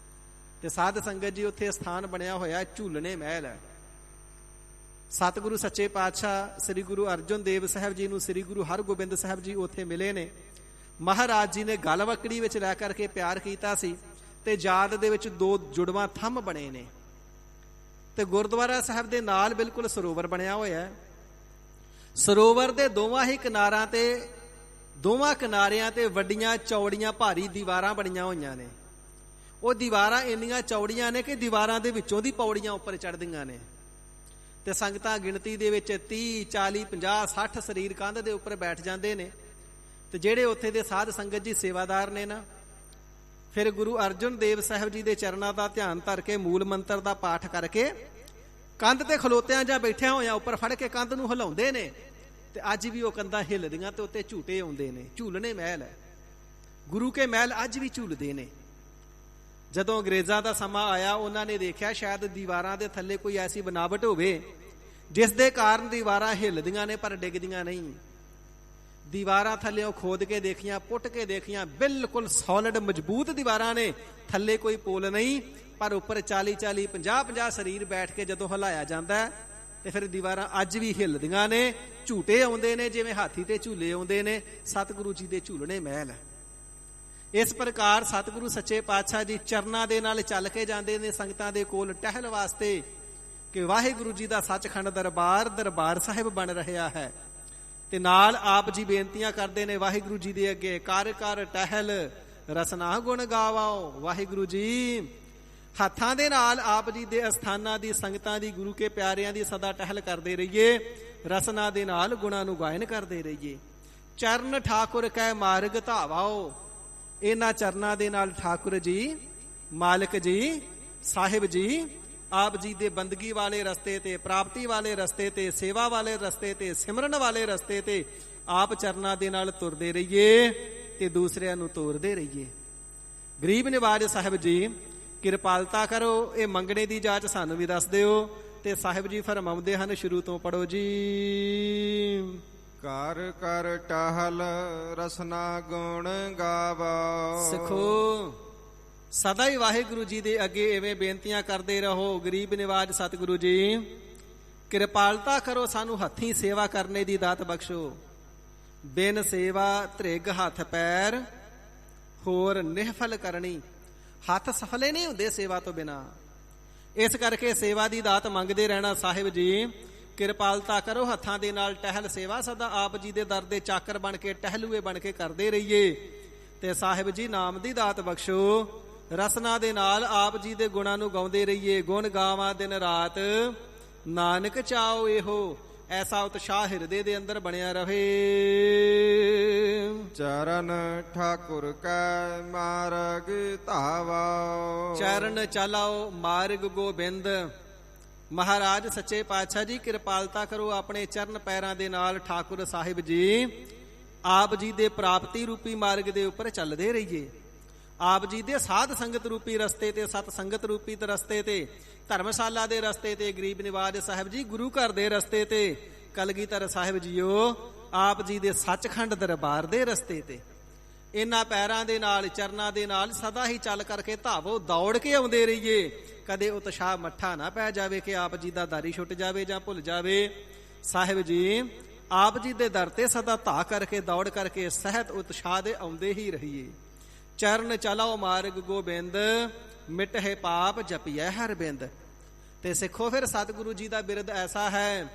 ਤੇ ਸਾਧ ਸੰਗਤ ਜੀ ਉੱਥੇ ਸਥਾਨ ਬਣਿਆ ਹੋਇਆ ਝੂਲਣੇ ਮਹਿਲ ਹੈ। ਸਤਿਗੁਰੂ ਸੱਚੇ ਪਾਤਸ਼ਾਹ ਸ੍ਰੀ ਗੁਰੂ ਅਰਜਨ ਦੇਵ ਸਾਹਿਬ ਜੀ ਨੂੰ ਸ੍ਰੀ ਗੁਰੂ ਹਰਗੋਬਿੰਦ ਸਾਹਿਬ ਜੀ ਉੱਥੇ ਮਿਲੇ ਨੇ। ਮਹਾਰਾਜ ਜੀ ਨੇ ਗਲ ਵਕੜੀ ਵਿੱਚ ਲੈ ਕਰਕੇ ਪਿਆਰ ਕੀਤਾ ਸੀ, ਤੇ ਯਾਦ ਦੇ ਵਿੱਚ 2 ਜੁੜਵਾਂ ਥੰਮ ਬਣੇ ਨੇ। ਤੇ ਗੁਰਦੁਆਰਾ ਸਾਹਿਬ ਦੇ ਨਾਲ ਬਿਲਕੁਲ ਸਰੋਵਰ ਬਣਿਆ ਹੋਇਆ ਹੈ। ਸਰੋਵਰ ਦੇ ਦੋਵਾਂ ਕਿਨਾਰਿਆਂ ਤੇ ਵੱਡੀਆਂ ਚੌੜੀਆਂ ਭਾਰੀ ਦੀਵਾਰਾਂ ਬਣੀਆਂ ਹੋਈਆਂ ਨੇ। ਉਹ ਦੀਵਾਰਾਂ ਇੰਨੀਆਂ ਚੌੜੀਆਂ ਨੇ ਕਿ ਦੀਵਾਰਾਂ ਦੇ ਵਿੱਚੋਂ ਦੀ ਪੌੜੀਆਂ ਉੱਪਰ ਚੜ੍ਹਦੀਆਂ ਨੇ ਤੇ ਸੰਗਤਾਂ ਗਿਣਤੀ ਦੇ ਵਿੱਚ 30 40 50 60 ਸਰੀਰ ਕੰਧ ਦੇ ਉੱਪਰ ਬੈਠ ਜਾਂਦੇ ਨੇ। ਤੇ ਜਿਹੜੇ ਉੱਥੇ ਦੇ ਸਾਧ ਸੰਗਤ ਜੀ ਸੇਵਾਦਾਰ ਨੇ ਨਾ, ਫਿਰ ਗੁਰੂ ਅਰਜਨ ਦੇਵ ਸਾਹਿਬ ਜੀ ਦੇ ਚਰਨਾਂ ਦਾ ਧਿਆਨ ਧਰ ਕੇ ਮੂਲ ਮੰਤਰ ਦਾ ਪਾਠ ਕਰਕੇ ਕੰਧ ਤੇ ਖਲੋਤਿਆਂ ਜਾਂ ਬੈਠਿਆਂ ਹੋਇਆਂ ਉੱਪਰ ਫੜ ਕੇ ਕੰਧ ਨੂੰ ਹਿਲਾਉਂਦੇ ਨੇ। ਤੇ ਅੱਜ ਵੀ ਉਹ ਕੰਧਾਂ ਹਿੱਲਦੀਆਂ ਤੇ ਉੱਤੇ ਝੂਟੇ ਆਉਂਦੇ ਨੇ। ਝੂਲਣੇ ਮਹਿਲ ਹੈ, ਗੁਰੂ ਕੇ ਮਹਿਲ ਅੱਜ ਵੀ ਝੂਲਦੇ ਨੇ। ਜਦੋਂ ਅੰਗਰੇਜ਼ਾਂ ਦਾ ਸਮਾਂ ਆਇਆ, ਉਹਨਾਂ ਨੇ ਦੇਖਿਆ ਸ਼ਾਇਦ ਦੀਵਾਰਾਂ ਦੇ ਥੱਲੇ ਕੋਈ ਐਸੀ ਬਨਾਵਟ ਹੋਵੇ ਜਿਸ ਦੇ ਕਾਰਨ ਦੀਵਾਰਾਂ ਹਿੱਲਦੀਆਂ ਨੇ ਪਰ ਡਿੱਗਦੀਆਂ ਨਹੀਂ। ਦੀਵਾਰਾਂ ਥੱਲੇ ਖੋਦ ਕੇ ਦੇਖੀਆਂ, ਪੁੱਟ ਕੇ ਦੇਖੀਆਂ, ਬਿਲਕੁਲ ਸੋਲਿਡ ਮਜ਼ਬੂਤ ਦੀਵਾਰਾਂ ਨੇ, ਥੱਲੇ ਕੋਈ ਪੋਲ ਨਹੀਂ, ਪਰ ਉੱਪਰ 40 40 50 50 ਸਰੀਰ ਬੈਠ ਕੇ ਜਦੋਂ ਹਿਲਾਇਆ ਜਾਂਦਾ ਤੇ ਫਿਰ ਦੀਵਾਰਾਂ ਅੱਜ ਵੀ ਹਿੱਲਦੀਆਂ ਨੇ। ਝੂਟੇ ਆਉਂਦੇ ਨੇ ਜਿਵੇਂ ਹਾਥੀ ਤੇ ਝੂਲੇ ਆਉਂਦੇ ਨੇ। ਸਤਿਗੁਰੂ ਜੀ ਦੇ ਝੂਲਣੇ ਮਹਿਲ ਹੈ। ਇਸ ਪ੍ਰਕਾਰ ਸਤਿਗੁਰੂ ਸੱਚੇ ਪਾਤਸ਼ਾਹ ਜੀ ਚਰਨਾਂ ਦੇ ਨਾਲ ਚੱਲ ਕੇ ਜਾਂਦੇ ਨੇ ਸੰਗਤਾਂ ਦੇ ਕੋਲ ਟਹਿਲ ਵਾਸਤੇ ਕਿ ਵਾਹਿਗੁਰੂ ਜੀ ਦਾ ਸੱਚਖੰਡ ਦਰਬਾਰ ਸਾਹਿਬ ਬਣ ਰਿਹਾ ਹੈ। ਤੇ ਨਾਲ ਆਪ ਜੀ ਬੇਨਤੀਆਂ ਕਰਦੇ ਨੇ ਵਾਹਿਗੁਰੂ ਜੀ ਦੇ ਅੱਗੇ, ਕਰ ਕਰ ਟਹਿਲ ਰਸਨਾ ਗੁਣ ਗਾਵਾਓ। ਵਾਹਿਗੁਰੂ ਜੀ ਹੱਥਾਂ ਦੇ ਨਾਲ ਆਪ ਜੀ ਦੇ ਅਸਥਾਨਾਂ ਦੀ ਸੰਗਤਾਂ ਦੀ, ਗੁਰੂ ਕੇ ਪਿਆਰਿਆਂ ਦੀ ਸਦਾ ਟਹਿਲ ਕਰਦੇ ਰਹੀਏ, ਰਸਨਾ ਦੇ ਨਾਲ ਗੁਣਾਂ ਨੂੰ ਗਾਇਨ ਕਰਦੇ ਰਹੀਏ। ਚਰਨ ਠਾਕੁਰ ਕੈ ਮਾਰਗ ਧਾਵਾਓ। ਇਹਨਾਂ ਚਰਨਾਂ ਦੇ ਨਾਲ ਠਾਕੁਰ ਜੀ, ਮਾਲਕ ਜੀ, ਸਾਹਿਬ ਜੀ ਆਪ ਜੀ ਦੇ ਬੰਦਗੀ ਵਾਲੇ ਰਸਤੇ ਤੇ, ਪ੍ਰਾਪਤੀ ਵਾਲੇ ਰਸਤੇ ਤੇ, ਸੇਵਾ ਵਾਲੇ ਰਸਤੇ ਤੇ, ਸਿਮਰਨ ਵਾਲੇ ਰਸਤੇ ਤੇ ਆਪ ਚਰਨਾਂ ਦੇ ਨਾਲ ਤੁਰਦੇ ਰਹੀਏ ਤੇ ਦੂਸਰਿਆਂ ਨੂੰ ਤੋਰਦੇ ਰਹੀਏ। ਗਰੀਬ ਨਿਵਾਜ ਸਾਹਿਬ ਜੀ ਕਿਰਪਾਲਤਾ ਕਰੋ, ਇਹ ਮੰਗਣੇ ਦੀ ਜਾਚ ਸਾਨੂੰ ਵੀ ਦੱਸ ਦਿਓ। ਤੇ ਸਾਹਿਬ ਜੀ ਫਰਮਾਉਂਦੇ ਹਨ, ਸ਼ੁਰੂ ਤੋਂ ਪੜੋ ਜੀ। ਕਰ ਕਰ ਟਹਲ ਰਸਨਾ ਗੁਣ ਗਾਵੋ। ਸਿੱਖੋ ਸਦਾ ਹੀ ਵਾਹਿਗੁਰੂ ਜੀ ਦੇ ਅੱਗੇ ਐਵੇਂ ਬੇਨਤੀਆਂ ਕਰਦੇ ਰਹੋ। ਗਰੀਬ ਨਿਵਾਜ ਸਤਿਗੁਰੂ ਜੀ ਕਿਰਪਾਲਤਾ ਕਰੋ, ਸਾਨੂੰ ਹੱਥੀਂ ਸੇਵਾ ਕਰਨੇ ਦੀ ਦਾਤ ਬਖਸ਼ੋ। ਬਿਨ ਸੇਵਾ ਧ੍ਰਿਗ ਹੱਥ ਪੈਰ ਹੋਰ ਨਿਹਫਲ ਕਰਨੀ। ਹੱਥ ਸਫਲੇ ਨਹੀਂ ਹੁੰਦੇ ਸੇਵਾ ਤੋਂ ਬਿਨਾਂ। ਇਸ ਕਰਕੇ ਸੇਵਾ ਦੀ ਦਾਤ ਮੰਗਦੇ ਰਹਿਣਾ। ਸਾਹਿਬ ਜੀ ਕਿਰਪਾਲਤਾ ਕਰੋ, ਹੱਥਾਂ ਦੇ ਨਾਲ ਟਹਿਲ ਸੇਵਾ ਸਦਾ ਆਪ ਜੀ ਦੇ ਦਰ ਦੇ ਚਾਕਰ ਬਣ ਕੇ, ਟਹਿਲੂਏ ਬਣ ਕੇ ਕਰਦੇ ਰਹੀਏ। ਤੇ ਸਾਹਿਬ ਜੀ ਨਾਮ ਦੀ ਦਾਤ ਬਖਸ਼ੋ, ਰਸਨਾ ਦੇ ਨਾਲ ਆਪ ਜੀ ਦੇ ਗੁਣਾਂ ਨੂੰ ਗਾਉਂਦੇ ਰਹੀਏ। ਗੁਣ ਗਾਵਾਂ ਦਿਨ ਰਾਤ ਨਾਨਕ ਚਾਓ ਇਹੋ, ਐਸਾ ਉਤਸ਼ਾਹ ਹਿਰਦੇ ਦੇ ਅੰਦਰ ਬਣਿਆ ਰਹੇ। ਚਰਨ ਠਾਕੁਰ ਕੈ ਮਾਰਗ ਧਾਵਾਓ। ਚਰਨ ਚਲਾਓ ਮਾਰਗ ਗੋਬਿੰਦ। ਮਹਾਰਾਜ ਸੱਚੇ ਪਾਤਸ਼ਾਹ ਜੀ ਕਿਰਪਾਲਤਾ ਕਰੋ, ਆਪਣੇ ਚਰਨ ਪੈਰਾਂ ਦੇ ਨਾਲ ਠਾਕੁਰ ਸਾਹਿਬ ਜੀ ਆਪ ਜੀ ਦੇ ਪ੍ਰਾਪਤੀ ਰੂਪੀ ਮਾਰਗ ਦੇ ਉੱਪਰ ਚੱਲਦੇ ਰਹੀਏ। ਆਪ ਜੀ ਦੇ ਸਾਧ ਸੰਗਤ ਰੂਪੀ ਰਸਤੇ ਤੇ, ਸਤ ਸੰਗਤ ਰੂਪੀ ਰਸਤੇ ਤੇ, ਧਰਮਸ਼ਾਲਾ ਦੇ ਰਸਤੇ ਤੇ, ਗਰੀਬ ਨਿਵਾਜ ਸਾਹਿਬ ਜੀ ਗੁਰੂ ਘਰ ਦੇ ਰਸਤੇ ਤੇ, ਕਲਗੀਧਰ ਸਾਹਿਬ ਜੀਓ ਆਪ ਜੀ ਦੇ ਸੱਚਖੰਡ ਦਰਬਾਰ ਦੇ ਰਸਤੇ ਤੇ, ਇਹਨਾਂ ਪੈਰਾਂ ਦੇ ਨਾਲ, ਚਰਨਾਂ ਦੇ ਨਾਲ ਸਦਾ ਹੀ ਚੱਲ ਕਰਕੇ ਧਾਵੋ, ਦੌੜ ਕੇ ਆਉਂਦੇ ਰਹੀਏ। ਕਦੇ ਉਤਸ਼ਾਹ ਮੱਠਾ ਨਾ ਪੈ ਜਾਵੇ ਕਿ ਆਪ ਜੀ ਦਾ ਦਾਰੀ ਛੁੱਟ ਜਾਵੇ ਜਾਂ ਭੁੱਲ ਜਾਵੇ। ਸਾਹਿਬ ਜੀ ਆਪ ਜੀ ਦੇ ਦਰ ਤੇ ਸਦਾ ਧਾ ਕਰਕੇ, ਦੌੜ ਕਰਕੇ, ਸਹਿਤ ਉਤਸ਼ਾਹ ਦੇ ਆਉਂਦੇ ਹੀ ਰਹੀਏ। ਚਰਨ ਚਲਾਓ ਮਾਰਗ ਗੋਬਿੰਦ, ਮਿਟਹਿ ਪਾਪ ਜਪੀਐ ਹਰ ਬਿੰਦ। ਤੇ ਸਿੱਖੋ ਫਿਰ ਸਤਿਗੁਰੂ ਜੀ ਦਾ ਬਿਰਦ ਐਸਾ ਹੈ,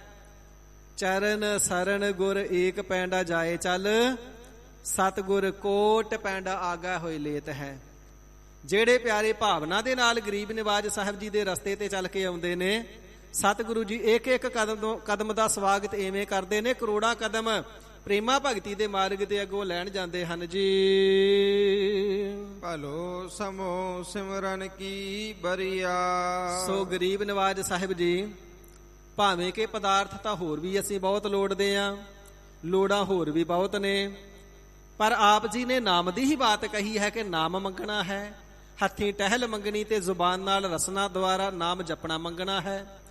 ਚਰਨ ਸਰਣ ਗੁਰ ਏਕ ਪੈਂਡਾ ਜਾਏ ਚੱਲ, ਸਤਿਗੁਰ ਕੋਟ ਪੈਂਡਾ ਆਗਾ ਹੋਏ ਲੇਤ ਹੈ। ਜਿਹੜੇ ਪਿਆਰੇ ਭਾਵਨਾ ਦੇ ਨਾਲ ਗਰੀਬ ਨਿਵਾਜ ਸਾਹਿਬ ਜੀ ਦੇ ਰਸਤੇ ਤੇ ਚੱਲ ਕੇ ਆਉਂਦੇ ਨੇ, ਸਤਿਗੁਰੂ ਜੀ ਇੱਕ ਇੱਕ ਕਦਮ ਦਾ ਸਵਾਗਤ ਐਵੇਂ ਕਰਦੇ ਨੇ, ਕਰੋੜਾਂ ਕਦਮ ਪ੍ਰੇਮਾ ਭਗਤੀ ਦੇ ਮਾਰਗ ਤੇ ਅੱਗੋਂ ਲੈਣ ਜਾਂਦੇ ਹਨ ਜੀ। ਭਲੋ ਸਮੋ ਸਿਮਰਨ ਕੀ ਬਰੀਆ। ਸੋ ਗਰੀਬ ਨਿਵਾਜ ਸਾਹਿਬ ਜੀ ਭਾਵੇਂ ਕਿ ਪਦਾਰਥ ਤਾਂ ਹੋਰ ਵੀ ਅਸੀਂ ਬਹੁਤ ਲੋੜਦੇ ਆਂ, ਲੋੜਾਂ ਹੋਰ ਵੀ ਬਹੁਤ ਨੇ, ਪਰ ਆਪ ਜੀ ਨੇ ਨਾਮ ਦੀ ਹੀ ਬਾਤ ਕਹੀ ਹੈ ਕਿ ਨਾਮ ਮੰਗਣਾ ਹੈ, ਹੱਥੀਂ ਟਹਿਲ ਮੰਗਣੀ ਤੇ ਜ਼ੁਬਾਨ ਨਾਲ ਰਸਨਾ ਦੁਆਰਾ ਨਾਮ ਜਪਣਾ ਮੰਗਣਾ ਹੈ।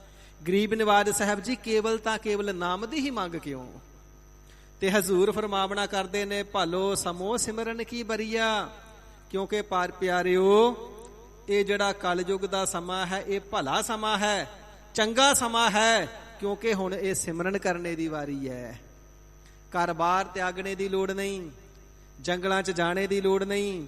ਗਰੀਬ ਨਿਵਾਜ ਸਾਹਿਬ ਜੀ ਕੇਵਲ ਤਾਂ ਕੇਵਲ ਨਾਮ ਦੀ ਹੀ ਮੰਗ ਕਿਉਂ? ਤੇ ਹਜ਼ੂਰ ਫਰਮਾਵਣਾ ਕਰਦੇ ਨੇ, ਭਲੋ ਸਮੋ ਸਿਮਰਨ ਕੀ ਬਰੀਆ। ਕਿਉਂਕਿ ਪਿਆਰਿਓ ਇਹ ਜਿਹੜਾ ਕਲਯੁਗ ਦਾ ਸਮਾਂ ਹੈ, ਇਹ ਭਲਾ ਸਮਾਂ ਹੈ, ਚੰਗਾ ਸਮਾਂ ਹੈ, ਕਿਉਂਕਿ ਹੁਣ ਇਹ ਸਿਮਰਨ ਕਰਨੇ ਦੀ ਵਾਰੀ ਹੈ। ਘਰ-ਬਾਰ ਤਿਆਗਣੇ ਦੀ ਲੋੜ ਨਹੀਂ, ਜੰਗਲਾਂ 'ਚ ਜਾਣੇ ਦੀ ਲੋੜ ਨਹੀਂ,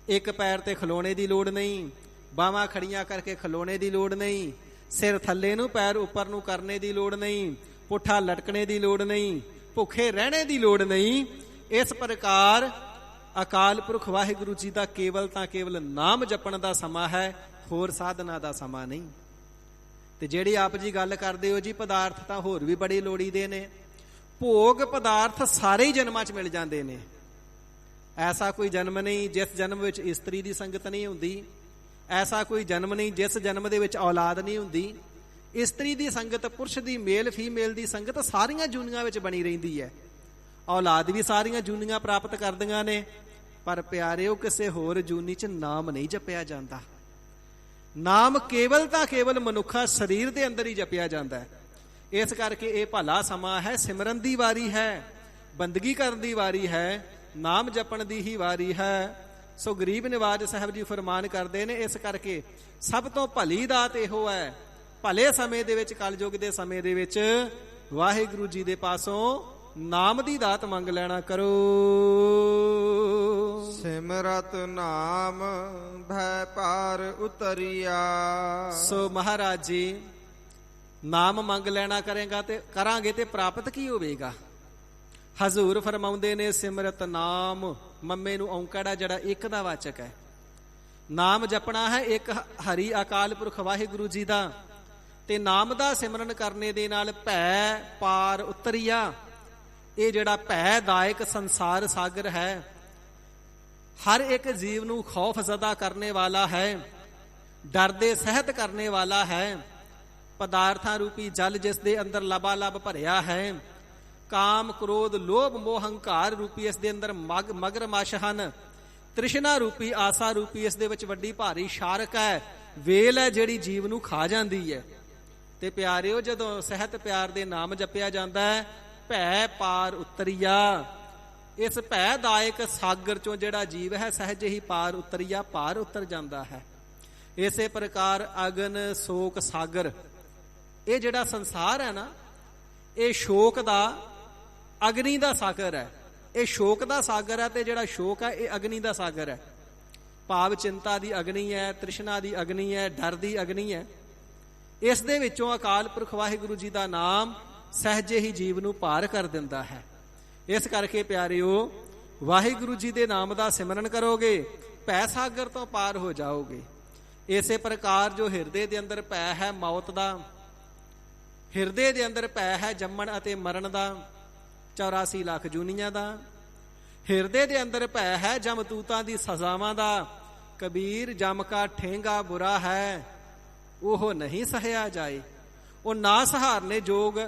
ਇੱਕ ਪੈਰ ਤੇ ਖਲੋਣੇ ਦੀ ਲੋੜ ਨਹੀਂ, ਬਾਹਾਂ ਖੜੀਆਂ ਕਰਕੇ ਖਲੋਣੇ ਦੀ ਲੋੜ ਨਹੀਂ। ਸਿਰ ਥੱਲੇ ਨੂੰ ਪੈਰ ਉੱਪਰ ਨੂੰ ਕਰਨੇ ਦੀ ਲੋੜ ਨਹੀਂ, ਪੁੱਠਾ ਲਟਕਣੇ ਦੀ ਲੋੜ ਨਹੀਂ, ਭੁੱਖੇ ਰਹਿਣੇ ਦੀ ਲੋੜ ਨਹੀਂ। ਇਸ ਪ੍ਰਕਾਰ ਅਕਾਲ ਪੁਰਖ ਵਾਹਿਗੁਰੂ ਜੀ ਦਾ ਕੇਵਲ ਤਾਂ ਕੇਵਲ ਨਾਮ ਜਪਣ ਦਾ ਸਮਾਂ ਹੈ, ਹੋਰ ਸਾਧਨਾ ਦਾ ਸਮਾਂ ਨਹੀਂ। ਤੇ ਜਿਹੜੀ ਆਪ ਜੀ ਗੱਲ ਕਰਦੇ ਹੋ ਜੀ ਪਦਾਰਥ ਤਾਂ ਹੋਰ ਵੀ ਬੜੇ ਲੋੜੀਦੇ ਨੇ। ਭੋਗ ਪਦਾਰਥ ਸਾਰੇ ਹੀ ਜਨਮਾਂ 'ਚ ਮਿਲ ਜਾਂਦੇ ਨੇ। ਐਸਾ ਕੋਈ ਜਨਮ ਨਹੀਂ ਜਿਸ ਜਨਮ ਵਿੱਚ ਇਸਤਰੀ ਦੀ ਸੰਗਤ ਨਹੀਂ ਹੁੰਦੀ। ਐਸਾ ਕੋਈ ਜਨਮ ਨਹੀਂ ਜਿਸ ਜਨਮ ਦੇ ਵਿੱਚ ਔਲਾਦ ਨਹੀਂ ਹੁੰਦੀ। ਇਸਤਰੀ ਦੀ ਸੰਗਤ, ਪੁਰਸ਼ ਦੀ, ਮੇਲ ਫੀਮੇਲ ਦੀ ਸੰਗਤ ਸਾਰੀਆਂ ਜੂਨੀਆਂ ਵਿੱਚ ਬਣੀ ਰਹਿੰਦੀ ਹੈ। ਔਲਾਦ ਵੀ ਸਾਰੀਆਂ ਜੂਨੀਆਂ ਪ੍ਰਾਪਤ ਕਰਦੀਆਂ ਨੇ। ਪਰ ਪਿਆਰਿਓ, ਕਿਸੇ ਹੋਰ ਜੂਨੀ 'ਚ ਨਾਮ ਨਹੀਂ ਜਪਿਆ ਜਾਂਦਾ। ਨਾਮ ਕੇਵਲ ਤਾਂ ਕੇਵਲ ਮਨੁੱਖਾ ਸਰੀਰ ਦੇ ਅੰਦਰ ਹੀ ਜਪਿਆ ਜਾਂਦਾ ਹੈ। ਇਸ ਕਰਕੇ ਇਹ ਭਲਾ ਸਮਾਂ ਹੈ, ਸਿਮਰਨ ਦੀ ਵਾਰੀ ਹੈ, ਬੰਦਗੀ ਕਰਨ ਦੀ ਵਾਰੀ ਹੈ, ਨਾਮ ਜਪਣ ਦੀ ਹੀ ਵਾਰੀ ਹੈ। ਸੋ ਗਰੀਬ ਨਿਵਾਜ ਸਾਹਿਬ ਜੀ ਫਰਮਾਨ ਕਰਦੇ ਨੇ, ਇਸ ਕਰਕੇ ਸਭ ਤੋਂ ਭਲੀ ਦਾਤ ਇਹੋ ਹੈ, ਭਲੇ ਸਮੇਂ ਦੇ ਵਿੱਚ, ਕਲਯੁਗ ਦੇ ਸਮੇਂ ਦੇ ਵਿੱਚ ਵਾਹਿਗੁਰੂ ਜੀ ਦੇ ਪਾਸੋਂ ਨਾਮ ਦੀ ਦਾਤ ਮੰਗ ਲੈਣਾ ਕਰੋ। ਸਿਮਰਤ ਨਾਮ ਭੈ ਪਾਰ ਉਤਰਿਆ। ਸੋ ਮਹਾਰਾਜ ਜੀ, ਨਾਮ ਮੰਗ ਲੈਣਾ ਕਰਾਂਗੇ ਤੇ ਪ੍ਰਾਪਤ ਕੀ ਹੋਵੇਗਾ? ਹਜ਼ੂਰ ਫਰਮਾਉਂਦੇ ਨੇ, ਸਿਮਰਤ ਨਾਮ, ਮੰਮੇ ਨੂੰ ਔਂਕੜਾ ਜਿਹੜਾ ਇੱਕ ਦਾ ਵਾਚਕ ਹੈ। ਨਾਮ ਜਪਣਾ ਹੈ ਇੱਕ ਹਰੀ ਅਕਾਲ ਪੁਰਖ ਵਾਹਿਗੁਰੂ ਜੀ ਦਾ, ਤੇ ਨਾਮ ਦਾ ਸਿਮਰਨ ਕਰਨੇ ਦੇ ਨਾਲ ਭੈ ਪਾਰ ਉਤਰਿਆ। ਇਹ ਜਿਹੜਾ ਭੈਦਾਇਕ ਸੰਸਾਰ ਸਾਗਰ ਹੈ, ਹਰ ਇੱਕ ਜੀਵ ਨੂੰ ਖੌਫ ਜ਼ਦਾ ਕਰਨੇ ਵਾਲਾ ਹੈ, ਡਰ ਦੇ ਸਹਿਤ ਕਰਨੇ ਵਾਲਾ ਹੈ। ਪਦਾਰਥਾਂ ਰੂਪੀ ਜਲ ਜਿਸ ਦੇ ਅੰਦਰ ਲਬਾਲਬ ਭਰਿਆ ਹੈ, ਕਾਮ ਕ੍ਰੋਧ ਲੋਭ ਮੋਹ ਹੰਕਾਰ ਰੂਪੀ ਇਸ ਦੇ ਅੰਦਰ ਮਗਰਮੱਛ ਹਨ, ਤ੍ਰਿਸ਼ਨਾ ਰੂਪੀ ਆਸਾ ਰੂਪੀ ਇਸ ਦੇ ਵਿੱਚ ਵੱਡੀ ਭਾਰੀ ਸ਼ਾਰਕ ਹੈ, ਵੇਲ ਹੈ ਜਿਹੜੀ ਜੀਵ ਨੂੰ ਖਾ ਜਾਂਦੀ ਹੈ। ਤੇ ਪਿਆਰਿਓ, ਜਦੋਂ ਸਹਿਤ ਪਿਆਰ ਦੇ ਨਾਮ ਜਪਿਆ ਜਾਂਦਾ ਹੈ, ਭੈ ਪਾਰ ਉਤਰਿਆ। ਇਸ ਭੈਦਾਇਕ ਸਾਗਰ ਚੋਂ ਜਿਹੜਾ ਜੀਵ ਹੈ ਸਹਿਜ ਹੀ ਪਾਰ ਉਤਰਿਆ, ਪਾਰ ਉਤਰ ਜਾਂਦਾ ਹੈ। ਇਸੇ ਪ੍ਰਕਾਰ ਅਗਨ ਸ਼ੋਕ ਸਾਗਰ, ਇਹ ਜਿਹੜਾ ਸੰਸਾਰ ਹੈ ਨਾ, ਇਹ ਸ਼ੋਕ ਦਾ, ਅਗਨੀ ਦਾ ਸਾਗਰ ਹੈ। ਇਹ ਸ਼ੋਕ ਦਾ ਸਾਗਰ ਹੈ, ਤੇ ਜਿਹੜਾ ਸ਼ੋਕ ਹੈ ਇਹ ਅਗਨੀ ਦਾ ਸਾਗਰ ਹੈ। ਭਾਵ ਚਿੰਤਾ ਦੀ ਅਗਨੀ ਹੈ, ਤ੍ਰਿਸ਼ਨਾ ਦੀ ਅਗਨੀ ਹੈ, ਡਰ ਦੀ ਅਗਨੀ ਹੈ। ਇਸ ਦੇ ਵਿੱਚੋਂ ਅਕਾਲ ਪੁਰਖ ਵਾਹਿਗੁਰੂ ਜੀ ਦਾ ਨਾਮ ਸਹਿਜੇ ਹੀ ਜੀਵ ਨੂੰ ਪਾਰ ਕਰ ਦਿੰਦਾ ਹੈ। ਇਸ ਕਰਕੇ ਪਿਆਰਿਓ, ਵਾਹਿਗੁਰੂ ਜੀ ਦੇ ਨਾਮ ਦਾ ਸਿਮਰਨ ਕਰੋਗੇ, ਭੈ ਸਾਗਰ ਤੋਂ ਪਾਰ ਹੋ ਜਾਓਗੇ। ਇਸੇ ਪ੍ਰਕਾਰ ਜੋ ਹਿਰਦੇ ਦੇ ਅੰਦਰ ਭੈ ਹੈ ਮੌਤ ਦਾ, ਹਿਰਦੇ ਦੇ ਅੰਦਰ ਭੈ ਹੈ ਜੰਮਣ ਅਤੇ ਮਰਨ ਦਾ, 84 ਲੱਖ ਜੂਨੀਆਂ ਦਾ। ਹਿਰਦੇ ਦੇ ਅੰਦਰ ਭੈ ਹੈ ਜਮਤੂਤਾਂ ਦੀ ਸਜ਼ਾਵਾਂ ਦਾ। ਕਬੀਰ, ਜਮ ਕਾ ਠੇਂਗਾ ਬੁਰਾ ਹੈ, ਉਹ ਨਹੀਂ ਸਹਿਆ ਜਾਏ। ਉਹ ਨਾ ਸਹਾਰਨੇ ਜੋਗ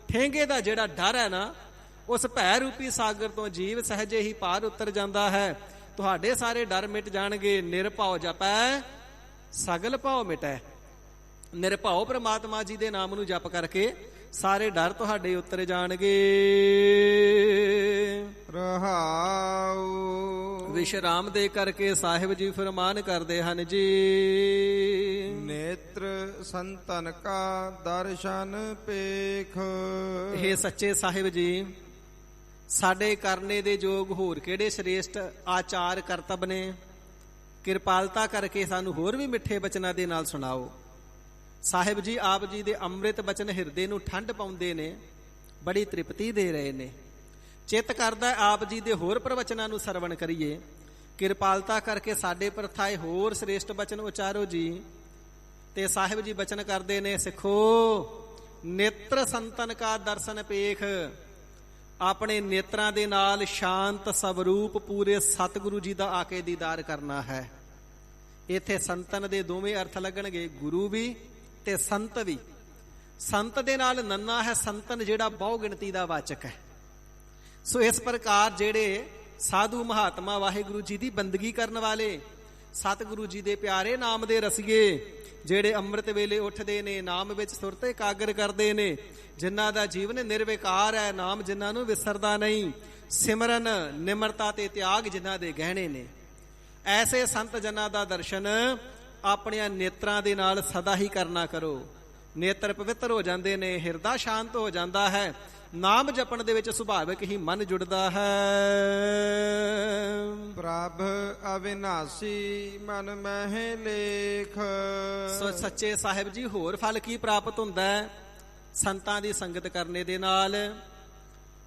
ਠੇਂਗੇ ਦਾ ਜਿਹੜਾ ਡਰ ਹੈ ਨਾ, ਉਸ ਭੈ ਰੂਪੀ ਸਾਗਰ ਤੋਂ ਜੀਵ ਸਹਿਜੇ ਹੀ ਪਾਰ ਉਤਰ ਜਾਂਦਾ ਹੈ। ਤੁਹਾਡੇ ਸਾਰੇ ਡਰ ਮਿਟ ਜਾਣਗੇ। ਨਿਰਭਉ ਜਪੈ ਸਗਲ ਭਉ ਮਿਟੈ। ਨਿਰਭਉ ਪ੍ਰਮਾਤਮਾ ਜੀ ਦੇ ਨਾਮ ਨੂੰ ਜਪ ਕਰਕੇ ਸਾਰੇ ਡਰ ਤੁਹਾਡੇ ਉਤਰ ਜਾਣਗੇ। ਰਹਾਉ। ਵਿਸ਼ਰਾਮ ਦੇ ਕਰਕੇ ਸਾਹਿਬ ਜੀ ਫਰਮਾਨ ਕਰਦੇ ਹਨ ਜੀ, ਨੇਤਰ ਸੰਤਨ ਕਾ ਦਰਸ਼ਨ ਪੇਖ। ਇਹ ਸੱਚੇ ਸਾਹਿਬ ਜੀ, ਸਾਡੇ ਕਰਨੇ ਦੇ ਯੋਗ ਹੋਰ ਕਿਹੜੇ ਸ੍ਰੇਸ਼ਟ ਆਚਾਰ ਕਰਤੱਵ ਨੇ? ਕਿਰਪਾਲਤਾ ਕਰਕੇ ਸਾਨੂੰ ਹੋਰ ਵੀ ਮਿੱਠੇ ਬਚਨਾਂ ਦੇ ਨਾਲ ਸੁਣਾਓ। ਸਾਹਿਬ ਜੀ ਆਪ ਜੀ ਦੇ ਅੰਮ੍ਰਿਤ ਬਚਨ ਹਿਰਦੇ ਨੂੰ ਠੰਡ ਪਾਉਂਦੇ ਨੇ, ਬੜੀ ਤ੍ਰਿਪਤੀ ਦੇ ਰਹੇ ਨੇ। ਚਿੱਤ ਕਰਦਾ ਆਪ ਜੀ ਦੇ ਹੋਰ ਪ੍ਰਵਚਨਾਂ ਨੂੰ ਸਰਵਣ ਕਰੀਏ। ਕਿਰਪਾਲਤਾ ਕਰਕੇ ਸਾਡੇ ਪ੍ਰਥਾਏ ਹੋਰ ਸ੍ਰੇਸ਼ਟ ਬਚਨ ਉਚਾਰੋ ਜੀ। ਤੇ ਸਾਹਿਬ ਜੀ ਬਚਨ ਕਰਦੇ ਨੇ, ਸਿੱਖੋ ਨੇਤਰ ਸੰਤਨ ਕਾ ਦਰਸ਼ਨ ਪੇਖ। ਆਪਣੇ ਨੇਤਰਾਂ ਦੇ ਨਾਲ ਸ਼ਾਂਤ ਸਵਰੂਪ ਪੂਰੇ ਸਤਿਗੁਰੂ ਜੀ ਦਾ ਆ ਕੇ ਦੀਦਾਰ ਕਰਨਾ ਹੈ। ਇੱਥੇ ਸੰਤਨ ਦੇ ਦੋਵੇਂ ਅਰਥ ਲੱਗਣਗੇ, ਗੁਰੂ ਵੀ ਤੇ ਸੰਤ ਵੀ। ਸੰਤ ਦੇ ਨਾਲ ਨੰਨਾ ਹੈ, ਸੰਤਨ ਜਿਹੜਾ ਬਹੁ ਗਿਣਤੀ ਦਾ ਵਾਚਕ ਹੈ। ਸੋ ਇਸ ਪ੍ਰਕਾਰ ਜਿਹੜੇ ਸਾਧੂ ਮਹਾਤਮਾ ਵਾਹਿਗੁਰੂ ਜੀ ਦੀ ਬੰਦਗੀ ਕਰਨ ਵਾਲੇ, ਸਤਿਗੁਰੂ ਜੀ ਦੇ ਪਿਆਰੇ ਨਾਮ ਦੇ ਰਸੀਏ, ਜਿਹੜੇ ਅੰਮ੍ਰਿਤ ਵੇਲੇ ਉੱਠਦੇ ਨੇ, ਨਾਮ ਵਿੱਚ ਸੁਰਤ ਇਕਾਗਰ ਕਰਦੇ ਨੇ, ਜਿਨ੍ਹਾਂ ਦਾ ਜੀਵਨ ਨਿਰਵਿਕਾਰ ਹੈ, ਨਾਮ ਜਿਨ੍ਹਾਂ ਨੂੰ ਵਿਸਰਦਾ ਨਹੀਂ, ਸਿਮਰਨ, ਨਿਮਰਤਾ ਤੇ ਤਿਆਗ ਜਿਨ੍ਹਾਂ ਦੇ ਗਹਿਣੇ ਨੇ, ਐਸੇ ਸੰਤ ਜਨਾਂ ਦਾ ਦਰਸ਼ਨ ਆਪਣੀਆਂ ਨੇਤਰਾਂ ਦੇ ਨਾਲ ਸਦਾ ਹੀ ਕਰਨਾ ਕਰੋ। ਨੇਤਰ ਪਵਿੱਤਰ ਹੋ ਜਾਂਦੇ ਨੇ, ਹਿਰਦਾ ਸ਼ਾਂਤ ਹੋ ਜਾਂਦਾ ਹੈ। ਨਾਮ ਜਪਣ ਦੇ ਵਿੱਚ ਸੁਭਾਵਿਕ ਹੀ ਮਨ ਜੁੜਦਾ ਹੈ। ਪ੍ਰਭ ਅਵਿਨਾਸੀ ਮਨ ਮਹਿ ਲੇਖ। ਸੋ ਸੱਚੇ ਸਾਹਿਬ ਜੀ ਹੋਰ ਫਲ ਕੀ ਪ੍ਰਾਪਤ ਹੁੰਦਾ ਹੈ ਸੰਤਾਂ ਦੀ ਸੰਗਤ ਕਰਨੇ ਦੇ ਨਾਲ?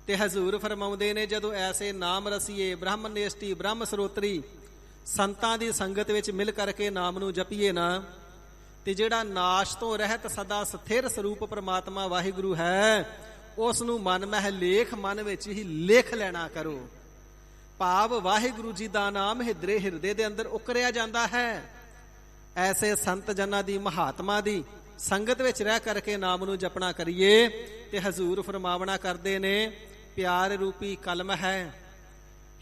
ਤੇ ਹਜ਼ੂਰ ਫਰਮਾਉਂਦੇ ਨੇ, ਜਦੋਂ ਐਸੇ ਨਾਮ ਰਸੀਏ, ਬ੍ਰਹਮ ਨੇਸ਼ਟੀ, ਬ੍ਰਹਮ ਸਰੋਤਰੀ ਸੰਤਾਂ ਦੀ ਸੰਗਤ ਵਿੱਚ ਮਿਲ ਕਰਕੇ ਨਾਮ ਨੂੰ ਜਪੀਏ ਨਾ, ਤੇ ਜਿਹੜਾ ਨਾਸ਼ ਤੋਂ ਰਹਿਤ ਸਦਾ ਸਥਿਰ ਸਰੂਪ ਪ੍ਰਮਾਤਮਾ ਵਾਹਿਗੁਰੂ ਹੈ, ਉਸ ਨੂੰ ਮਨ ਮਹਿ ਲੇਖ, ਮਨ ਵਿੱਚ ਹੀ ਲਿਖ ਲੈਣਾ ਕਰੋ। ਭਾਵ ਵਾਹਿਗੁਰੂ ਜੀ ਦਾ ਨਾਮ ਹਿਰਦੇ ਦੇ ਅੰਦਰ ਉਕਰਿਆ ਜਾਂਦਾ ਹੈ। ਐਸੇ ਸੰਤ ਜਨਾਂ ਦੀ, ਮਹਾਤਮਾ ਦੀ ਸੰਗਤ ਵਿੱਚ ਰਹਿ ਕਰਕੇ ਨਾਮ ਨੂੰ ਜਪਣਾ ਕਰੀਏ। ਤੇ ਹਜ਼ੂਰ ਫਰਮਾਵਣਾ ਕਰਦੇ ਨੇ, ਪਿਆਰ ਰੂਪੀ ਕਲਮ ਹੈ,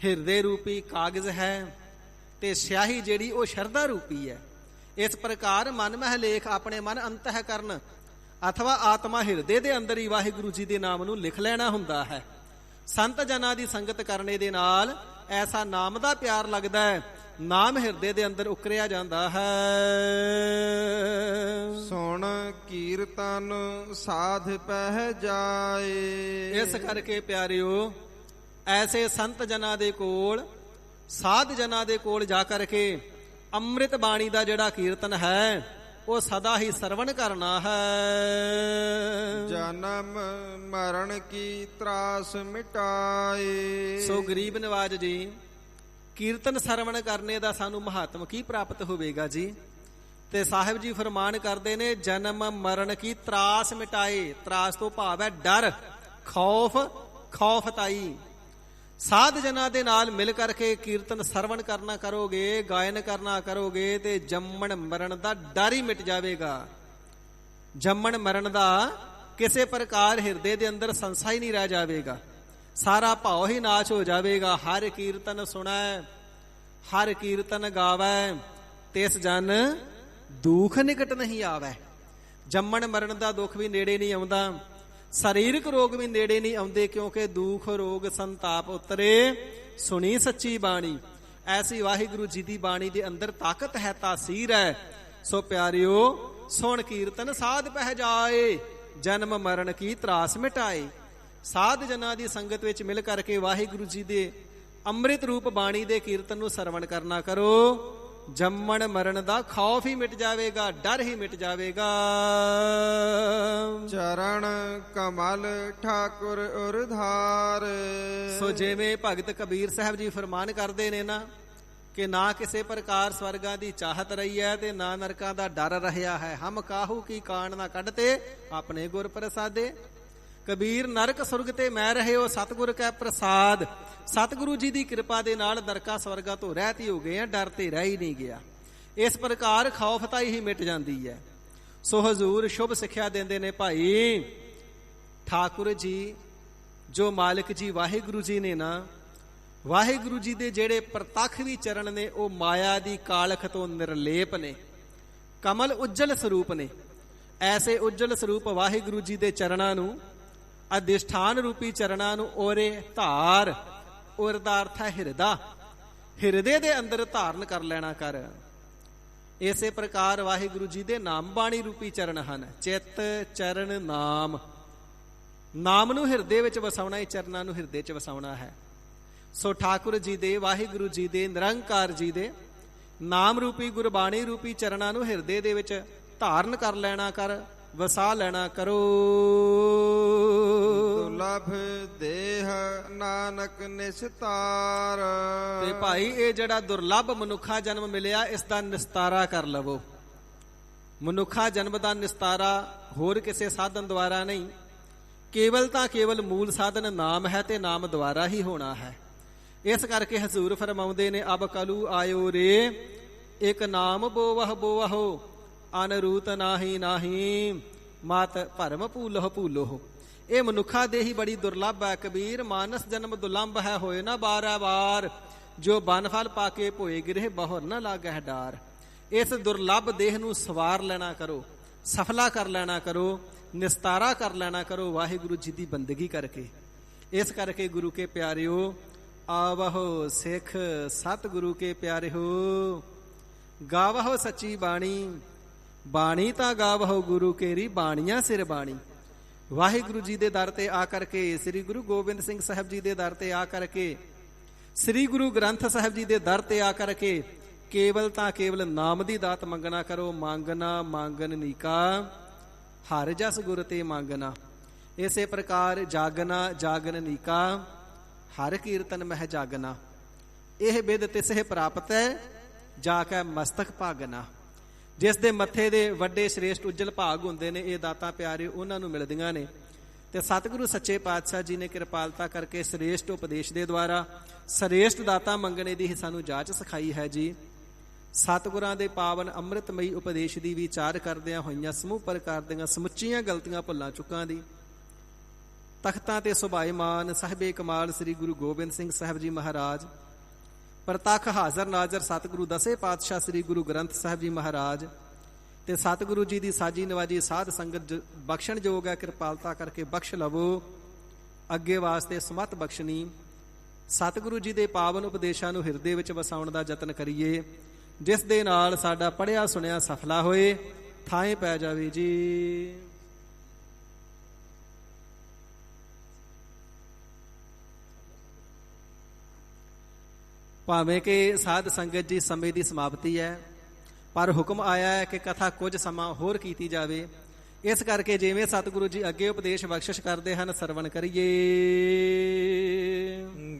ਹਿਰਦੇ ਰੂਪੀ ਕਾਗਜ਼ ਹੈ, ਤੇ ਸਿਆਹੀ ਜਿਹੜੀ ਉਹ ਸ਼ਰਧਾ ਰੂਪੀ ਹੈ। ਇਸ ਪ੍ਰਕਾਰ ਮਨ ਮਹਿ ਲੇਖ, ਆਪਣੇ ਮਨ ਅੰਤਹਿ ਕਰਨ ਅਥਵਾ ਆਤਮਾ ਹਿਰਦੇ ਦੇ ਅੰਦਰ ਹੀ ਵਾਹਿਗੁਰੂ ਜੀ ਦੇ ਨਾਮ ਨੂੰ ਲਿਖ ਲੈਣਾ ਹੁੰਦਾ ਹੈ। ਸੰਤ ਜਨਾਂ ਦੀ ਸੰਗਤ ਕਰਨੇ ਦੇ ਨਾਲ ਐਸਾ ਨਾਮ ਦਾ ਪਿਆਰ ਲੱਗਦਾ ਹੈ, ਨਾਮ ਹਿਰਦੇ ਦੇ ਅੰਦਰ ਉਕਰਿਆ ਜਾਂਦਾ ਹੈ। ਸੁਣ ਕੀਰਤਨ ਸਾਧ ਪਹਿ ਜਾਏ। ਇਸ ਕਰਕੇ ਪਿਆਰਿਓ, ਐਸੇ ਸੰਤ ਜਨਾਂ ਦੇ ਕੋਲ, ਸਾਧ ਜਨਾਂ ਦੇ ਕੋਲ ਜਾ ਕਰਕੇ ਅੰਮ੍ਰਿਤ ਬਾਣੀ ਦਾ ਜਿਹੜਾ ਕੀਰਤਨ ਹੈ ਉਹ ਸਦਾ ਹੀ ਸਰਵਣ ਕਰਨਾ ਹੈ। ਜਨਮ ਮਰਨ ਕੀ ਤਰਾਸ ਮਿਟਾਏ। ਸੋ ਗਰੀਬ ਨਵਾਜ ਜੀ, ਕੀਰਤਨ ਸਰਵਣ ਕਰਨੇ ਦਾ ਸਾਨੂੰ ਮਹਾਤਮ ਕੀ ਪ੍ਰਾਪਤ ਹੋਵੇਗਾ ਜੀ? ਤੇ ਸਾਹਿਬ ਜੀ ਫਰਮਾਨ ਕਰਦੇ ਨੇ, ਜਨਮ ਮਰਨ ਕੀ ਤਰਾਸ ਮਿਟਾਏ। ਤਰਾਸ ਤੋਂ ਭਾਵ ਹੈ ਡਰ, ਖੌਫ, ਖੌਫਤਾਈ। ਸਾਧ ਜਨਾਂ ਦੇ ਨਾਲ ਮਿਲ ਕਰਕੇ ਕੀਰਤਨ ਸਰਵਣ ਕਰਨਾ ਕਰੋਗੇ, ਗਾਇਨ ਕਰਨਾ ਕਰੋਗੇ, ਤੇ ਜੰਮਣ ਮਰਨ ਦਾ ਡਰ ਹੀ ਮਿਟ ਜਾਵੇਗਾ। ਜੰਮਣ ਮਰਨ ਦਾ ਕਿਸੇ ਪ੍ਰਕਾਰ ਹਿਰਦੇ ਦੇ ਅੰਦਰ ਸੰਸਾ ਹੀ ਨਹੀਂ ਰਹਿ ਜਾਵੇਗਾ। ਸਾਰਾ ਭਾਉ ਹੀ ਨਾਸ਼ ਹੋ ਜਾਵੇਗਾ। ਹਰ ਕੀਰਤਨ ਸੁਣੈ, ਹਰ ਕੀਰਤਨ ਗਾਵੈ, ਤਿਸ ਜਨ ਦੁੱਖ ਨਿਕਟ ਨਹੀਂ ਆਵੈ। ਜੰਮਣ ਮਰਨ ਦਾ ਦੁੱਖ ਵੀ ਨੇੜੇ ਨਹੀਂ ਆਉਂਦਾ, ਸਰੀਰਕ ਰੋਗ ਵੀ ਨੇੜੇ ਨਹੀਂ ਆਉਂਦੇ, ਕਿਉਂਕਿ ਦੁੱਖ ਰੋਗ ਸੰਤਾਪ ਉਤਰੇ ਸੁਣੀ ਸੱਚੀ ਬਾਣੀ। ਐਸੀ ਵਾਹਿਗੁਰੂ ਜੀ ਦੀ ਬਾਣੀ ਦੇ ਅੰਦਰ ਤਾਕਤ ਹੈ, ਤਾਸੀਰ ਹੈ। ਸੋ ਪਿਆਰਿਓ, ਸੁਣ ਕੀਰਤਨ ਸਾਧ ਪਹਿ ਜਾਏ, ਜਨਮ ਮਰਨ ਕੀ ਤਰਾਸ ਮਿਟਾਏ। ਸਾਧ ਜਨਾਂ ਦੀ ਸੰਗਤ ਵਿੱਚ ਮਿਲ ਕਰਕੇ ਵਾਹਿਗੁਰੂ ਜੀ ਦੇ ਅੰਮ੍ਰਿਤ ਰੂਪ ਬਾਣੀ ਦੇ ਕੀਰਤਨ ਨੂੰ ਸਰਵਣ ਕਰਨਾ ਕਰੋ। ਜੰਮਣ ਮਰਨ ਦਾ ਖੌਫ ਹੀ ਮਿਟ ਜਾਵੇਗਾ, ਡਰ ਹੀ ਮਿਟ ਜਾਵੇਗਾ। ਚਰਨ ਕਮਲ ਠਾਕੁਰ ਉਰਧਾਰ। ਸੋ ਜਿਵੇਂ ਭਗਤ ਕਬੀਰ ਸਾਹਿਬ ਜੀ ਫਰਮਾਨ ਕਰਦੇ ਨੇ ਨਾ, ਕਿ ਨਾ ਕਿਸੇ ਪ੍ਰਕਾਰ ਸਵਰਗਾਂ ਦੀ ਚਾਹਤ ਰਹੀ ਹੈ ਤੇ ਨਾ ਨਰਕਾਂ ਦਾ ਡਰ ਰਿਹਾ ਹੈ। ਹਮ ਕਾਹੂ ਕੀ ਕਾਣ ਨਾ ਕੱਢਤੇ, ਆਪਣੇ ਗੁਰ ਪ੍ਰਸਾਦੇ। ਕਬੀਰ, ਨਰਕ ਸੁਰਗ ਤੇ ਮੈਂ ਰਹਿਓ ਸਤਿਗੁਰ ਕੈ ਪ੍ਰਸਾਦ। ਸਤਿਗੁਰੂ ਜੀ ਦੀ ਕਿਰਪਾ ਦੇ ਨਾਲ ਨਰਕਾਂ ਸਵਰਗਾਂ ਤੋਂ ਰਹਿਤ ਹੀ ਹੋ ਗਏ ਆ, ਡਰ ਤੇ ਰਹਿ ਹੀ ਨਹੀਂ ਗਿਆ। ਇਸ ਪ੍ਰਕਾਰ ਖੌਫਤਾਈ ਹੀ ਮਿਟ ਜਾਂਦੀ ਹੈ। ਸੋ ਹਜ਼ੂਰ ਸ਼ੁਭ ਸਿੱਖਿਆ ਦਿੰਦੇ ਨੇ, ਭਾਈ ਠਾਕੁਰ ਜੀ ਜੋ ਮਾਲਿਕ ਜੀ ਵਾਹਿਗੁਰੂ ਜੀ ਨੇ ਨਾ, ਵਾਹਿਗੁਰੂ ਜੀ ਦੇ ਜਿਹੜੇ ਪ੍ਰਤੱਖ ਵੀ ਚਰਨ ਨੇ ਉਹ ਮਾਇਆ ਦੀ ਕਾਲਖ ਤੋਂ ਨਿਰਲੇਪ ਨੇ, ਕਮਲ ਉੱਜਲ ਸਰੂਪ ਨੇ। ਐਸੇ ਉੱਜਲ ਸਰੂਪ ਵਾਹਿਗੁਰੂ ਜੀ ਦੇ ਚਰਨਾਂ ਨੂੰ, ਅਧਿਸ਼ਠਾਨ ਰੂਪੀ ਚਰਨਾਂ ਨੂੰ ਔਰੇ ਧਾਰ, ਔਰ ਦਾ ਅਰਥ ਹੈ ਹਿਰਦਾ, ਹਿਰਦੇ ਦੇ ਅੰਦਰ ਧਾਰਨ ਕਰ ਲੈਣਾ ਕਰ। ਇਸੇ ਪ੍ਰਕਾਰ ਵਾਹਿਗੁਰੂ ਜੀ ਦੇ ਨਾਮ ਬਾਣੀ ਰੂਪੀ ਚਰਨ ਹਨ। ਚਿੱਤ ਚਰਨ ਨਾਮ, ਨਾਮ ਨੂੰ ਹਿਰਦੇ ਵਿੱਚ ਵਸਾਉਣਾ, ਇਹ ਚਰਨਾਂ ਨੂੰ ਹਿਰਦੇ 'ਚ ਵਸਾਉਣਾ ਹੈ। ਸੋ ਠਾਕੁਰ ਜੀ ਦੇ, ਵਾਹਿਗੁਰੂ ਜੀ ਦੇ, ਨਿਰੰਕਾਰ ਜੀ ਦੇ ਨਾਮ ਰੂਪੀ ਗੁਰਬਾਣੀ ਰੂਪੀ ਚਰਨਾਂ ਨੂੰ ਹਿਰਦੇ ਦੇ ਵਿੱਚ ਧਾਰਨ ਕਰ ਲੈਣਾ ਕਰ, ਵਸਾ ਲੈਣਾ ਕਰੋ। ਦੁਲਭ ਦੇਹ ਨਾਨਕ ਨਿਸਤਾਰ। ਤੇ ਭਾਈ ਇਹ ਜਿਹੜਾ ਦੁਰਲੱਭ ਮਨੁੱਖਾ ਜਨਮ ਮਿਲਿਆ, ਇਸ ਦਾ ਨਿਸਤਾਰਾ ਕਰ ਲਵੋ। ਮਨੁੱਖਾ ਜਨਮ ਦਾ ਨਿਸਤਾਰਾ ਹੋਰ ਕਿਸੇ ਸਾਧਨ ਦੁਆਰਾ ਨਹੀਂ, ਕੇਵਲ ਤਾਂ ਕੇਵਲ ਮੂਲ ਸਾਧਨ ਨਾਮ ਹੈ ਤੇ ਨਾਮ ਦੁਆਰਾ ਹੀ ਹੋਣਾ ਹੈ। ਇਸ ਕਰਕੇ ਹਜ਼ੂਰ ਫਰਮਾਉਂਦੇ ਨੇ, ਅਬ ਕਲੂ ਆਇਓ ਰੇ, ਇੱਕ ਨਾਮ ਬੋਵਹ ਬੋਵਹੁ, ਅਨਰੂਤ ਨਾਹੀ ਨਾਹੀ, ਮਤ ਭਰਮ ਭੂਲਹੁ ਭੂਲੋਹੁ। ਇਹ ਮਨੁੱਖਾ ਦੇ ਹੀ ਬੜੀ ਦੁਰਲੱਭ ਹੈ। ਕਬੀਰ, ਮਾਨਸ ਜਨਮ ਦੁਲੰਭ ਹੈ, ਹੋਏ ਨਾ ਬਾਰੈ ਵਾਰ, ਜੋ ਬਨਫਲ ਪਾ ਕੇ ਭੋਏ ਗਿਰੇ, ਬਹੁਰ ਨਾ ਲਾਗੈ ਡਾਰ। ਇਸ ਦੁਰਲੱਭ ਦੇਹ ਨੂੰ ਸਵਾਰ ਲੈਣਾ ਕਰੋ, ਸਫਲਾ ਕਰ ਲੈਣਾ ਕਰੋ, ਨਿਸਤਾਰਾ ਕਰ ਲੈਣਾ ਕਰੋ ਵਾਹਿਗੁਰੂ ਜੀ ਦੀ ਬੰਦਗੀ ਕਰਕੇ। ਇਸ ਕਰਕੇ ਗੁਰੂ ਕੇ ਪਿਆਰਿਓ, ਆਵਹੁ ਸਿੱਖ ਸਤਿਗੁਰੂ ਕੇ ਪਿਆਰਿਓ, ਗਾਵਹੁ ਸੱਚੀ ਬਾਣੀ, ਬਾਣੀ ਤਾਂ ਗਾਵਹੁ ਗੁਰੂ ਕੇਰੀ, ਬਾਣੀਆਂ ਸਿਰ ਬਾਣੀ। ਵਾਹਿਗੁਰੂ ਜੀ ਦੇ ਦਰ ਤੇ ਆ ਕਰਕੇ, ਸ੍ਰੀ ਗੁਰੂ ਗੋਬਿੰਦ ਸਿੰਘ ਸਾਹਿਬ ਜੀ ਦੇ ਦਰ ਤੇ ਆ ਕਰਕੇ, ਸ੍ਰੀ ਗੁਰੂ ਗ੍ਰੰਥ ਸਾਹਿਬ ਜੀ ਦੇ ਦਰ ਤੇ ਆ ਕਰਕੇ ਕੇਵਲ ਤਾਂ ਕੇਵਲ ਨਾਮ ਦੀ ਦਾਤ ਮੰਗਣਾ ਕਰੋ। ਮੰਗਣਾ ਮੰਗਨ ਨੀਕਾ, ਹਰ ਜਸ ਗੁਰ ਤੇ ਮੰਗਣਾ। ਇਸੇ ਪ੍ਰਕਾਰ ਜਾਗਣਾ ਜਾਗਨ ਨੀਕਾ, ਹਰ ਕੀਰਤਨ ਮਹਿ ਜਾਗਣਾ। ਇਹ ਬਿਦ ਤਿਸਹਿ ਪ੍ਰਾਪਤ ਹੈ, ਜਾ ਕੇ ਮਸਤਕ ਭਾਗਣਾ। ਜਿਸ ਦੇ ਮੱਥੇ ਦੇ ਵੱਡੇ ਸ੍ਰੇਸ਼ਟ ਉਜਲ ਭਾਗ ਹੁੰਦੇ ਨੇ, ਇਹ ਦਾਤਾਂ ਪਿਆਰੇ ਉਹਨਾਂ ਨੂੰ ਮਿਲਦੀਆਂ ਨੇ। ਤੇ ਸਤਿਗੁਰੂ ਸੱਚੇ ਪਾਤਸ਼ਾਹ ਜੀ ਨੇ ਕਿਰਪਾਲਤਾ ਕਰਕੇ ਸ੍ਰੇਸ਼ਟ ਉਪਦੇਸ਼ ਦੇ ਦੁਆਰਾ ਸ੍ਰੇਸ਼ਟ ਦਾਤਾਂ ਮੰਗਣੇ ਦੀ ਸਾਨੂੰ ਜਾਚ ਸਿਖਾਈ ਹੈ ਜੀ। ਸਤਿਗੁਰਾਂ ਦੇ ਪਾਵਨ ਅੰਮ੍ਰਿਤਮਈ ਉਪਦੇਸ਼ ਦੀ ਵਿਚਾਰ ਕਰਦਿਆਂ ਹੋਈਆਂ ਸਮੂਹ ਪ੍ਰਕਾਰ ਦੀਆਂ ਸਮੁੱਚੀਆਂ ਗਲਤੀਆਂ ਭੁੱਲਾਂ ਚੁੱਕਾਂ ਦੀ ਤਖਤਾਂ ਤੇ ਸੁਭਾਏਮਾਨ ਸਾਹਿਬੇ ਕਮਾਲ ਸ੍ਰੀ ਗੁਰੂ ਗੋਬਿੰਦ ਸਿੰਘ ਸਾਹਿਬ ਜੀ ਮਹਾਰਾਜ, ਪ੍ਰਤੱਖ ਹਾਜ਼ਰ ਨਾਜ਼ਰ ਸਤਿਗੁਰੂ ਦਸੇ ਪਾਤਸ਼ਾਹ ਸ੍ਰੀ ਗੁਰੂ ਗ੍ਰੰਥ ਸਾਹਿਬ ਜੀ ਮਹਾਰਾਜ ਤੇ ਸਤਿਗੁਰੂ ਜੀ ਦੀ ਸਾਜੀ ਨਵਾਜੀ ਸਾਧ ਸੰਗਤ ਬਖਸ਼ਣ ਯੋਗ ਹੈ। ਕਿਰਪਾਲਤਾ ਕਰਕੇ ਬਖਸ਼ ਲਵੋ, ਅੱਗੇ ਵਾਸਤੇ ਸਮਤ ਬਖਸ਼ਣੀ। ਸਤਿਗੁਰੂ ਜੀ ਦੇ ਪਾਵਨ ਉਪਦੇਸ਼ਾਂ ਨੂੰ ਹਿਰਦੇ ਵਿੱਚ ਵਸਾਉਣ ਦਾ ਯਤਨ ਕਰੀਏ, ਜਿਸ ਦੇ ਨਾਲ ਸਾਡਾ ਪੜ੍ਹਿਆ ਸੁਣਿਆ ਸਫਲਾ ਹੋਏ, ਥਾਂ ਪੈ ਜਾਵੇ ਜੀ। ਭਾਵੇਂ ਕਿ ਸਾਧ ਸੰਗਤ ਜੀ ਸਮੇਂ ਦੀ ਸਮਾਪਤੀ ਹੈ, ਪਰ ਹੁਕਮ ਆਇਆ ਹੈ ਕਿ ਕਥਾ ਕੁਝ ਸਮਾਂ ਹੋਰ ਕੀਤੀ ਜਾਵੇ। ਇਸ ਕਰਕੇ ਜਿਵੇਂ ਸਤਿਗੁਰੂ ਜੀ ਅੱਗੇ ਉਪਦੇਸ਼ ਬਖਸ਼ਿਸ਼ ਕਰਦੇ ਹਨ, ਸਰਵਣ ਕਰੀਏ।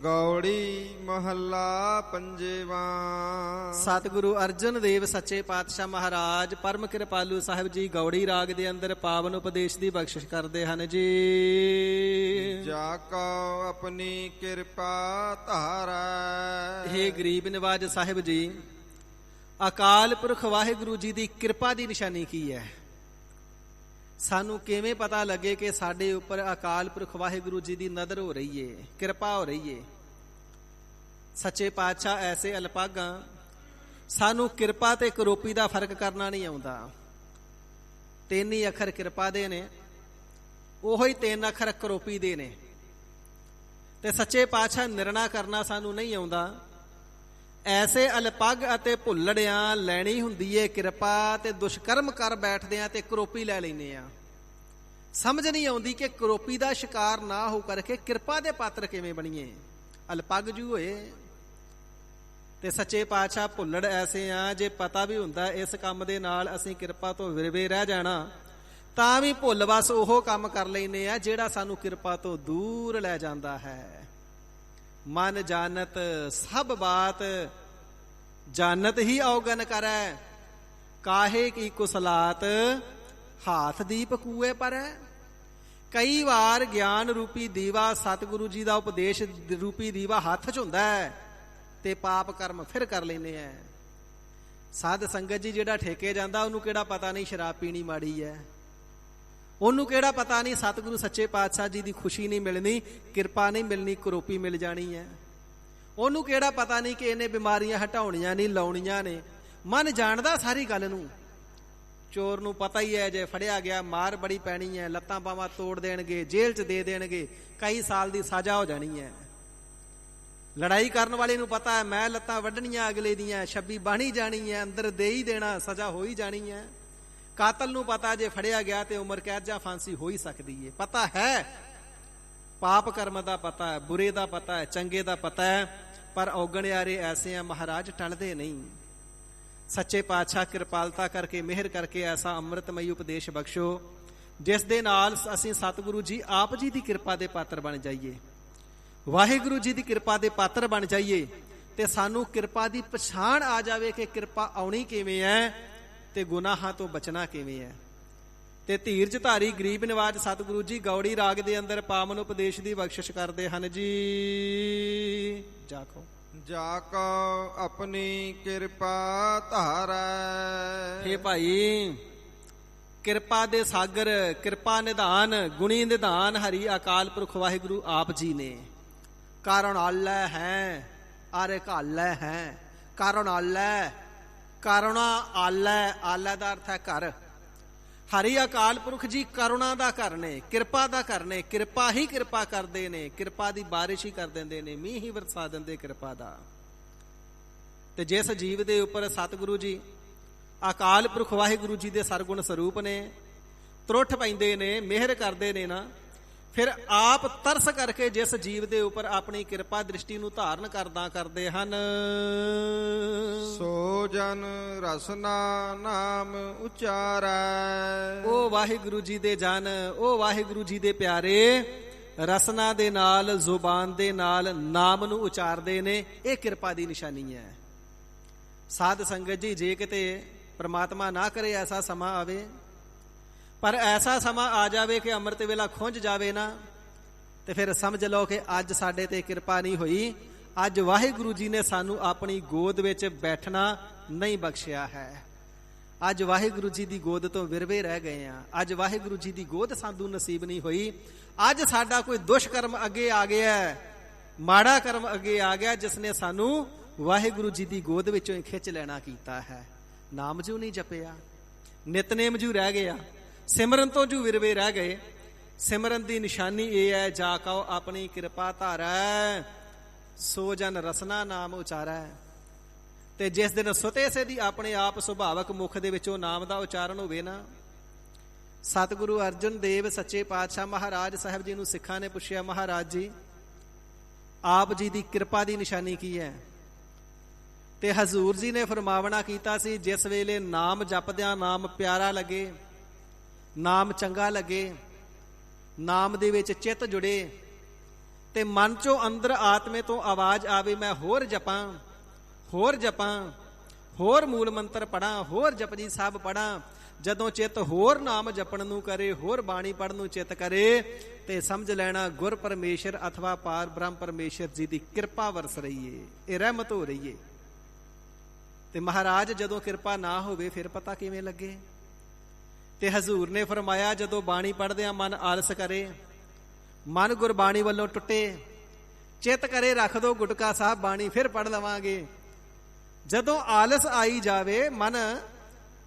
ਗੌੜੀ ਮਹੱਲਾ ਪੰਜਵਾਂ। ਸਤਿਗੁਰੂ ਅਰਜਨ ਦੇਵ ਸੱਚੇ ਪਾਤਸ਼ਾਹ ਮਹਾਰਾਜ ਪਰਮ ਕਿਰਪਾਲੂ ਸਾਹਿਬ ਜੀ ਗੌੜੀ ਰਾਗ ਦੇ ਅੰਦਰ ਪਾਵਨ ਉਪਦੇਸ਼ ਦੀ ਬਖਸ਼ਿਸ਼ ਕਰਦੇ ਹਨ ਜੀ। ਜਾ ਕਉ ਆਪਣੀ ਕਿਰਪਾ ਧਾਰੈ। ਹੇ ਗਰੀਬ ਨਿਵਾਜ ਸਾਹਿਬ ਜੀ, ਅਕਾਲ ਪੁਰਖ ਵਾਹਿਗੁਰੂ ਜੀ ਦੀ ਕਿਰਪਾ ਦੀ ਨਿਸ਼ਾਨੀ ਕੀ ਹੈ? ਸਾਨੂੰ ਕਿਵੇਂ ਪਤਾ ਲੱਗੇ ਕਿ ਸਾਡੇ ਉੱਪਰ ਅਕਾਲ ਪੁਰਖ ਵਾਹਿਗੁਰੂ ਜੀ ਦੀ ਨਜ਼ਰ ਹੋ ਰਹੀ ਏ, ਕਿਰਪਾ ਹੋ ਰਹੀ ਏ? ਸੱਚੇ ਪਾਤਸ਼ਾਹ ਐਸੇ ਅਲਪਾਗਾਂ, ਸਾਨੂੰ ਕਿਰਪਾ ਤੇ ਕਰੋਪੀ ਦਾ ਫਰਕ ਕਰਨਾ ਨਹੀਂ ਆਉਂਦਾ। ਤਿੰਨ ਹੀ ਅੱਖਰ ਕਿਰਪਾ ਦੇ ਨੇ, ਉਹੋ ਹੀ ਤਿੰਨ ਅੱਖਰ ਕਰੋਪੀ ਦੇ ਨੇ। ਤੇ ਸੱਚੇ ਪਾਤਸ਼ਾਹ ਨਿਰਣਾ ਕਰਨਾ ਸਾਨੂੰ ਨਹੀਂ ਆਉਂਦਾ। ਐਸੇ ਅਲਪੱਗ ਅਤੇ ਭੁੱਲੜਿਆਂ ਲੈਣੀ ਹੁੰਦੀ ਏ ਕਿਰਪਾ, ਤੇ ਦੁਸ਼ਕਰਮ ਕਰ ਬੈਠਦੇ ਆ ਤੇ ਕਰੋਪੀ ਲੈ ਲੈਨੇ ਆ। ਸਮਝ ਨਹੀਂ ਆਉਂਦੀ ਕਿ ਕਰੋਪੀ ਦਾ ਸ਼ਿਕਾਰ ਨਾ ਹੋ ਕਰਕੇ ਕਿਰਪਾ ਦੇ ਪਾਤਰ ਕਿਵੇਂ ਬਣੀਏ। ਅਲਪੱਗ ਜੂ ਹੋਏ ਤੇ ਸੱਚੇ ਪਾਤਸ਼ਾਹ ਭੁੱਲੜ ਐਸੇ ਆ, ਜੇ ਪਤਾ ਵੀ ਹੁੰਦਾ ਇਸ ਕੰਮ ਦੇ ਨਾਲ ਅਸੀਂ ਕਿਰਪਾ ਤੋਂ ਵਿਰਵੇ ਰਹਿ ਜਾਣਾ, ਤਾਂ ਵੀ ਭੁੱਲ ਵਸ ਉਹ ਕੰਮ ਕਰ ਲੈਨੇ ਆ ਜਿਹੜਾ ਸਾਨੂੰ ਕਿਰਪਾ ਤੋਂ ਦੂਰ ਲੈ ਜਾਂਦਾ ਹੈ। ਮਨ ਜਾਣਤ ਸਭ ਬਾਤ, ਜਾਣਤ ਹੀ ਔਗਨ ਕਰੈ, ਕਾਹੇ ਕੀ ਕੁਸਲਾਤ ਹਾਥ ਦੀਪ ਕੂਏ ਪਰੈ। ਕਈ ਵਾਰ ਗਿਆਨ ਰੂਪੀ ਦੀਵਾ, ਸਤਿਗੁਰੂ ਜੀ ਦਾ ਉਪਦੇਸ਼ ਰੂਪੀ ਦੀਵਾ ਹੱਥ 'ਚ ਹੁੰਦਾ ਹੈ ਤੇ ਪਾਪ ਕਰਮ ਫਿਰ ਕਰ ਲੈਂਦੇ ਆ। ਸਾਧ ਸੰਗਤ ਜੀ ਜਿਹੜਾ ਠੇਕੇ ਜਾਂਦਾ, ਉਹਨੂੰ ਕਿਹੜਾ ਪਤਾ ਨਹੀਂ ਸ਼ਰਾਬ ਪੀਣੀ ਮਾੜੀ ਹੈ? ਉਹਨੂੰ ਕਿਹੜਾ ਪਤਾ ਨਹੀਂ ਸਤਿਗੁਰੂ ਸੱਚੇ ਪਾਤਸ਼ਾਹ ਜੀ ਦੀ ਖੁਸ਼ੀ ਨਹੀਂ ਮਿਲਣੀ, ਕਿਰਪਾ ਨਹੀਂ ਮਿਲਣੀ, ਕਰੋਪੀ ਮਿਲ ਜਾਣੀ ਹੈ? ਉਹਨੂੰ ਕਿਹੜਾ ਪਤਾ ਨਹੀਂ ਕਿ ਇਹਨੇ ਬਿਮਾਰੀਆਂ ਹਟਾਉਣੀਆਂ ਨਹੀਂ, ਲਾਉਣੀਆਂ ਨੇ? ਮਨ ਜਾਣਦਾ ਸਾਰੀ ਗੱਲ ਨੂੰ। ਚੋਰ ਨੂੰ ਪਤਾ ਹੀ ਹੈ ਜੇ ਫੜਿਆ ਗਿਆ ਮਾਰ ਬੜੀ ਪੈਣੀ ਹੈ, ਲੱਤਾਂ ਬਾਹਾਂ ਤੋੜ ਦੇਣਗੇ, ਜੇਲ੍ਹ 'ਚ ਦੇ ਦੇਣਗੇ, ਕਈ ਸਾਲ ਦੀ ਸਜ਼ਾ ਹੋ ਜਾਣੀ ਹੈ। ਲੜਾਈ ਕਰਨ ਵਾਲੇ ਨੂੰ ਪਤਾ ਹੈ ਮੈਂ ਲੱਤਾਂ ਵੱਢਣੀਆਂ ਅਗਲੇ ਦੀਆਂ, ਛੱਬੀ ਬਾਣੀ ਜਾਣੀ ਹੈ, ਅੰਦਰ ਦੇ ਹੀ ਦੇਣਾ, ਸਜ਼ਾ ਹੋ ਹੀ ਜਾਣੀ ਹੈ। ਕਾਤਲ ਨੂੰ ਪਤਾ ਜੇ ਫੜਿਆ ਗਿਆ ਤੇ ਉਮਰ ਕੈਦ ਜਾਂ ਫਾਂਸੀ ਹੋ ਹੀ ਸਕਦੀ ਹੈ। ਪਤਾ ਹੈ, ਪਾਪ ਕਰਮ ਦਾ ਪਤਾ ਹੈ, ਬੁਰੇ ਦਾ ਪਤਾ ਹੈ, ਚੰਗੇ ਦਾ ਪਤਾ ਹੈ, ਪਰ ਔਗਣਿਆਰੇ ਐਸੇ ਆ ਮਹਾਰਾਜ, ਟਲਦੇ ਨਹੀਂ। ਸੱਚੇ ਪਾਤਸ਼ਾਹ ਕਿਰਪਾਲਤਾ ਕਰਕੇ ਮਿਹਰ ਕਰਕੇ ਐਸਾ ਅੰਮ੍ਰਿਤਮਈ ਉਪਦੇਸ਼ ਬਖਸ਼ੋ, ਜਿਸ ਦੇ ਨਾਲ ਅਸੀਂ ਸਤਿਗੁਰੂ ਜੀ ਆਪ ਜੀ ਦੀ ਕਿਰਪਾ ਦੇ ਪਾਤਰ ਬਣ ਜਾਈਏ, ਵਾਹਿਗੁਰੂ ਜੀ ਦੀ ਕਿਰਪਾ ਦੇ ਪਾਤਰ ਬਣ ਜਾਈਏ, ਤੇ ਸਾਨੂੰ ਕਿਰਪਾ ਦੀ ਪਛਾਣ ਆ ਜਾਵੇ ਕਿ ਕਿਰਪਾ ਆਉਣੀ ਕਿਵੇਂ ਹੈ ਤੇ ਗੁਨਾਹਾਂ ਤੋਂ ਬਚਣਾ ਕਿਵੇਂ ਹੈ। ਤੇ ਧੀਰਜ ਧਾਰੀ ਗਰੀਬ ਨਿਵਾਜ ਸਤਿਗੁਰੂ ਜੀ ਗੌੜੀ ਰਾਗ ਦੇ ਅੰਦਰ ਪਾਵਨ ਉਪਦੇਸ਼ ਦੀ ਬਖਸ਼ਿਸ਼ ਕਰਦੇ ਹਨ ਜੀ। ਜਾਖੋ ਜਾ ਕਉ ਆਪਣੀ ਕਿਰਪਾ ਧਾਰੈ। ਹੇ ਭਾਈ, ਕਿਰਪਾ ਦੇ ਸਾਗਰ, ਕਿਰਪਾ ਨਿਧਾਨ, ਗੁਣੀ ਨਿਧਾਨ ਹਰੀ ਅਕਾਲ ਪੁਰਖ ਵਾਹਿਗੁਰੂ ਆਪ ਜੀ ਨੇ। ਕਾਰਨ ਆਲੈ ਹੈ ਅਰੇ ਘਾਲੈ ਹੈ। ਕਾਰਨ ਆਲੈ, ਕਰੁਣਾ ਆਲੈ, ਆਲੈ ਦਾ ਅਰਥ ਹੈ ਘਰ। ਹਰੀ ਅਕਾਲ ਪੁਰਖ ਜੀ ਕਰੁਣਾ ਦਾ ਘਰ ਨੇ, ਕਿਰਪਾ ਦਾ ਘਰ ਨੇ। ਕਿਰਪਾ ਹੀ ਕਿਰਪਾ ਕਰਦੇ ਨੇ, ਕਿਰਪਾ ਦੀ ਬਾਰਿਸ਼ ਹੀ ਕਰ ਦਿੰਦੇ ਨੇ, ਮੀਂਹ ਹੀ ਵਰਸਾ ਦਿੰਦੇ ਕਿਰਪਾ ਦਾ। ਤੇ ਜਿਸ ਜੀਵ ਦੇ ਉੱਪਰ ਸਤਿਗੁਰੂ ਜੀ ਅਕਾਲ ਪੁਰਖ ਵਾਹਿਗੁਰੂ ਜੀ ਦੇ ਸਰਗੁਣ ਸਰੂਪ ਨੇ, ਤਰੁੱਠ ਪੈਂਦੇ ਨੇ, ਮਿਹਰ ਕਰਦੇ ਨੇ ਨਾ, ਫਿਰ ਆਪ ਤਰਸ ਕਰਕੇ ਜਿਸ ਜੀਵ ਦੇ ਉੱਪਰ ਆਪਣੀ ਕਿਰਪਾ ਦ੍ਰਿਸ਼ਟੀ ਨੂੰ ਧਾਰਨ ਕਰਦੇ ਹਨ। ਸੋ ਜਨ ਰਸਨਾ ਨਾਮ ਉਚਾਰੈ। ਉਹ ਵਾਹਿਗੁਰੂ ਜੀ ਦੇ ਜਨ, ਉਹ ਵਾਹਿਗੁਰੂ ਜੀ ਦੇ ਪਿਆਰੇ ਰਸਨਾ ਦੇ ਨਾਲ, ਜ਼ੁਬਾਨ ਦੇ ਨਾਲ ਨਾਮ ਨੂੰ ਉਚਾਰਦੇ ਨੇ। ਇਹ ਕਿਰਪਾ ਦੀ ਨਿਸ਼ਾਨੀ ਹੈ। ਸਾਧ ਸੰਗਤ ਜੀ, ਜੇ ਕਿਤੇ ਪ੍ਰਮਾਤਮਾ ਨਾ ਕਰੇ ਐਸਾ ਸਮਾਂ ਆਵੇ, ਪਰ ਐਸਾ ਸਮਾਂ ਆ ਜਾਵੇ ਕਿ ਅੰਮ੍ਰਿਤ ਵੇਲਾ ਖੁੰਝ ਜਾਵੇ ਨਾ, ਤੇ ਫਿਰ ਸਮਝ ਲਓ ਕਿ ਅੱਜ ਸਾਡੇ ਤੇ ਕਿਰਪਾ ਨਹੀਂ ਹੋਈ। ਅੱਜ ਵਾਹਿਗੁਰੂ ਜੀ ਨੇ ਸਾਨੂੰ ਆਪਣੀ ਗੋਦ ਵਿੱਚ ਬੈਠਣਾ ਨਹੀਂ ਬਖਸ਼ਿਆ ਹੈ। ਅੱਜ ਵਾਹਿਗੁਰੂ ਜੀ ਦੀ ਗੋਦ ਤੋਂ ਵਿਰਵੇ ਰਹਿ ਗਏ ਆ। ਅੱਜ ਵਾਹਿਗੁਰੂ ਜੀ ਦੀ ਗੋਦ ਸਾਨੂੰ ਨਸੀਬ ਨਹੀਂ ਹੋਈ। ਅੱਜ ਸਾਡਾ ਕੋਈ ਦੁਸ਼ਕਰਮ ਅੱਗੇ ਆ ਗਿਆ, ਮਾੜਾ ਕਰਮ ਅੱਗੇ ਆ ਗਿਆ, ਜਿਸ ਨੇ ਸਾਨੂੰ ਵਾਹਿਗੁਰੂ ਜੀ ਦੀ ਗੋਦ ਵਿੱਚੋਂ ਹੀ ਖਿੱਚ ਲੈਣਾ ਕੀਤਾ ਹੈ। ਨਾਮ ਜੂ ਨਹੀਂ ਜਪਿਆ, ਨਿਤਨੇਮ ਜੂ ਰਹਿ ਗਿਆ, ਸਿਮਰਨ ਤੋਂ ਜੂ ਵਿਰਵੇ ਰਹਿ ਗਏ। ਸਿਮਰਨ ਦੀ ਨਿਸ਼ਾਨੀ ਇਹ ਹੈ, ਜਾ ਕਉ ਆਪਣੀ ਕਿਰਪਾ ਧਾਰੈ, ਸੋ ਜਨ ਰਸਨਾ ਨਾਮ ਉਚਾਰੈ। ਤੇ ਜਿਸ ਦਿਨ ਸੁਤੇ ਸੇ ਦੀ ਆਪਣੇ ਆਪ ਸੁਭਾਵਕ ਮੁਖ ਦੇ ਵਿੱਚੋਂ ਨਾਮ ਦਾ ਉਚਾਰਨ ਹੋਵੇ ਨਾ। ਸਤਿਗੁਰੂ ਅਰਜਨ ਦੇਵ ਸੱਚੇ ਪਾਤਸ਼ਾਹ ਮਹਾਰਾਜ ਸਾਹਿਬ ਜੀ ਨੂੰ ਸਿੱਖਾਂ ਨੇ ਪੁੱਛਿਆ, ਮਹਾਰਾਜ ਜੀ ਆਪ ਜੀ ਦੀ ਕਿਰਪਾ ਦੀ ਨਿਸ਼ਾਨੀ ਕੀ ਹੈ? ਤੇ ਹਜ਼ੂਰ ਜੀ ਨੇ ਫਰਮਾਵਣਾ ਕੀਤਾ ਸੀ, ਜਿਸ ਵੇਲੇ ਨਾਮ ਜਪਦਿਆਂ ਨਾਮ ਪਿਆਰਾ ਲੱਗੇ, ਨਾਮ ਚੰਗਾ ਲੱਗੇ, ਨਾਮ ਦੇ ਵਿੱਚ ਚਿੱਤ ਜੁੜੇ, ਤੇ ਮਨ ਚੋਂ ਅੰਦਰ ਆਤਮੇ ਤੋਂ ਆਵਾਜ਼ ਆਵੇ, ਮੈਂ ਹੋਰ ਜਪਾਂ, ਹੋਰ ਜਪਾਂ, ਹੋਰ ਮੂਲ ਮੰਤਰ ਪੜਾਂ, ਹੋਰ ਜਪਜੀ ਸਾਹਿਬ ਪੜਾਂ। ਜਦੋਂ ਚਿੱਤ ਹੋਰ ਨਾਮ ਜਪਣ ਨੂੰ ਕਰੇ, ਹੋਰ ਬਾਣੀ ਪੜਨ ਨੂੰ ਚਿੱਤ ਕਰੇ, ਤੇ ਸਮਝ ਲੈਣਾ ਗੁਰ ਪਰਮੇਸ਼ਰ ਅਥਵਾ ਪਾਰ ਬ੍ਰਹਮ ਪਰਮੇਸ਼ਰ ਜੀ ਦੀ ਕਿਰਪਾ ਵਰਸ ਰਹੀ ਏ, ਇਹ ਰਹਿਮਤ ਹੋ ਰਹੀ ਏ। ਤੇ ਮਹਾਰਾਜ ਜਦੋਂ ਕਿਰਪਾ ਨਾ ਹੋਵੇ ਫਿਰ ਪਤਾ ਕਿਵੇਂ ਲੱਗੇ? ਤੇ ਹਜ਼ੂਰ ਨੇ ਫਰਮਾਇਆ, ਜਦੋਂ ਬਾਣੀ ਪੜ੍ਹਦਿਆਂ ਮਨ ਆਲਸ ਕਰੇ, ਮਨ ਗੁਰਬਾਣੀ ਵੱਲੋਂ ਟੁੱਟੇ, ਚਿੱਤ ਕਰੇ ਰੱਖ ਦੋ ਗੁਟਕਾ ਸਾਹਿਬ ਬਾਣੀ ਫਿਰ ਪੜ੍ਹ ਲਵਾਂਗੇ। ਜਦੋਂ ਆਲਸ ਆਈ ਜਾਵੇ, ਮਨ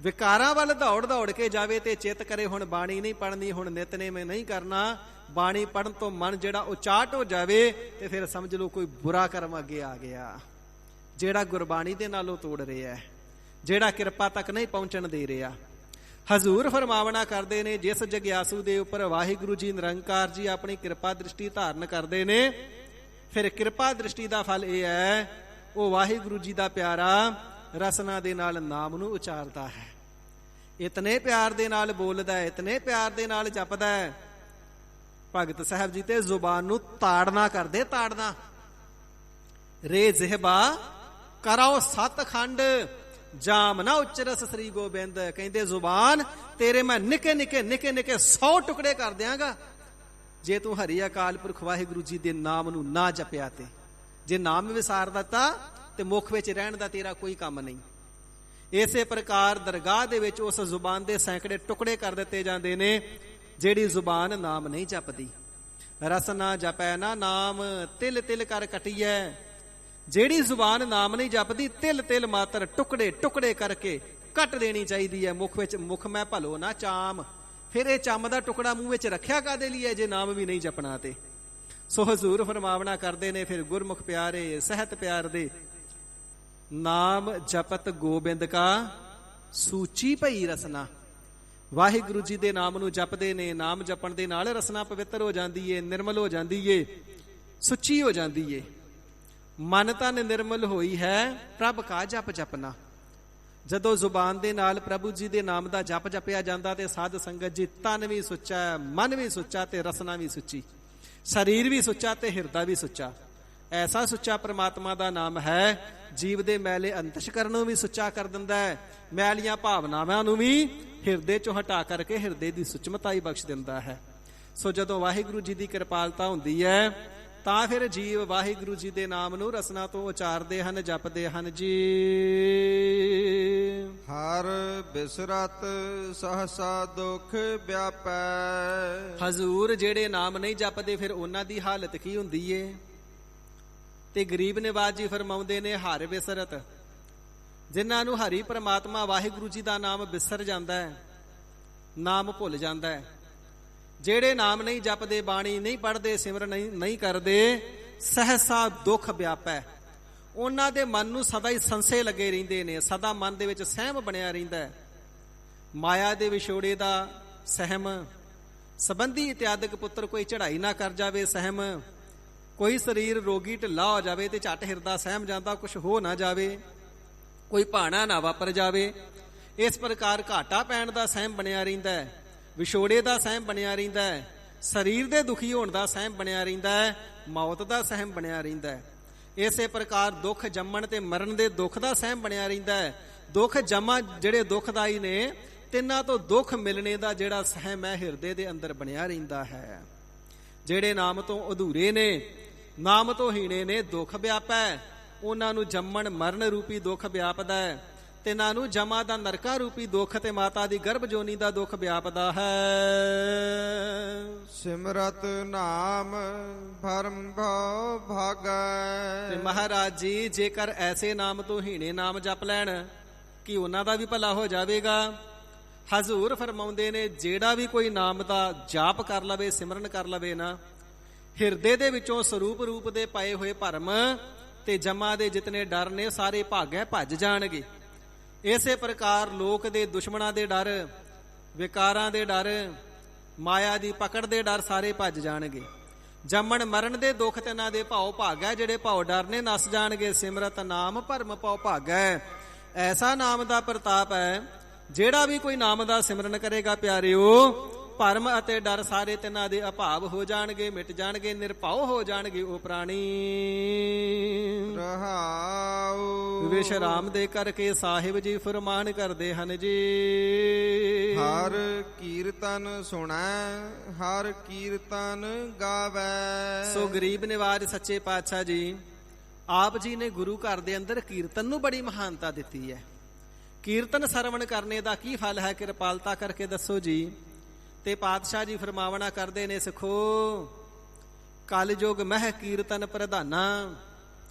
ਵਿਕਾਰਾਂ ਵੱਲ ਦੌੜ ਦੌੜ ਕੇ ਜਾਵੇ, ਤੇ ਚਿੱਤ ਕਰੇ ਹੁਣ ਬਾਣੀ ਨਹੀਂ ਪੜ੍ਹਨੀ, ਹੁਣ ਨਿਤਨੇਮ ਨਹੀਂ ਕਰਨਾ, ਬਾਣੀ ਪੜ੍ਹਨ ਤੋਂ ਮਨ ਜਿਹੜਾ ਉਚਾਟ ਹੋ ਜਾਵੇ, ਤੇ ਫਿਰ ਸਮਝ ਲਓ ਕੋਈ ਬੁਰਾ ਕਰਮ ਅੱਗੇ ਆ ਗਿਆ, ਜਿਹੜਾ ਗੁਰਬਾਣੀ ਦੇ ਨਾਲੋਂ ਤੋੜ ਰਿਹਾ, ਜਿਹੜਾ ਕਿਰਪਾ ਤੱਕ ਨਹੀਂ ਪਹੁੰਚਣ ਦੇ ਰਿਹਾ। ਹਜ਼ੂਰ ਫਰਮਾਵਣਾ ਕਰਦੇ ਨੇ, ਜਿਸ ਜਗਿਆਸੂ ਦੇ ਉੱਪਰ ਵਾਹਿਗੁਰੂ ਜੀ ਨਿਰੰਕਾਰ ਜੀ ਆਪਣੀ ਕਿਰਪਾ ਦ੍ਰਿਸ਼ਟੀ ਧਾਰਨ ਕਰਦੇ ਨੇ, ਫਿਰ ਕਿਰਪਾ ਦ੍ਰਿਸ਼ਟੀ ਦਾ ਫਲ ਇਹ ਹੈ, ਉਹ ਵਾਹਿਗੁਰੂ ਜੀ ਦਾ ਪਿਆਰਾ ਰਸਨਾ ਦੇ ਨਾਲ ਨਾਮ ਨੂੰ ਉਚਾਰਦਾ ਹੈ, ਇਤਨੇ ਪਿਆਰ ਦੇ ਨਾਲ ਬੋਲਦਾ ਹੈ, ਇਤਨੇ ਪਿਆਰ ਦੇ ਨਾਲ ਜਪਦਾ ਹੈ। ਭਗਤ ਸਾਹਿਬ ਜੀ ਤੇ ਜ਼ੁਬਾਨ ਨੂੰ ਤਾੜਨਾ ਕਰਦੇ, ਤਾੜਨਾ। ਰੇ ਜ਼ਿਹਬਾ ਕਰਾਓ ਸਤਖੰਡ, ਜਾਮ ਨਾ ਉਚਰਸ ਸ੍ਰੀ ਗੋਬਿੰਦ। ਕਹਿੰਦੇ ਜ਼ੁਬਾਨ ਤੇਰੇ ਮੈਂ ਨਿੱਕੇ ਨਿੱਕੇ 100 ਟੁਕੜੇ ਕਰ ਦਿਆਂਗਾ, ਜੇ ਤੂੰ ਹਰੀ ਅਕਾਲ ਪੁਰਖ ਵਾਹਿਗੁਰੂ ਜੀ ਦੇ ਨਾਮ ਨੂੰ ਨਾ ਜਪਿਆ। ਤੇ ਜੇ ਨਾਮ ਵਿਸਾਰ ਦਿੱਤਾ ਤੇ ਮੁਖ ਵਿੱਚ ਰਹਿਣ ਦਾ ਤੇਰਾ ਕੋਈ ਕੰਮ ਨਹੀਂ। ਇਸੇ ਪ੍ਰਕਾਰ ਦਰਗਾਹ ਦੇ ਵਿੱਚ ਉਸ ਜ਼ੁਬਾਨ ਦੇ ਸੈਂਕੜੇ ਟੁਕੜੇ ਕਰ ਦਿੱਤੇ ਜਾਂਦੇ ਨੇ, ਜਿਹੜੀ ਜ਼ੁਬਾਨ ਨਾਮ ਨਹੀਂ ਜਪਦੀ। ਰਸਨਾ ਜਪੈ ਨਾ ਨਾਮ, ਤਿਲ ਤਿਲ ਕਰ ਕਟੀਐ। ਜਿਹੜੀ ਜ਼ੁਬਾਨ ਨਾਮ ਨਹੀਂ ਜਪਦੀ, ਤਿਲ ਤਿਲ ਮਾਤਰ ਟੁਕੜੇ ਟੁਕੜੇ ਕਰਕੇ ਕੱਟ ਦੇਣੀ ਚਾਹੀਦੀ ਹੈ ਮੁਖ ਵਿੱਚ। ਮੁਖ ਮੈਂ ਭਲੋ ਨਾ ਚਾਮ, ਫਿਰ ਇਹ ਚੰਮ ਦਾ ਟੁਕੜਾ ਮੂੰਹ ਵਿੱਚ ਰੱਖਿਆ ਕਾਹਦੇ ਲਈ ਹੈ ਜੇ ਨਾਮ ਵੀ ਨਹੀਂ ਜਪਣਾ। ਤੇ ਸੋ ਹਜ਼ੂਰ ਫਰਮਾਵਣਾ ਕਰਦੇ ਨੇ, ਫਿਰ ਗੁਰਮੁਖ ਪਿਆਰੇ ਸਹਿਤ ਪਿਆਰ ਦੇ, ਨਾਮ ਜਪਤ ਗੋਬਿੰਦ ਕਾ ਸੂਚੀ ਭਈ ਰਸਨਾ। ਵਾਹਿਗੁਰੂ ਜੀ ਦੇ ਨਾਮ ਨੂੰ ਜਪਦੇ ਨੇ, ਨਾਮ ਜਪਣ ਦੇ ਨਾਲ ਰਸਨਾ ਪਵਿੱਤਰ ਹੋ ਜਾਂਦੀ ਏ, ਨਿਰਮਲ ਹੋ ਜਾਂਦੀ ਏ, ਸੁੱਚੀ ਹੋ ਜਾਂਦੀ ਏ। ਮਨ ਤਨ ਨਿਰਮਲ ਹੋਈ ਹੈ, ਪ੍ਰਭ ਕਾ ਜਪ ਜਪਨਾ। ਜਦੋਂ ਜ਼ੁਬਾਨ ਦੇ ਨਾਲ ਪ੍ਰਭੂ ਜੀ ਦੇ ਨਾਮ ਦਾ ਜਪ ਜਪਿਆ ਜਾਂਦਾ, ਤੇ ਸਾਧ ਸੰਗਤ ਜੀ ਤਨ ਵੀ ਸੁੱਚਾ, ਮਨ ਵੀ ਸੁੱਚਾ, ਤੇ ਰਸਨਾ ਵੀ ਸੁੱਚੀ, ਸਰੀਰ ਵੀ ਸੁੱਚਾ ਤੇ ਹਿਰਦਾ ਵੀ ਸੁੱਚਾ। ਐਸਾ ਸੁੱਚਾ ਪ੍ਰਮਾਤਮਾ ਦਾ ਨਾਮ ਹੈ, ਜੀਵ ਦੇ ਮੈਲੇ ਅੰਤਸ਼ਕਰਨ ਨੂੰ ਵੀ ਸੁੱਚਾ ਕਰ ਦਿੰਦਾ ਹੈ, ਮੈਲੀਆਂ ਭਾਵਨਾਵਾਂ ਨੂੰ ਵੀ ਹਿਰਦੇ ਚੋਂ ਹਟਾ ਕਰਕੇ ਹਿਰਦੇ ਦੀ ਸੁਚਮਤਾ ਹੀ ਬਖਸ਼ ਦਿੰਦਾ ਹੈ। ਸੋ ਜਦੋਂ ਵਾਹਿਗੁਰੂ ਜੀ ਦੀ ਕਿਰਪਾਲਤਾ ਹੁੰਦੀ ਹੈ, ਤਾਂ ਫਿਰ ਜੀਵ ਵਾਹਿਗੁਰੂ ਜੀ ਦੇ ਨਾਮ ਨੂੰ ਰਸਨਾ ਤੋਂ ਉਚਾਰਦੇ ਹਨ, ਜਪਦੇ ਹਨ ਜੀ। ਹਰ ਬਿਸਰਤ ਸਹਸਾ ਦੁਖ ਵਿਆਪੈ। ਹਜ਼ੂਰ ਜਿਹੜੇ ਨਾਮ ਨਹੀਂ ਜਪਦੇ, ਫਿਰ ਉਹਨਾਂ ਦੀ ਹਾਲਤ ਕੀ ਹੁੰਦੀ ਏ? ਤੇ ਗਰੀਬ ਨਿਵਾਜ ਜੀ ਫਰਮਾਉਂਦੇ ਨੇ, ਹਰ ਬਿਸਰਤ, ਜਿਨ੍ਹਾਂ ਨੂੰ ਹਰੀ ਪ੍ਰਮਾਤਮਾ ਵਾਹਿਗੁਰੂ ਜੀ ਦਾ ਨਾਮ ਬਿਸਰ ਜਾਂਦਾ ਹੈ, ਨਾਮ ਭੁੱਲ ਜਾਂਦਾ ਹੈ, ਜਿਹੜੇ ਨਾਮ ਨਹੀਂ ਜਪਦੇ, ਬਾਣੀ ਨਹੀਂ ਪੜ੍ਹਦੇ, ਸਿਮਰਨ ਨਹੀਂ ਕਰਦੇ, ਸਹਸਾ ਦੁੱਖ ਵਿਆਪੈ। ਉਹਨਾਂ ਦੇ ਮਨ ਨੂੰ ਸਦਾ ਹੀ ਸੰਸੇ ਲੱਗੇ ਰਹਿੰਦੇ ਨੇ, ਸਦਾ ਮਨ ਦੇ ਵਿੱਚ ਸਹਿਮ ਬਣਿਆ ਰਹਿੰਦਾ ਹੈ। ਮਾਇਆ ਦੇ ਵਿਛੋੜੇ ਦਾ ਸਹਿਮ, ਸੰਬੰਧੀ ਇਤਿਆਦਿਕ ਪੁੱਤਰ ਕੋਈ ਚੜ੍ਹਾਈ ਨਾ ਕਰ ਜਾਵੇ ਸਹਿਮ, ਕੋਈ ਸਰੀਰ ਰੋਗੀ ਢਿੱਲਾ ਹੋ ਜਾਵੇ ਤੇ ਝੱਟ ਹਿਰਦਾ ਸਹਿਮ ਜਾਂਦਾ, ਕੁਛ ਹੋ ਨਾ ਜਾਵੇ, ਕੋਈ ਭਾਣਾ ਨਾ ਵਾਪਰ ਜਾਵੇ। ਇਸ ਪ੍ਰਕਾਰ ਘਾਟਾ ਪੈਣ ਦਾ ਸਹਿਮ ਬਣਿਆ ਰਹਿੰਦਾ ਹੈ, ਵਿਛੋੜੇ ਦਾ ਸਹਿਮ ਬਣਿਆ ਰਹਿੰਦਾ ਹੈ, ਸਰੀਰ ਦੇ ਦੁਖੀ ਹੋਣ ਦਾ ਸਹਿਮ ਬਣਿਆ ਰਹਿੰਦਾ ਹੈ, ਮੌਤ ਦਾ ਸਹਿਮ ਬਣਿਆ ਰਹਿੰਦਾ ਹੈ। ਇਸੇ ਪ੍ਰਕਾਰ ਦੁੱਖ ਜੰਮਣ ਤੇ ਮਰਨ ਦੇ ਦੁੱਖ ਦਾ ਸਹਿਮ ਬਣਿਆ ਰਹਿੰਦਾ ਹੈ। ਦੁੱਖ ਜਮਾ ਜਿਹੜੇ ਦੁੱਖਦਾਈ ਨੇ, ਤਿੰਨਾਂ ਤੋਂ ਦੁੱਖ ਮਿਲਣੇ ਦਾ ਜਿਹੜਾ ਸਹਿਮ ਹੈ ਹਿਰਦੇ ਦੇ ਅੰਦਰ ਬਣਿਆ ਰਹਿੰਦਾ ਹੈ। ਜਿਹੜੇ ਨਾਮ ਤੋਂ ਅਧੂਰੇ ਨੇ, ਨਾਮ ਤੋਂ ਹੀਣੇ ਨੇ, ਦੁੱਖ ਵਿਆਪੈ, ਉਹਨਾਂ ਨੂੰ ਜੰਮਣ ਮਰਨ ਰੂਪੀ ਦੁੱਖ ਵਿਆਪਦਾ ਹੈ। ਤਿੰਨਾਂ ਨੂੰ ਜਮਾ ਦਾ ਨਰਕਾ ਰੂਪੀ ਦੁੱਖ ਤੇ ਮਾਤਾ ਦੀ ਗਰਭ ਜੋਨੀ ਦਾ ਦੁੱਖ ਵਿਆਪਦਾ ਹੈ। ਸਿਮਰਤ ਨਾਮ ਭਰਮ ਭਉ ਭਾਗੈ। ਤੇ ਮਹਾਰਾਜ ਜੀ ਜੇਕਰ ਐਸੇ ਨਾਮ ਤੋਂ ਹੀਣੇ ਨਾਮ ਜਪ ਲੈਣ ਕਿ ਉਹਨਾਂ ਦਾ ਵੀ ਭਲਾ ਹੋ ਜਾਵੇਗਾ। ਹਜ਼ੂਰ ਫਰਮਾਉਂਦੇ ਨੇ ਜਿਹੜਾ ਵੀ ਕੋਈ ਨਾਮ ਦਾ ਜਾਪ ਕਰ ਲਵੇ, ਸਿਮਰਨ ਕਰ ਲਵੇ ਨਾ, ਹਿਰਦੇ ਦੇ ਵਿੱਚੋਂ ਸਰੂਪ ਰੂਪ ਦੇ ਪਏ ਹੋਏ ਭਰਮ ਤੇ ਜਮਾ ਦੇ ਜਿਤਨੇ ਡਰ ਨੇ ਸਾਰੇ ਭਾਗੈ ਭੱਜ ਜਾਣਗੇ। ਇਸੇ ਪ੍ਰਕਾਰ ਲੋਕ ਦੇ ਦੁਸ਼ਮਣਾਂ ਦੇ ਡਰ, ਵਿਕਾਰਾਂ ਦੇ ਡਰ, ਮਾਇਆ ਦੀ ਪਕੜ ਦੇ ਡਰ ਸਾਰੇ ਭੱਜ ਜਾਣਗੇ। ਜੰਮਣ ਮਰਨ ਦੇ ਦੁੱਖ ਤੇ ਇਹਨਾਂ ਦੇ ਭਾਉ ਭਾਗੈ, ਜਿਹੜੇ ਭਾਉ ਡਰ ਨੇ ਨਸ ਜਾਣਗੇ। ਸਿਮਰਤ ਨਾਮ ਭਰਮ ਭਉ ਭਾਗੈ। ਐਸਾ ਨਾਮ ਦਾ ਪ੍ਰਤਾਪ ਹੈ, ਜਿਹੜਾ ਵੀ ਕੋਈ ਨਾਮ ਦਾ ਸਿਮਰਨ ਕਰੇਗਾ ਪਿਆਰਿਓ, ਭਰਮ ਅਤੇ ਡਰ ਸਾਰੇ ਤਿੰਨਾਂ ਦੇ ਅਭਾਵ ਹੋ ਜਾਣਗੇ, ਮਿਟ ਜਾਣਗੇ, ਨਿਰਭਉ ਹੋ ਜਾਣਗੇ ਉਹ ਪ੍ਰਾਣੀ। ਰਹਾਉ ਵਿਸ਼ਰਾਮ ਦੇ ਕਰਕੇ ਸਾਹਿਬ ਜੀ ਫਰਮਾਨ ਕਰਦੇ ਹਨ ਜੀ। ਹਰ ਕੀਰਤਨ ਸੁਣੈ, ਹਰ ਕੀਰਤਨ ਗਾਵੈ। ਸੋ ਗਰੀਬ ਨਿਵਾਜ ਸੱਚੇ ਪਾਤਸ਼ਾਹ ਜੀ ਆਪ ਜੀ ਨੇ ਗੁਰੂ ਘਰ ਦੇ ਅੰਦਰ ਕੀਰਤਨ ਨੂੰ ਬੜੀ ਮਹਾਨਤਾ ਦਿੱਤੀ ਹੈ। ਕੀਰਤਨ ਸਰਵਣ ਕਰਨੇ ਦਾ ਕੀ ਫਲ ਹੈ, ਕਿਰਪਾਲਤਾ ਕਰਕੇ ਦੱਸੋ ਜੀ। ਤੇ ਪਾਤਸ਼ਾਹ ਜੀ ਫਰਮਾਵਣਾ ਕਰਦੇ ਨੇ, ਸਿੱਖੋ ਕਲਯੁਗ ਮਹਿ ਕੀਰਤਨ ਪ੍ਰਧਾਨਾ।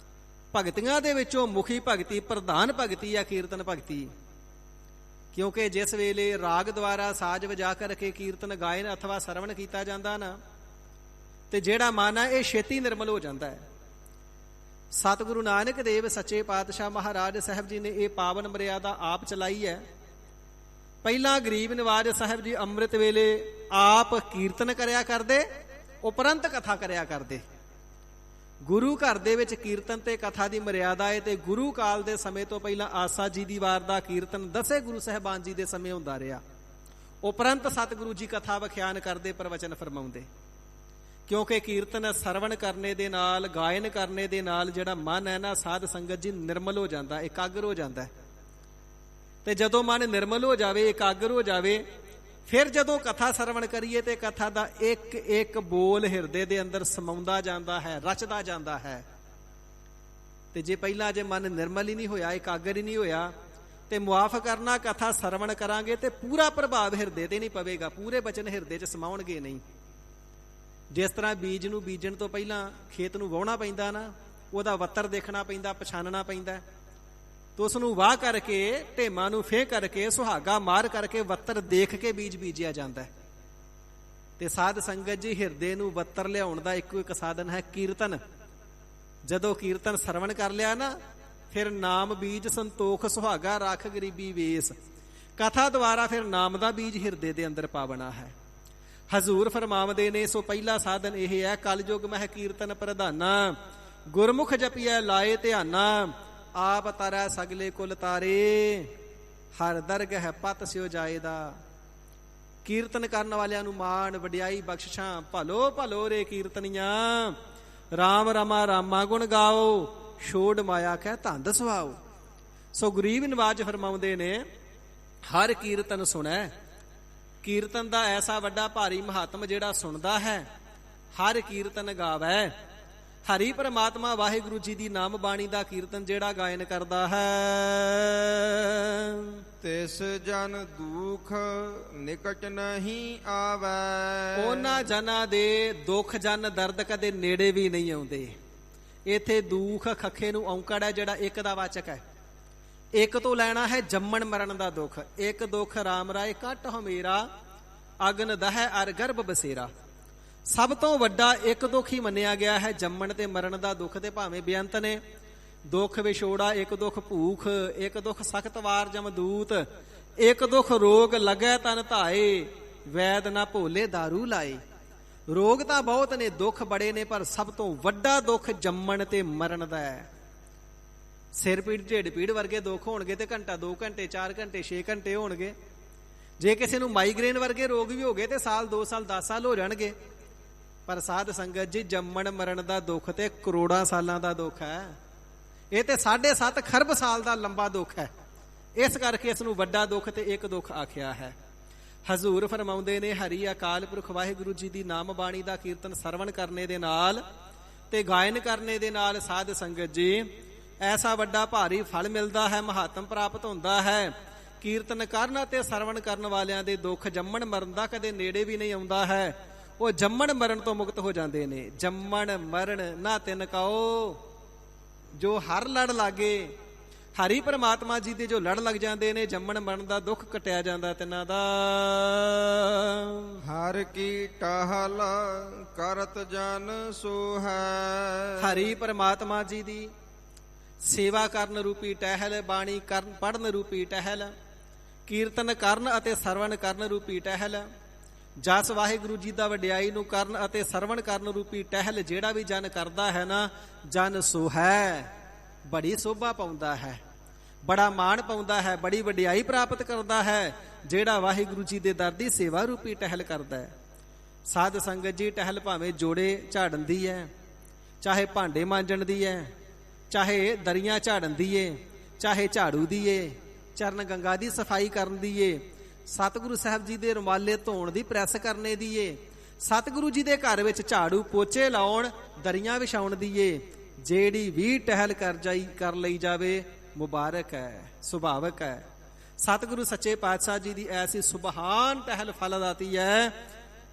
ਭਗਤੀਆਂ ਦੇ ਵਿੱਚੋਂ ਮੁਖੀ ਭਗਤੀ, ਪ੍ਰਧਾਨ ਭਗਤੀ ਹੈ ਕੀਰਤਨ ਭਗਤੀ। ਕਿਉਂਕਿ ਜਿਸ ਵੇਲੇ ਰਾਗ ਦੁਆਰਾ ਸਾਜ ਵਜਾ ਕਰਕੇ ਕੀਰਤਨ ਗਾਇਨ ਅਥਵਾ ਸਰਵਣ ਕੀਤਾ ਜਾਂਦਾ ਨਾ, ਤੇ ਜਿਹੜਾ ਮਨ ਹੈ ਇਹ ਛੇਤੀ ਨਿਰਮਲ ਹੋ ਜਾਂਦਾ ਹੈ। ਸਤਿਗੁਰੂ ਨਾਨਕ ਦੇਵ ਸੱਚੇ ਪਾਤਸ਼ਾਹ ਮਹਾਰਾਜ ਸਾਹਿਬ ਜੀ ਨੇ ਇਹ ਪਾਵਨ ਮਰਿਆਦਾ ਆਪ ਚਲਾਈ ਹੈ। ਪਹਿਲਾਂ ਗਰੀਬ ਨਿਵਾਜ ਸਾਹਿਬ ਜੀ ਅੰਮ੍ਰਿਤ ਵੇਲੇ ਆਪ ਕੀਰਤਨ ਕਰਿਆ ਕਰਦੇ, ਉਪਰੰਤ ਕਥਾ ਕਰਿਆ ਕਰਦੇ। ਗੁਰੂ ਘਰ ਦੇ ਵਿੱਚ ਕੀਰਤਨ ਤੇ ਕਥਾ ਦੀ ਮਰਿਆਦਾ ਹੈ। ਤੇ ਗੁਰੂ ਕਾਲ ਦੇ ਸਮੇਂ ਤੋਂ ਪਹਿਲਾਂ ਆਸਾ ਜੀ ਦੀ ਵਾਰ ਦਾ ਕੀਰਤਨ 10 ਗੁਰੂ ਸਾਹਿਬਾਨ ਜੀ ਦੇ ਸਮੇਂ ਹੁੰਦਾ ਰਿਹਾ। ਉਪਰੰਤ ਸਤਿਗੁਰੂ ਜੀ ਕਥਾ ਵਿਖਿਆਨ ਕਰਦੇ, ਪ੍ਰਵਚਨ ਫਰਮਾਉਂਦੇ। ਕਿਉਂਕਿ ਕੀਰਤਨ ਸਰਵਣ ਕਰਨੇ ਦੇ ਨਾਲ, ਗਾਇਨ ਕਰਨੇ ਦੇ ਨਾਲ ਜਿਹੜਾ ਮਨ ਹੈ ਨਾ ਸਾਧ ਸੰਗਤ ਜੀ ਨਿਰਮਲ ਹੋ ਜਾਂਦਾ, ਇਕਾਗਰ ਹੋ ਜਾਂਦਾ। ਤੇ ਜਦੋਂ ਮਨ ਨਿਰਮਲ ਹੋ ਜਾਵੇ, ਇਕਾਗਰ ਹੋ ਜਾਵੇ, ਫਿਰ ਜਦੋਂ ਕਥਾ ਸਰਵਣ ਕਰੀਏ ਤੇ ਕਥਾ ਦਾ ਇੱਕ ਇੱਕ ਬੋਲ ਹਿਰਦੇ ਦੇ ਅੰਦਰ ਸਮਾਉਂਦਾ ਜਾਂਦਾ ਹੈ, ਰਚਦਾ ਜਾਂਦਾ ਹੈ। ਤੇ ਜੇ ਪਹਿਲਾਂ ਜੇ ਮਨ ਨਿਰਮਲ ਹੀ ਨਹੀਂ ਹੋਇਆ, ਇਕਾਗਰ ਹੀ ਨਹੀਂ ਹੋਇਆ, ਤੇ ਮੁਆਫ ਕਰਨਾ ਕਥਾ ਸਰਵਣ ਕਰਾਂਗੇ ਤੇ ਪੂਰਾ ਪ੍ਰਭਾਵ ਹਿਰਦੇ ਤੇ ਨਹੀਂ ਪਵੇਗਾ, ਪੂਰੇ ਬਚਨ ਹਿਰਦੇ 'ਚ ਸਮਾਉਣਗੇ ਨਹੀਂ। ਜਿਸ ਤਰ੍ਹਾਂ ਬੀਜ ਨੂੰ ਬੀਜਣ ਤੋਂ ਪਹਿਲਾਂ ਖੇਤ ਨੂੰ ਵਾਹੁਣਾ ਪੈਂਦਾ ਨਾ, ਉਹਦਾ ਵੱਤਰ ਦੇਖਣਾ ਪੈਂਦਾ, ਪਛਾਣਨਾ ਪੈਂਦਾ। ਤੇ ਉਸ ਨੂੰ ਵਾਹ ਕਰਕੇ, ਢੇਮਾਂ ਨੂੰ ਫੇਂ ਕਰਕੇ, ਸੁਹਾਗਾ ਮਾਰ ਕਰਕੇ ਵੱਤਰ ਦੇਖ ਕੇ ਬੀਜ ਬੀਜਿਆ ਜਾਂਦਾ। ਤੇ ਸਾਧ ਸੰਗਤ ਜੀ ਹਿਰਦੇ ਨੂੰ ਵੱਤਰ ਲਿਆਉਣ ਦਾ ਇੱਕੋ ਇੱਕ ਸਾਧਨ ਹੈ ਕੀਰਤਨ। ਜਦੋਂ ਕੀਰਤਨ ਸਰਵਣ ਕਰ ਲਿਆ ਨਾ, ਫਿਰ ਨਾਮ ਬੀਜ ਸੰਤੋਖ ਸੁਹਾਗਾ ਰੱਖ ਗਰੀਬੀ ਵੇਸ। ਕਥਾ ਦੁਆਰਾ ਫਿਰ ਨਾਮ ਦਾ ਬੀਜ ਹਿਰਦੇ ਦੇ ਅੰਦਰ ਪਾਵਣਾ ਹੈ। ਹਜ਼ੂਰ ਫਰਮਾਵਦੇ ਨੇ, ਸੋ ਪਹਿਲਾ ਸਾਧਨ ਇਹ ਹੈ, ਕਲਯੁਗ ਮਹਿ ਕੀਰਤਨ ਪ੍ਰਧਾਨਾ। ਗੁਰਮੁਖ ਜਪੀਐ ਲਾਏ ਧਿਆਨਾ, ਆਪ ਤਰੈ ਸਗਲੇ ਕੁਲ ਤਾਰੇ। ਹਰ ਦਰਗਹਿ ਪਤ ਸਿਓ ਜਾਏਦਾ। ਕੀਰਤਨ ਕਰਨ ਵਾਲਿਆਂ ਨੂੰ ਮਾਣ ਵਡਿਆਈ ਬਖਸ਼ਿਸ਼ਾਂ, ਭਲੋ ਭਲੋ ਰੇ ਕੀਰਤਨੀਆਂ। ਰਾਮ ਰਮਾ ਰਾਮਾ ਗੁਣ ਗਾਓ, ਛੋੜ ਮਾਇਆ ਕਹਿ ਧੰਦ ਸੁਆਓ। ਸੋ ਗਰੀਬ ਨਿਵਾਜ ਫਰਮਾਉਂਦੇ ਨੇ, ਹਰ ਕੀਰਤਨ ਸੁਣੈ। ਕੀਰਤਨ ਦਾ ਐਸਾ ਵੱਡਾ ਭਾਰੀ ਮਹਾਤਮ ਜਿਹੜਾ ਸੁਣਦਾ ਹੈ, ਹਰ ਕੀਰਤਨ ਗਾਵੈ। ਹਰੀ ਪਰਮਾਤਮਾ ਵਾਹਿਗੁਰੂ ਜੀ ਦੀ ਨਾਮ ਬਾਣੀ ਦਾ ਕੀਰਤਨ ਜਿਹੜਾ ਗਾਇਨ ਕਰਦਾ ਹੈ, ਤਿਸ ਜਨ ਦੁਖ ਨਿਕਟ ਨਹੀਂ ਆਵੈ। ਉਹਨਾਂ ਜਨਾਂ ਦੇ ਦੁੱਖ ਜਨ ਦਰਦ ਕਦੇ ਨੇੜੇ ਵੀ ਨਹੀਂ ਆਉਂਦੇ। ਇੱਥੇ ਦੁੱਖ ਖੱਖੇ ਨੂੰ ਔਂਕੜ ਹੈ ਜਿਹੜਾ ਇੱਕ ਦਾ ਵਾਚਕ ਹੈ। ਇੱਕ ਤੋਂ ਲੈਣਾ ਹੈ ਜੰਮਣ ਮਰਨ ਦਾ ਦੁੱਖ। ਇੱਕ ਦੁੱਖ ਰਾਮ ਰਾਏ ਕੱਟ ਹਮੇਰਾ, ਅਗਨ ਦਹਿ ਅਰ ਗਰਭ ਬਸੇਰਾ। ਸਭ ਤੋਂ ਵੱਡਾ ਇੱਕ ਦੁੱਖ ਹੀ ਮੰਨਿਆ ਗਿਆ ਹੈ ਜੰਮਣ ਤੇ ਮਰਨ ਦਾ ਦੁੱਖ। ਤੇ ਭਾਵੇਂ ਬੇਅੰਤ ਨੇ, ਦੁੱਖ ਵਿਛੋੜਾ, ਇੱਕ ਦੁੱਖ ਭੂਖ, ਇੱਕ ਦੁੱਖ ਸਖਤ ਵਾਰ ਜਮਦੂਤ, ਇੱਕ ਦੁੱਖ ਰੋਗ ਲੱਗੈ ਤਨ ਧਾਏ, ਵੈਦ ਨਾ ਭੋਲੇ ਦਾਰੂ ਲਾਏ। ਰੋਗ ਤਾਂ ਬਹੁਤ ਨੇ, ਦੁੱਖ ਬੜੇ ਨੇ, ਪਰ ਸਭ ਤੋਂ ਵੱਡਾ ਦੁੱਖ ਜੰਮਣ ਤੇ ਮਰਨ ਦਾ ਹੈ। ਸਿਰ ਪੀੜ, ਢਿੱਡ ਪੀੜ ਵਰਗੇ ਦੁੱਖ ਹੋਣਗੇ ਤੇ ਘੰਟਾ 2 ਘੰਟੇ 4 ਘੰਟੇ 6 ਘੰਟੇ ਹੋਣਗੇ। ਜੇ ਕਿਸੇ ਨੂੰ ਮਾਈਗ੍ਰੇਨ ਵਰਗੇ ਰੋਗ ਵੀ ਹੋ ਗਏ ਤੇ ਸਾਲ 2 ਸਾਲ 10 ਸਾਲ ਹੋ ਜਾਣਗੇ। ਪਰ ਸਾਧ ਸੰਗਤ ਜੀ, ਜੰਮਣ ਮਰਨ ਦਾ ਦੁੱਖ ਤੇ ਕਰੋੜਾਂ ਸਾਲਾਂ ਦਾ ਦੁੱਖ ਹੈ। ਇਹ ਤੇ 7.5 ਖਰਬ ਸਾਲ ਦਾ ਲੰਬਾ ਦੁੱਖ ਹੈ। ਇਸ ਕਰਕੇ ਇਸ ਨੂੰ ਵੱਡਾ ਦੁੱਖ ਤੇ ਇੱਕ ਦੁੱਖ ਆਖਿਆ ਹੈ। ਹਜ਼ੂਰ ਫਰਮਾਉਂਦੇ ਨੇ, ਹਰੀ ਅਕਾਲ ਪੁਰਖ ਵਾਹਿਗੁਰੂ ਜੀ ਦੀ ਨਾਮ ਬਾਣੀ ਦਾ ਕੀਰਤਨ ਸਰਵਣ ਕਰਨੇ ਦੇ ਨਾਲ ਤੇ ਗਾਇਨ ਕਰਨੇ ਦੇ ਨਾਲ ਸਾਧ ਸੰਗਤ ਜੀ ਐਸਾ ਵੱਡਾ ਭਾਰੀ ਫਲ ਮਿਲਦਾ ਹੈ, ਮਹਾਤਮ ਪ੍ਰਾਪਤ ਹੁੰਦਾ ਹੈ। ਕੀਰਤਨ ਕਰਨ ਅਤੇ ਸਰਵਣ ਕਰਨ ਵਾਲਿਆਂ ਦੇ ਦੁੱਖ ਜੰਮਣ ਮਰਨ ਦਾ ਕਦੇ ਨੇੜੇ ਵੀ ਨਹੀਂ ਆਉਂਦਾ ਹੈ। ਉਹ ਜੰਮਣ ਮਰਨ ਤੋਂ ਮੁਕਤ ਹੋ ਜਾਂਦੇ ਨੇ। ਜੰਮਣ ਮਰਨ ਨਾ ਤਿਨ ਕਉ, ਜੋ ਹਰ ਲੜ ਲਾਗੇ। ਹਰੀ ਪਰਮਾਤਮਾ ਜੀ ਦੇ ਜੋ ਲੜ ਲੱਗ ਜਾਂਦੇ ਨੇ, ਜੰਮਣ ਮਰਨ ਦਾ ਦੁੱਖ ਕਟਿਆ ਜਾਂਦਾ ਤਿੰਨਾਂ ਦਾ। ਹਰ ਕੀ ਟਹਲ ਕਰਤ ਜਨ ਸੋ ਹੈ। ਹਰੀ ਪਰਮਾਤਮਾ ਜੀ ਦੀ ਸੇਵਾ ਕਰਨ ਰੂਪੀ ਟਹਿਲ, ਬਾਣੀ ਕਰਨ ਪੜਨ ਰੂਪੀ ਟਹਿਲ, ਕੀਰਤਨ ਕਰਨ ਅਤੇ ਸਰਵਣ ਕਰਨ ਰੂਪੀ ਟਹਿਲ, ਜਸ ਵਾਹਿਗੁਰੂ ਜੀ ਦਾ ਵਡਿਆਈ ਨੂੰ ਕਰਨ ਅਤੇ ਸਰਵਣ ਕਰਨ ਰੂਪੀ ਟਹਿਲ ਜਿਹੜਾ ਵੀ ਜਨ ਕਰਦਾ ਹੈ ਨਾ, ਜਨ ਸੋ ਹੈ, ਬੜੀ ਸੋਭਾ ਪਾਉਂਦਾ ਹੈ, ਬੜਾ ਮਾਣ ਪਾਉਂਦਾ ਹੈ, ਬੜੀ ਵਡਿਆਈ ਪ੍ਰਾਪਤ ਕਰਦਾ ਹੈ ਜਿਹੜਾ ਵਾਹਿਗੁਰੂ ਜੀ ਦੇ ਦਰ ਦੀ ਸੇਵਾ ਰੂਪੀ ਟਹਿਲ ਕਰਦਾ ਹੈ। ਸਾਧ ਸੰਗਤ ਜੀ, ਟਹਿਲ ਭਾਵੇਂ ਜੋੜੇ ਝਾੜਨ ਦੀ ਹੈ, ਚਾਹੇ ਭਾਂਡੇ ਮਾਂਜਣ ਦੀ ਹੈ, ਚਾਹੇ ਦਰੀਆਂ ਝਾੜਨ ਦੀ ਏ, ਚਾਹੇ ਝਾੜੂ ਦੀ ਏ, ਚਰਨ ਗੰਗਾ ਦੀ ਸਫਾਈ ਕਰਨ ਦੀ ਏ, ਸਤਿਗੁਰੂ ਸਾਹਿਬ ਜੀ ਦੇ ਰੁਮਾਲੇ ਧੋਣ ਦੀ, ਪ੍ਰੈਸ ਕਰਨੇ ਦੀ ਏ, ਸਤਿਗੁਰੂ ਜੀ ਦੇ ਘਰ ਵਿੱਚ ਝਾੜੂ ਪੋਚੇ ਲਾਉਣ, ਦਰੀਆਂ ਵਿਛਾਉਣ ਦੀ ਏ। ਜਿਹੜੀ ਵੀ ਟਹਿਲ ਕਰ ਲਈ ਜਾਵੇ ਮੁਬਾਰਕ ਹੈ, ਸੁਭਾਵਕ ਹੈ। ਸਤਿਗੁਰੂ ਸੱਚੇ ਪਾਤਸ਼ਾਹ ਜੀ ਦੀ ਐਸੀ ਸੁਭਾਨ ਟਹਿਲ ਫਲਦਾਤੀ ਹੈ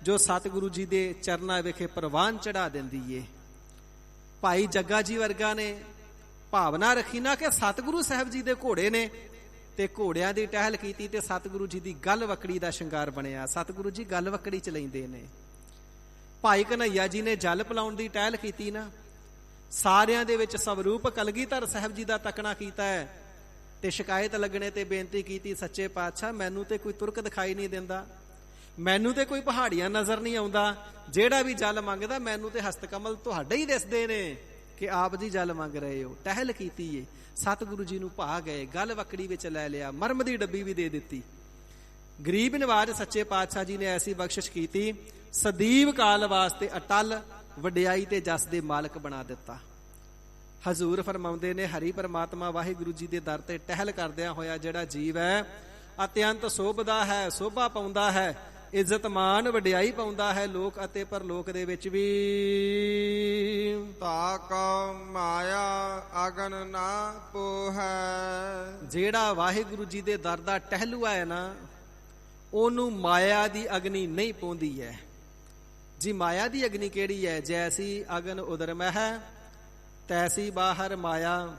ਜੋ ਸਤਿਗੁਰੂ ਜੀ ਦੇ ਚਰਨਾਂ ਵਿਖੇ ਪ੍ਰਵਾਨ ਚੜਾ ਦਿੰਦੀ ਏ। ਭਾਈ ਜੱਗਾ ਜੀ ਵਰਗਾ ਨੇ ਭਾਵਨਾ ਰੱਖੀ ਨਾ ਕਿ ਸਤਿਗੁਰੂ ਸਾਹਿਬ ਜੀ ਦੇ ਘੋੜੇ ਨੇ, ਤੇ ਘੋੜਿਆਂ ਦੀ ਟਹਿਲ ਕੀਤੀ ਤੇ ਸਤਿਗੁਰੂ ਜੀ ਦੀ ਗਲ ਵਕੜੀ ਦਾ ਸ਼ਿੰਗਾਰ ਬਣਿਆ। ਸਤਿਗੁਰੂ ਜੀ ਗਲ ਵਕੜੀ ਚ ਲੈਂਦੇ ਨੇ। ਭਾਈ ਕਨ੍ਹਈਆ ਜੀ ਨੇ ਜਲ ਪਿਲਾਉਣ ਦੀ ਟਹਿਲ ਕੀਤੀ ਨਾ, ਸਾਰਿਆਂ ਦੇ ਵਿੱਚ ਸਵਰੂਪ ਕਲਗੀਧਰ ਸਾਹਿਬ ਜੀ ਦਾ ਤੱਕਣਾ ਕੀਤਾ ਹੈ ਤੇ ਸ਼ਿਕਾਇਤ ਲੱਗਣੇ ਤੇ ਬੇਨਤੀ ਕੀਤੀ, ਸੱਚੇ ਪਾਤਸ਼ਾਹ ਮੈਨੂੰ ਤੇ ਕੋਈ ਤੁਰਕ ਦਿਖਾਈ ਨਹੀਂ ਦਿੰਦਾ, ਮੈਨੂੰ ਤੇ ਕੋਈ ਪਹਾੜੀਆਂ ਨਜ਼ਰ ਨਹੀਂ ਆਉਂਦਾ, ਜਿਹੜਾ ਵੀ ਜਲ ਮੰਗਦਾ ਮੈਨੂੰ ਤੇ ਹਸਤਕਮਲ ਤੁਹਾਡੇ ਹੀ ਦਿਸਦੇ ਨੇ ਕਿ ਆਪ ਜੀ ਜਲ ਮੰਗ ਰਹੇ ਹੋ। ਟਹਿਲ ਕੀਤੀ ਏ, ਸਤਿਗੁਰੂ ਜੀ ਨੂੰ ਭਾ ਗਏ, ਗਲ ਵਕੜੀ ਵਿੱਚ ਲੈ ਲਿਆ, ਮਰਮ ਦੀ ਡੱਬੀ ਵੀ ਦੇ ਦਿੱਤੀ। ਗਰੀਬ ਨਿਵਾਜ ਸੱਚੇ ਪਾਤਸ਼ਾਹ ਜੀ ਨੇ ਐਸੀ ਬਖਸ਼ਿਸ਼ ਕੀਤੀ, ਸਦੀਵ ਕਾਲ ਵਾਸਤੇ ਅਟਲ ਵਡਿਆਈ ਤੇ ਜਸ ਦੇ ਮਾਲਕ ਬਣਾ ਦਿੱਤਾ। ਹਜ਼ੂਰ ਫਰਮਾਉਂਦੇ ਨੇ, ਹਰੀ ਪਰਮਾਤਮਾ ਵਾਹਿਗੁਰੂ ਜੀ ਦੇ ਦਰ ਤੇ ਟਹਿਲ ਕਰਦਿਆਂ ਹੋਇਆ ਜਿਹੜਾ ਜੀਵ ਹੈ ਅਤਿਅੰਤ ਸੋਭਦਾ ਹੈ, ਸੋਭਾ ਪਾਉਂਦਾ ਹੈ, ਇੱਜ਼ਤ ਮਾਨ ਵਡਿਆਈ ਪਾਉਂਦਾ ਹੈ ਲੋਕ ਅਤੇ ਪਰਲੋਕ ਦੇ ਵਿੱਚ ਵੀ। ਤਾ ਕਉ ਮਾਇਆ ਅਗਨ ਨਾ ਪੋਹੈ। ਜਿਹੜਾ ਵਾਹਿਗੁਰੂ ਜੀ ਦੇ ਦਰ ਦਾ ਟਹਿਲੂਆ ਹੈ ਨਾ, ਉਹਨੂੰ ਮਾਇਆ ਦੀ ਅਗਨੀ ਨਹੀਂ ਪਹੁੰਚਦੀ ਹੈ ਜੀ। ਮਾਇਆ ਦੀ ਅਗਨੀ ਕਿਹੜੀ ਹੈ? ਜੈਸੀ ਅਗਨ ਉਦਰ ਮਹਿ ਤੈਸੀ ਬਾਹਰ ਮਾਇਆ,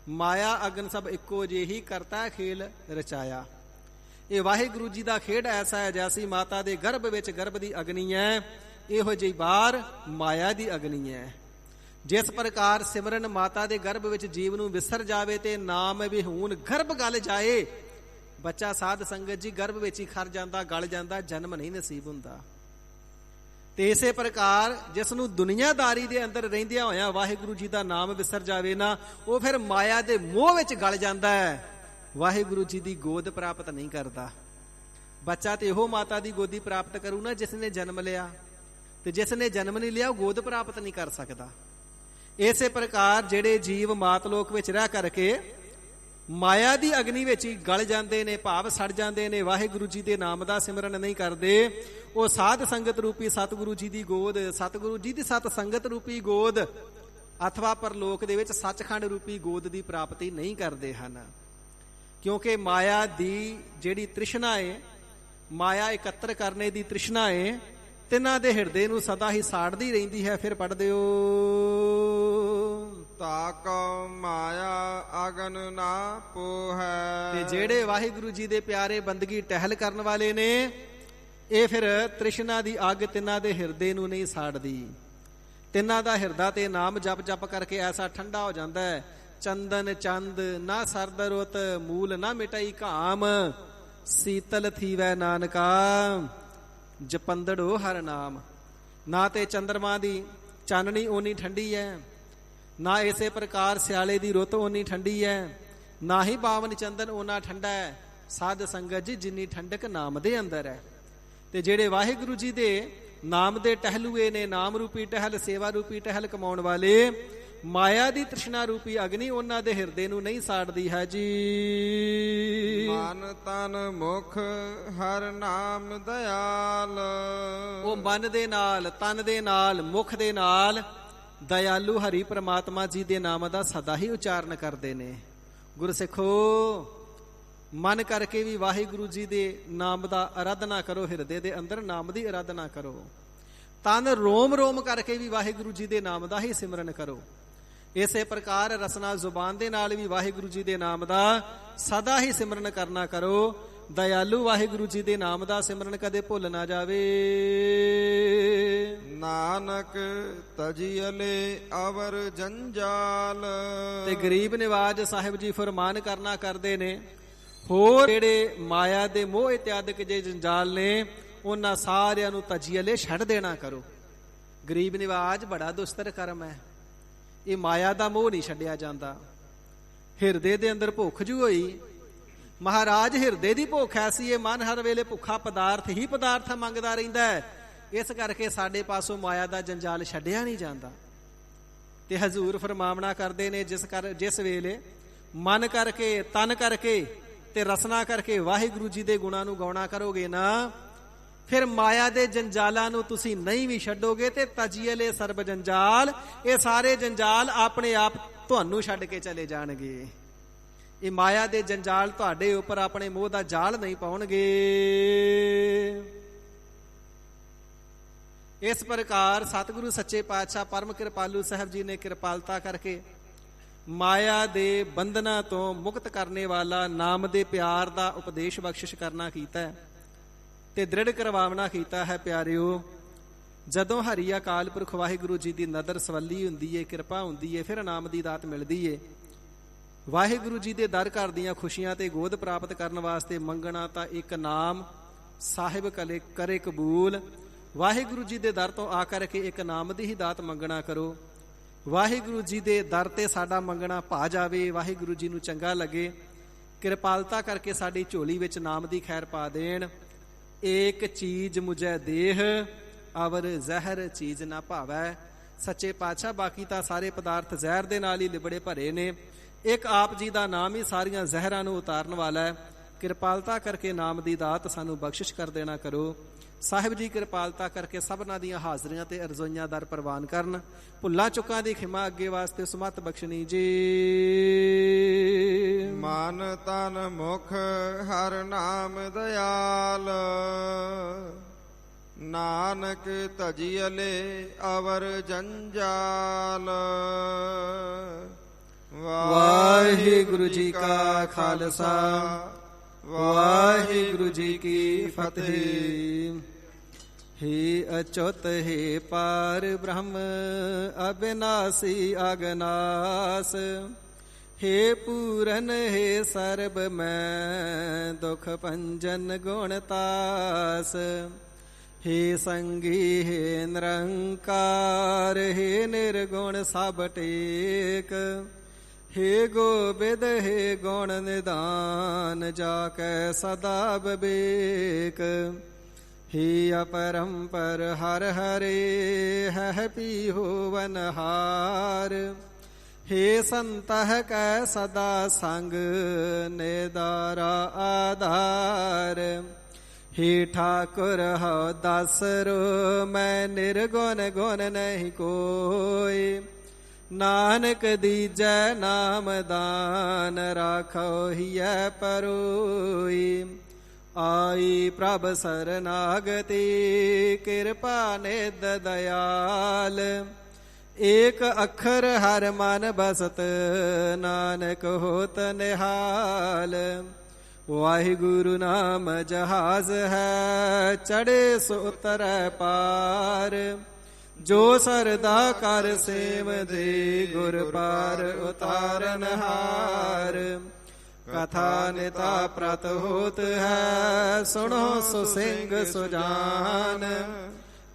ਮਾਇਆ ਅਗਨ ਸਭ ਇੱਕੋ ਜਿਹੀ ਕਰਤਾ ਖੇਲ ਰਚਾਇਆ। ਇਹ ਵਾਹਿਗੁਰੂ ਜੀ ਦਾ ਖੇਡ ਐਸਾ ਹੈ, ਜੈਸੀ ਮਾਤਾ ਦੇ ਗਰਭ ਵਿੱਚ ਗਰਭ ਦੀ ਅਗਨੀ ਹੈ, ਇਹੋ ਜਿਹੀ ਬਾਹਰ ਮਾਇਆ ਦੀ ਅਗਨੀ ਹੈ। ਜਿਸ ਪ੍ਰਕਾਰ ਸਿਮਰਨ ਮਾਤਾ ਦੇ ਗਰਭ ਵਿੱਚ ਜੀਵ ਨੂੰ ਵਿਸਰ ਜਾਵੇ ਤੇ ਨਾਮ ਵਿਹੂਨ ਗਰਭ ਗਲ ਜਾਏ। ਬੱਚਾ ਸਾਧ ਸੰਗਤ ਜੀ ਗਰਭ ਵਿੱਚ ਹੀ ਖਰ ਜਾਂਦਾ, ਗਲ ਜਾਂਦਾ, ਜਨਮ ਨਹੀਂ ਨਸੀਬ ਹੁੰਦਾ। ਤੇ ਇਸੇ ਪ੍ਰਕਾਰ ਜਿਸ ਨੂੰ ਦੁਨੀਆਦਾਰੀ ਦੇ ਅੰਦਰ ਰਹਿੰਦਿਆਂ ਹੋਇਆਂ ਵਾਹਿਗੁਰੂ ਜੀ ਦਾ ਨਾਮ ਵਿਸਰ ਜਾਵੇ ਨਾ, ਉਹ ਫਿਰ ਮਾਇਆ ਦੇ ਮੋਹ ਵਿੱਚ ਗਲ ਜਾਂਦਾ ਹੈ, ਵਾਹਿਗੁਰੂ ਜੀ ਦੀ ਗੋਦ ਪ੍ਰਾਪਤ ਨਹੀਂ ਕਰਦਾ। ਬੱਚਾ ਤੇ ਉਹ ਮਾਤਾ ਦੀ ਗੋਦੀ ਪ੍ਰਾਪਤ ਕਰੂ ਨਾ ਜਿਸ ਨੇ ਜਨਮ ਲਿਆ, ਤੇ ਜਿਸ ਨੇ ਜਨਮ ਨਹੀਂ ਲਿਆ ਉਹ ਗੋਦ ਪ੍ਰਾਪਤ ਨਹੀਂ ਕਰ ਸਕਦਾ। ਇਸੇ ਪ੍ਰਕਾਰ ਜਿਹੜੇ ਜੀਵ ਮਾਤਲੋਕ ਵਿੱਚ ਰਹਿ ਕਰਕੇ ਮਾਇਆ ਦੀ ਅਗਨੀ ਵਿੱਚ ਹੀ ਗਲ ਜਾਂਦੇ ਨੇ, ਭਾਵ ਸੜ ਜਾਂਦੇ ਨੇ, ਵਾਹਿਗੁਰੂ ਜੀ ਦੇ ਨਾਮ ਦਾ ਸਿਮਰਨ ਨਹੀਂ ਕਰਦੇ, ਉਹ ਸਾਧ ਸੰਗਤ ਰੂਪੀ ਸਤਿਗੁਰੂ ਜੀ ਦੀ ਗੋਦ, ਸਤਿਗੁਰੂ ਜੀ ਦੀ ਸਤ ਸੰਗਤ ਰੂਪੀ ਗੋਦ ਅਥਵਾ ਪਰਲੋਕ ਦੇ ਵਿੱਚ ਸੱਚਖੰਡ ਰੂਪੀ ਗੋਦ ਦੀ ਪ੍ਰਾਪਤੀ ਨਹੀਂ ਕਰਦੇ ਹਨ। ਕਿਉਂਕਿ ਮਾਇਆ ਦੀ ਜਿਹੜੀ ਤ੍ਰਿਸ਼ਨਾ ਏ, ਮਾਇਆ ਇਕੱਤਰ ਕਰਨੇ ਦੀ ਤ੍ਰਿਸ਼ਨਾ ਏ, ਤਿੰਨਾਂ ਦੇ ਹਿਰਦੇ ਨੂੰ ਸਦਾ ਹੀ ਸਾੜਦੀ ਰਹਿੰਦੀ ਹੈ। ਫਿਰ ਪੜ੍ਹ ਦਿਓ, ਤਾ ਕਉ ਮਾਇਆ ਅਗਨ ਨਾ ਪੋਹੈ। ਤੇ ਜਿਹੜੇ ਵਾਹਿਗੁਰੂ ਜੀ ਦੇ ਪਿਆਰੇ ਬੰਦਗੀ ਟਹਿਲ ਕਰਨ ਵਾਲੇ ਨੇ, ਇਹ ਫਿਰ ਤ੍ਰਿਸ਼ਨਾ ਦੀ ਅੱਗ ਤਿੰਨਾਂ ਦੇ ਹਿਰਦੇ ਨੂੰ ਨਹੀਂ ਸਾੜਦੀ। ਤਿੰਨਾਂ ਦਾ ਹਿਰਦਾ ਤੇ ਨਾਮ ਜਪ ਜਪ ਕਰਕੇ ਐਸਾ ਠੰਡਾ ਹੋ ਜਾਂਦਾ ਹੈ, ਚੰਦਨ ਚੰਦ ਨਾ ਸਰਦ ਰੁੱਤ, ਮੂਲ ਨਾ ਮਿਟਾਈ ਘਾਮ, ਸੀਤਲ ਥੀਵੈ ਨਾਨਕਾ ਜਪੰਦੜੋ ਹਰ ਨਾਮ। ਨਾ ਤੇ ਚੰਦਰਮਾ ਦੀ ਚਾਨਣੀ ਓਨੀ ਠੰਡੀ ਹੈ, ਨਾ ਇਸੇ ਪ੍ਰਕਾਰ ਸਿਆਲੇ ਦੀ ਰੁੱਤ ਓਨੀ ਠੰਡੀ ਹੈ, ਨਾ ਹੀ ਪਾਵਨ ਚੰਦਨ ਓਨਾ ਠੰਡਾ ਹੈ। ਸਾਧ ਸੰਗਤ ਜੀ ਜਿੰਨੀ ਠੰਡਕ ਨਾਮ ਦੇ ਅੰਦਰ ਹੈ। ਤੇ ਜਿਹੜੇ ਵਾਹਿਗੁਰੂ ਜੀ ਦੇ ਨਾਮ ਦੇ ਟਹਿਲੂਏ ਨੇ, ਨਾਮ ਰੂਪੀ ਟਹਿਲ, ਸੇਵਾ ਰੂਪੀ ਟਹਿਲ ਕਮਾਉਣ ਵਾਲੇ, ਮਾਇਆ ਦੀ ਤ੍ਰਿਸ਼ਨਾ ਰੂਪੀ ਅਗਨੀ ਉਹਨਾਂ ਦੇ ਹਿਰਦੇ ਨੂੰ ਨਹੀਂ ਸਾੜਦੀ ਹੈ ਜੀ। ਮਨ ਤਨ ਮੁਖ ਹਰ ਨਾਮ ਦਇਆਲ। ਉਹ ਮਨ ਦੇ ਨਾਲ, ਤਨ ਦੇ ਨਾਲ, ਮੁਖ ਦੇ ਨਾਲ ਦਇਆਲੂ ਹਰੀ ਪ੍ਰਮਾਤਮਾ ਜੀ ਦੇ ਨਾਮ ਦਾ ਸਦਾ ਹੀ ਉਚਾਰਨ ਕਰਦੇ ਨੇ। ਗੁਰਸਿੱਖੋ, ਮਨ ਕਰਕੇ ਵੀ ਵਾਹਿਗੁਰੂ ਜੀ ਦੇ ਨਾਮ ਦਾ ਆਰਾਧਨਾ ਕਰੋ, ਹਿਰਦੇ ਦੇ ਅੰਦਰ ਨਾਮ ਦੀ ਆਰਾਧਨਾ ਕਰੋ। ਤਨ ਰੋਮ ਰੋਮ ਕਰਕੇ ਵੀ ਵਾਹਿਗੁਰੂ ਜੀ ਦੇ ਨਾਮ ਦਾ ਹੀ ਸਿਮਰਨ ਕਰੋ। ਇਸੇ ਪ੍ਰਕਾਰ ਰਸਨਾ ਜ਼ੁਬਾਨ ਦੇ ਨਾਲ ਵੀ ਵਾਹਿਗੁਰੂ ਜੀ ਦੇ ਨਾਮ ਦਾ ਸਦਾ ਹੀ ਸਿਮਰਨ ਕਰਨਾ ਕਰੋ। ਦਇਆਲੂ ਵਾਹਿਗੁਰੂ ਜੀ ਦੇ ਨਾਮ ਦਾ ਸਿਮਰਨ ਕਦੇ ਭੁੱਲ ਨਾ ਜਾਵੇ। ਨਾਨਕ ਤਜੀਅਲੇ ਅਵਰ ਜੰਜਾਲ। ਤੇ ਗਰੀਬ ਨਿਵਾਜ ਸਾਹਿਬ ਜੀ ਫਰਮਾਨ ਕਰਨਾ ਕਰਦੇ ਨੇ, ਹੋਰ ਜਿਹੜੇ ਮਾਇਆ ਦੇ ਮੋਹ ਇਤਿਆਦਿਕ ਜੇ ਜੰਜਾਲ ਨੇ, ਉਹਨਾਂ ਸਾਰਿਆਂ ਨੂੰ ਤਜੀਅਲੇ ਛੱਡ ਦੇਣਾ ਕਰੋ। ਗਰੀਬ ਨਿਵਾਜ ਬੜਾ ਦੁਸਤਰ ਕਰਮ ਹੈ। ਇਹ ਮਾਇਆ ਦਾ ਮੋਹ ਨਹੀਂ ਛੱਡਿਆ ਜਾਂਦਾ। ਹਿਰਦੇ ਦੇ ਅੰਦਰ ਭੁੱਖ ਜੂ ਹੋਈ, ਮਹਾਰਾਜ ਹਿਰਦੇ ਦੀ ਭੁੱਖ ਐਸੀ ਹੈ, ਮਨ ਹਰ ਵੇਲੇ ਭੁੱਖਾ ਪਦਾਰਥ ਹੀ ਪਦਾਰਥ ਮੰਗਦਾ ਰਹਿੰਦਾ ਹੈ। ਇਸ ਕਰਕੇ ਸਾਡੇ ਪਾਸੋਂ ਮਾਇਆ ਦਾ ਜੰਜਾਲ ਛੱਡਿਆ ਨਹੀਂ ਜਾਂਦਾ। ਤੇ ਹਜ਼ੂਰ ਫਰਮਾਵਣਾ ਕਰਦੇ ਨੇ, ਜਿਸ ਵੇਲੇ ਮਨ ਕਰਕੇ, ਤਨ ਕਰਕੇ ਤੇ ਰਸਨਾ ਕਰਕੇ ਵਾਹਿਗੁਰੂ ਜੀ ਦੇ ਗੁਣਾਂ ਨੂੰ ਗਾਉਣਾ ਕਰੋਗੇ ਨਾ, ਫਿਰ ਮਾਇਆ ਦੇ ਜੰਜਾਲਾਂ ਨੂੰ ਤੁਸੀਂ ਨਹੀਂ ਵੀ ਛੱਡੋਗੇ ਤੇ ਤਜੀਅਲੇ ਸਰਬ ਜੰਜਾਲ, ਇਹ ਸਾਰੇ ਜੰਜਾਲ ਆਪਣੇ ਆਪ ਤੁਹਾਨੂੰ ਛੱਡ ਕੇ ਚਲੇ ਜਾਣਗੇ। ਇਹ ਮਾਇਆ ਦੇ ਜੰਜਾਲ ਤੁਹਾਡੇ ਉੱਪਰ ਆਪਣੇ ਮੋਹ ਦਾ ਜਾਲ ਨਹੀਂ ਪਾਉਣਗੇ। ਇਸ ਪ੍ਰਕਾਰ ਸਤਿਗੁਰੂ ਸੱਚੇ ਪਾਤਸ਼ਾਹ ਪਰਮ ਕਿਰਪਾਲੂ ਸਾਹਿਬ ਜੀ ਨੇ ਕਿਰਪਾਲਤਾ ਕਰਕੇ ਮਾਇਆ ਦੇ ਬੰਧਨਾਂ ਤੋਂ ਮੁਕਤ ਕਰਨੇ ਵਾਲਾ ਨਾਮ ਦੇ ਪਿਆਰ ਦਾ ਉਪਦੇਸ਼ ਬਖਸ਼ਿਸ਼ ਕਰਨਾ ਕੀਤਾ ਹੈ ਤੇ ਦ੍ਰਿੜ ਕਰਵਾਵਣਾ ਕੀਤਾ ਹੈ। ਪਿਆਰਿਓ, ਜਦੋਂ ਹਰੀ ਅਕਾਲ ਪੁਰਖ ਵਾਹਿਗੁਰੂ ਜੀ ਦੀ ਨਦਰ ਸਵੱਲੀ ਹੁੰਦੀ ਏ, ਕਿਰਪਾ ਹੁੰਦੀ ਏ, ਫਿਰ ਨਾਮ ਦੀ ਦਾਤ ਮਿਲਦੀ ਏ। ਵਾਹਿਗੁਰੂ ਜੀ ਦੇ ਦਰ ਘਰ ਦੀਆਂ ਖੁਸ਼ੀਆਂ ਤੇ ਗੋਦ ਪ੍ਰਾਪਤ ਕਰਨ ਵਾਸਤੇ ਮੰਗਣਾ ਤਾਂ ਇੱਕ ਨਾਮ ਸਾਹਿਬ ਕਰੇ ਕਬੂਲ। ਵਾਹਿਗੁਰੂ ਜੀ ਦੇ ਦਰ ਤੋਂ ਆ ਕਰਕੇ ਇੱਕ ਨਾਮ ਦੀ ਹੀ ਦਾਤ ਮੰਗਣਾ ਕਰੋ। ਵਾਹਿਗੁਰੂ ਜੀ ਦੇ ਦਰ ਤੇ ਸਾਡਾ ਮੰਗਣਾ ਭਾ ਜਾਵੇ, ਵਾਹਿਗੁਰੂ ਜੀ ਨੂੰ ਚੰਗਾ ਲੱਗੇ, ਕਿਰਪਾਲਤਾ ਕਰਕੇ ਸਾਡੀ ਝੋਲੀ ਵਿੱਚ ਨਾਮ ਦੀ ਖੈਰ ਪਾ ਦੇਣ। ਏਕ ਚੀਜ਼ ਮੁਝੈ ਦੇਹ ਅਵਰ ਜ਼ਹਿਰ ਚੀਜ਼ ਨਾ ਭਾਵੈ। ਸੱਚੇ ਪਾਤਸ਼ਾਹ, ਬਾਕੀ ਤਾਂ ਸਾਰੇ ਪਦਾਰਥ ਜ਼ਹਿਰ ਦੇ ਨਾਲ ਹੀ ਲਿਬੜੇ ਭਰੇ ਨੇ, ਇੱਕ ਆਪ ਜੀ ਦਾ ਨਾਮ ਹੀ ਸਾਰੀਆਂ ਜ਼ਹਿਰਾਂ ਨੂੰ ਉਤਾਰਨ ਵਾਲਾ ਹੈ। ਕਿਰਪਾਲਤਾ ਕਰਕੇ ਨਾਮ ਦੀ ਦਾਤ ਸਾਨੂੰ ਬਖਸ਼ਿਸ਼ ਕਰ ਦੇਣਾ ਕਰੋ। ਸਾਹਿਬ ਜੀ ਕਿਰਪਾਲਤਾ ਕਰਕੇ ਸਭਨਾਂ ਦੀਆਂ ਹਾਜ਼ਰੀਆਂ ਤੇ ਅਰਜ਼ੋਈਆਂ ਦਰ ਪ੍ਰਵਾਨ ਕਰਨ। ਭੁੱਲਾਂ ਚੁੱਕਾਂ ਦੀ ਖਿਮਾ ਅੱਗੇ ਵਾਸਤੇ ਸੁਮਤ ਬਖਸ਼ਣੀ ਜੀ। ਮਨ ਤਨ ਮੁਖ ਹਰ ਨਾਮ ਦਇਆਲ। ਨਾਨਕ ਤਜੀਅਲੇ ਅਵਰ ਜੰਜਾਲ। ਵਾਹਿਗੁਰੂ ਜੀ ਕਾ ਖਾਲਸਾ, ਵਾਹਿਗੁਰੂ ਜੀ ਕੀ ਫਤਿਹ। ਹੇ ਅਚੁੱਤ ਹੈ ਪਾਰ ਬ੍ਰਹਮ ਅਬਿਨਾਸੀ ਅਗਨਾਸ। ਹੇ ਪੂਰਨ ਹੈ ਸਰਬ ਮੈਂ ਦੁਖ ਭੰਜਨ ਗੁਣਤਾਸ। ਹੇ ਸੰਗੀ ਹੈ ਨਿਰੰਕਾਰ ਹੈ ਨਿਰਗੁਣ ਸਭ ਟੇਕ। ਹੇ ਗੋਬਿੰਦ ਹੈ ਗੁਣ ਨਿਦਾਨ ਜਾ ਕੈ ਸਦਾ ਵਿਵੇਕ। ਹੇ ਅਪਰੰਪਰ ਹਰ ਹਰੇ ਹੈ ਪੀ ਹੋਵਨਹਾਰ। ਹੇ ਸੰਤਹ ਕੈ ਸਦਾ ਸੰਗ ਨਿਦਾਰਾ ਆਧਾਰ। ਹੇ ਠਾਕੁਰ ਹਉ ਦਾਸਰੋ ਮੈਂ ਨਿਰਗੁਣ ਗੁਣ ਨਹੀਂ ਕੋਈ। ਨਾਨਕ ਦੀਜੈ ਨਾਮ ਦਾਨ ਰਾਖੋ ਹੀਐ ਪਰੋਈ। ਆਈ ਪ੍ਰਭ ਸਰਨਾਗਤੀ ਕਿਰਪਾ ਨਿਧ ਦਇਆਲ। ਏਕ ਅੱਖਰ ਹਰ ਮਨ ਬਸਤ ਨਾਨਕ ਹੋਤ ਨਿਹਾਲ। ਵਾਹਿਗੁਰੂ ਨਾਮ ਜਹਾਜ਼ ਹੈ ਚੜੇ ਸੋ ਉਤਰੈ ਪਾਰ। ਜੋ ਸਰਦਾ ਕਰ ਸੇਵ ਦੇ ਗੁਰ ਪਾਰ ਉਤਾਰਨ ਹਾਰ। ਕਥਾ ਨਿਤਾ ਪ੍ਰਤ ਹੋਤ ਹੈ, ਸੁਣੋ ਸੋ ਸਿੰਘ ਸੁਜਾਨ।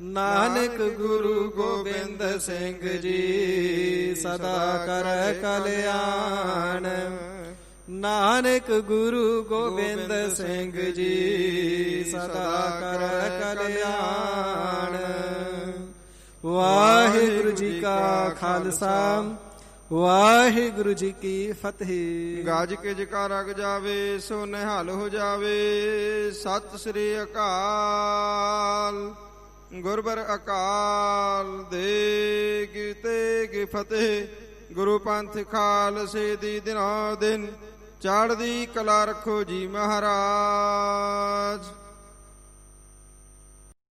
ਨਾਨਕ ਗੁਰੂ ਗੋਬਿੰਦ ਸਿੰਘ ਜੀ ਸਦਾ ਕਰੈ ਕਲਿਆਣ। ਨਾਨਕ ਗੁਰੂ ਗੋਬਿੰਦ ਸਿੰਘ ਜੀ ਸਦਾ ਕਰੈ ਕਲਿਆਣ। ਵਾਹਿਗੁਰੂ ਜੀ ਕਾ ਖਾਲਸਾ, ਵਾਹਿਗੁਰੂ ਜੀ ਕੀ ਫਤਿਹ। ਗਾਜ ਕੇ ਜਕਾਰਾ ਗਜਾਵੇ ਸੋ ਨਿਹਾਲ ਹੋ ਜਾਵੇ। ਸਤਿ ਸ੍ਰੀ ਅਕਾਲ। ਗੁਰਬਰ ਅਕਾਲ ਦੇ ਕੀਤੇ ਫਤਿਹ। ਗੁਰੂ ਪੰਥ ਖਾਲਸੇ ਦੀ ਦਿਨੋ ਦਿਨ ਚੜ੍ਹਦੀ ਕਲਾ ਰੱਖੋ ਜੀ ਮਹਾਰਾਜ।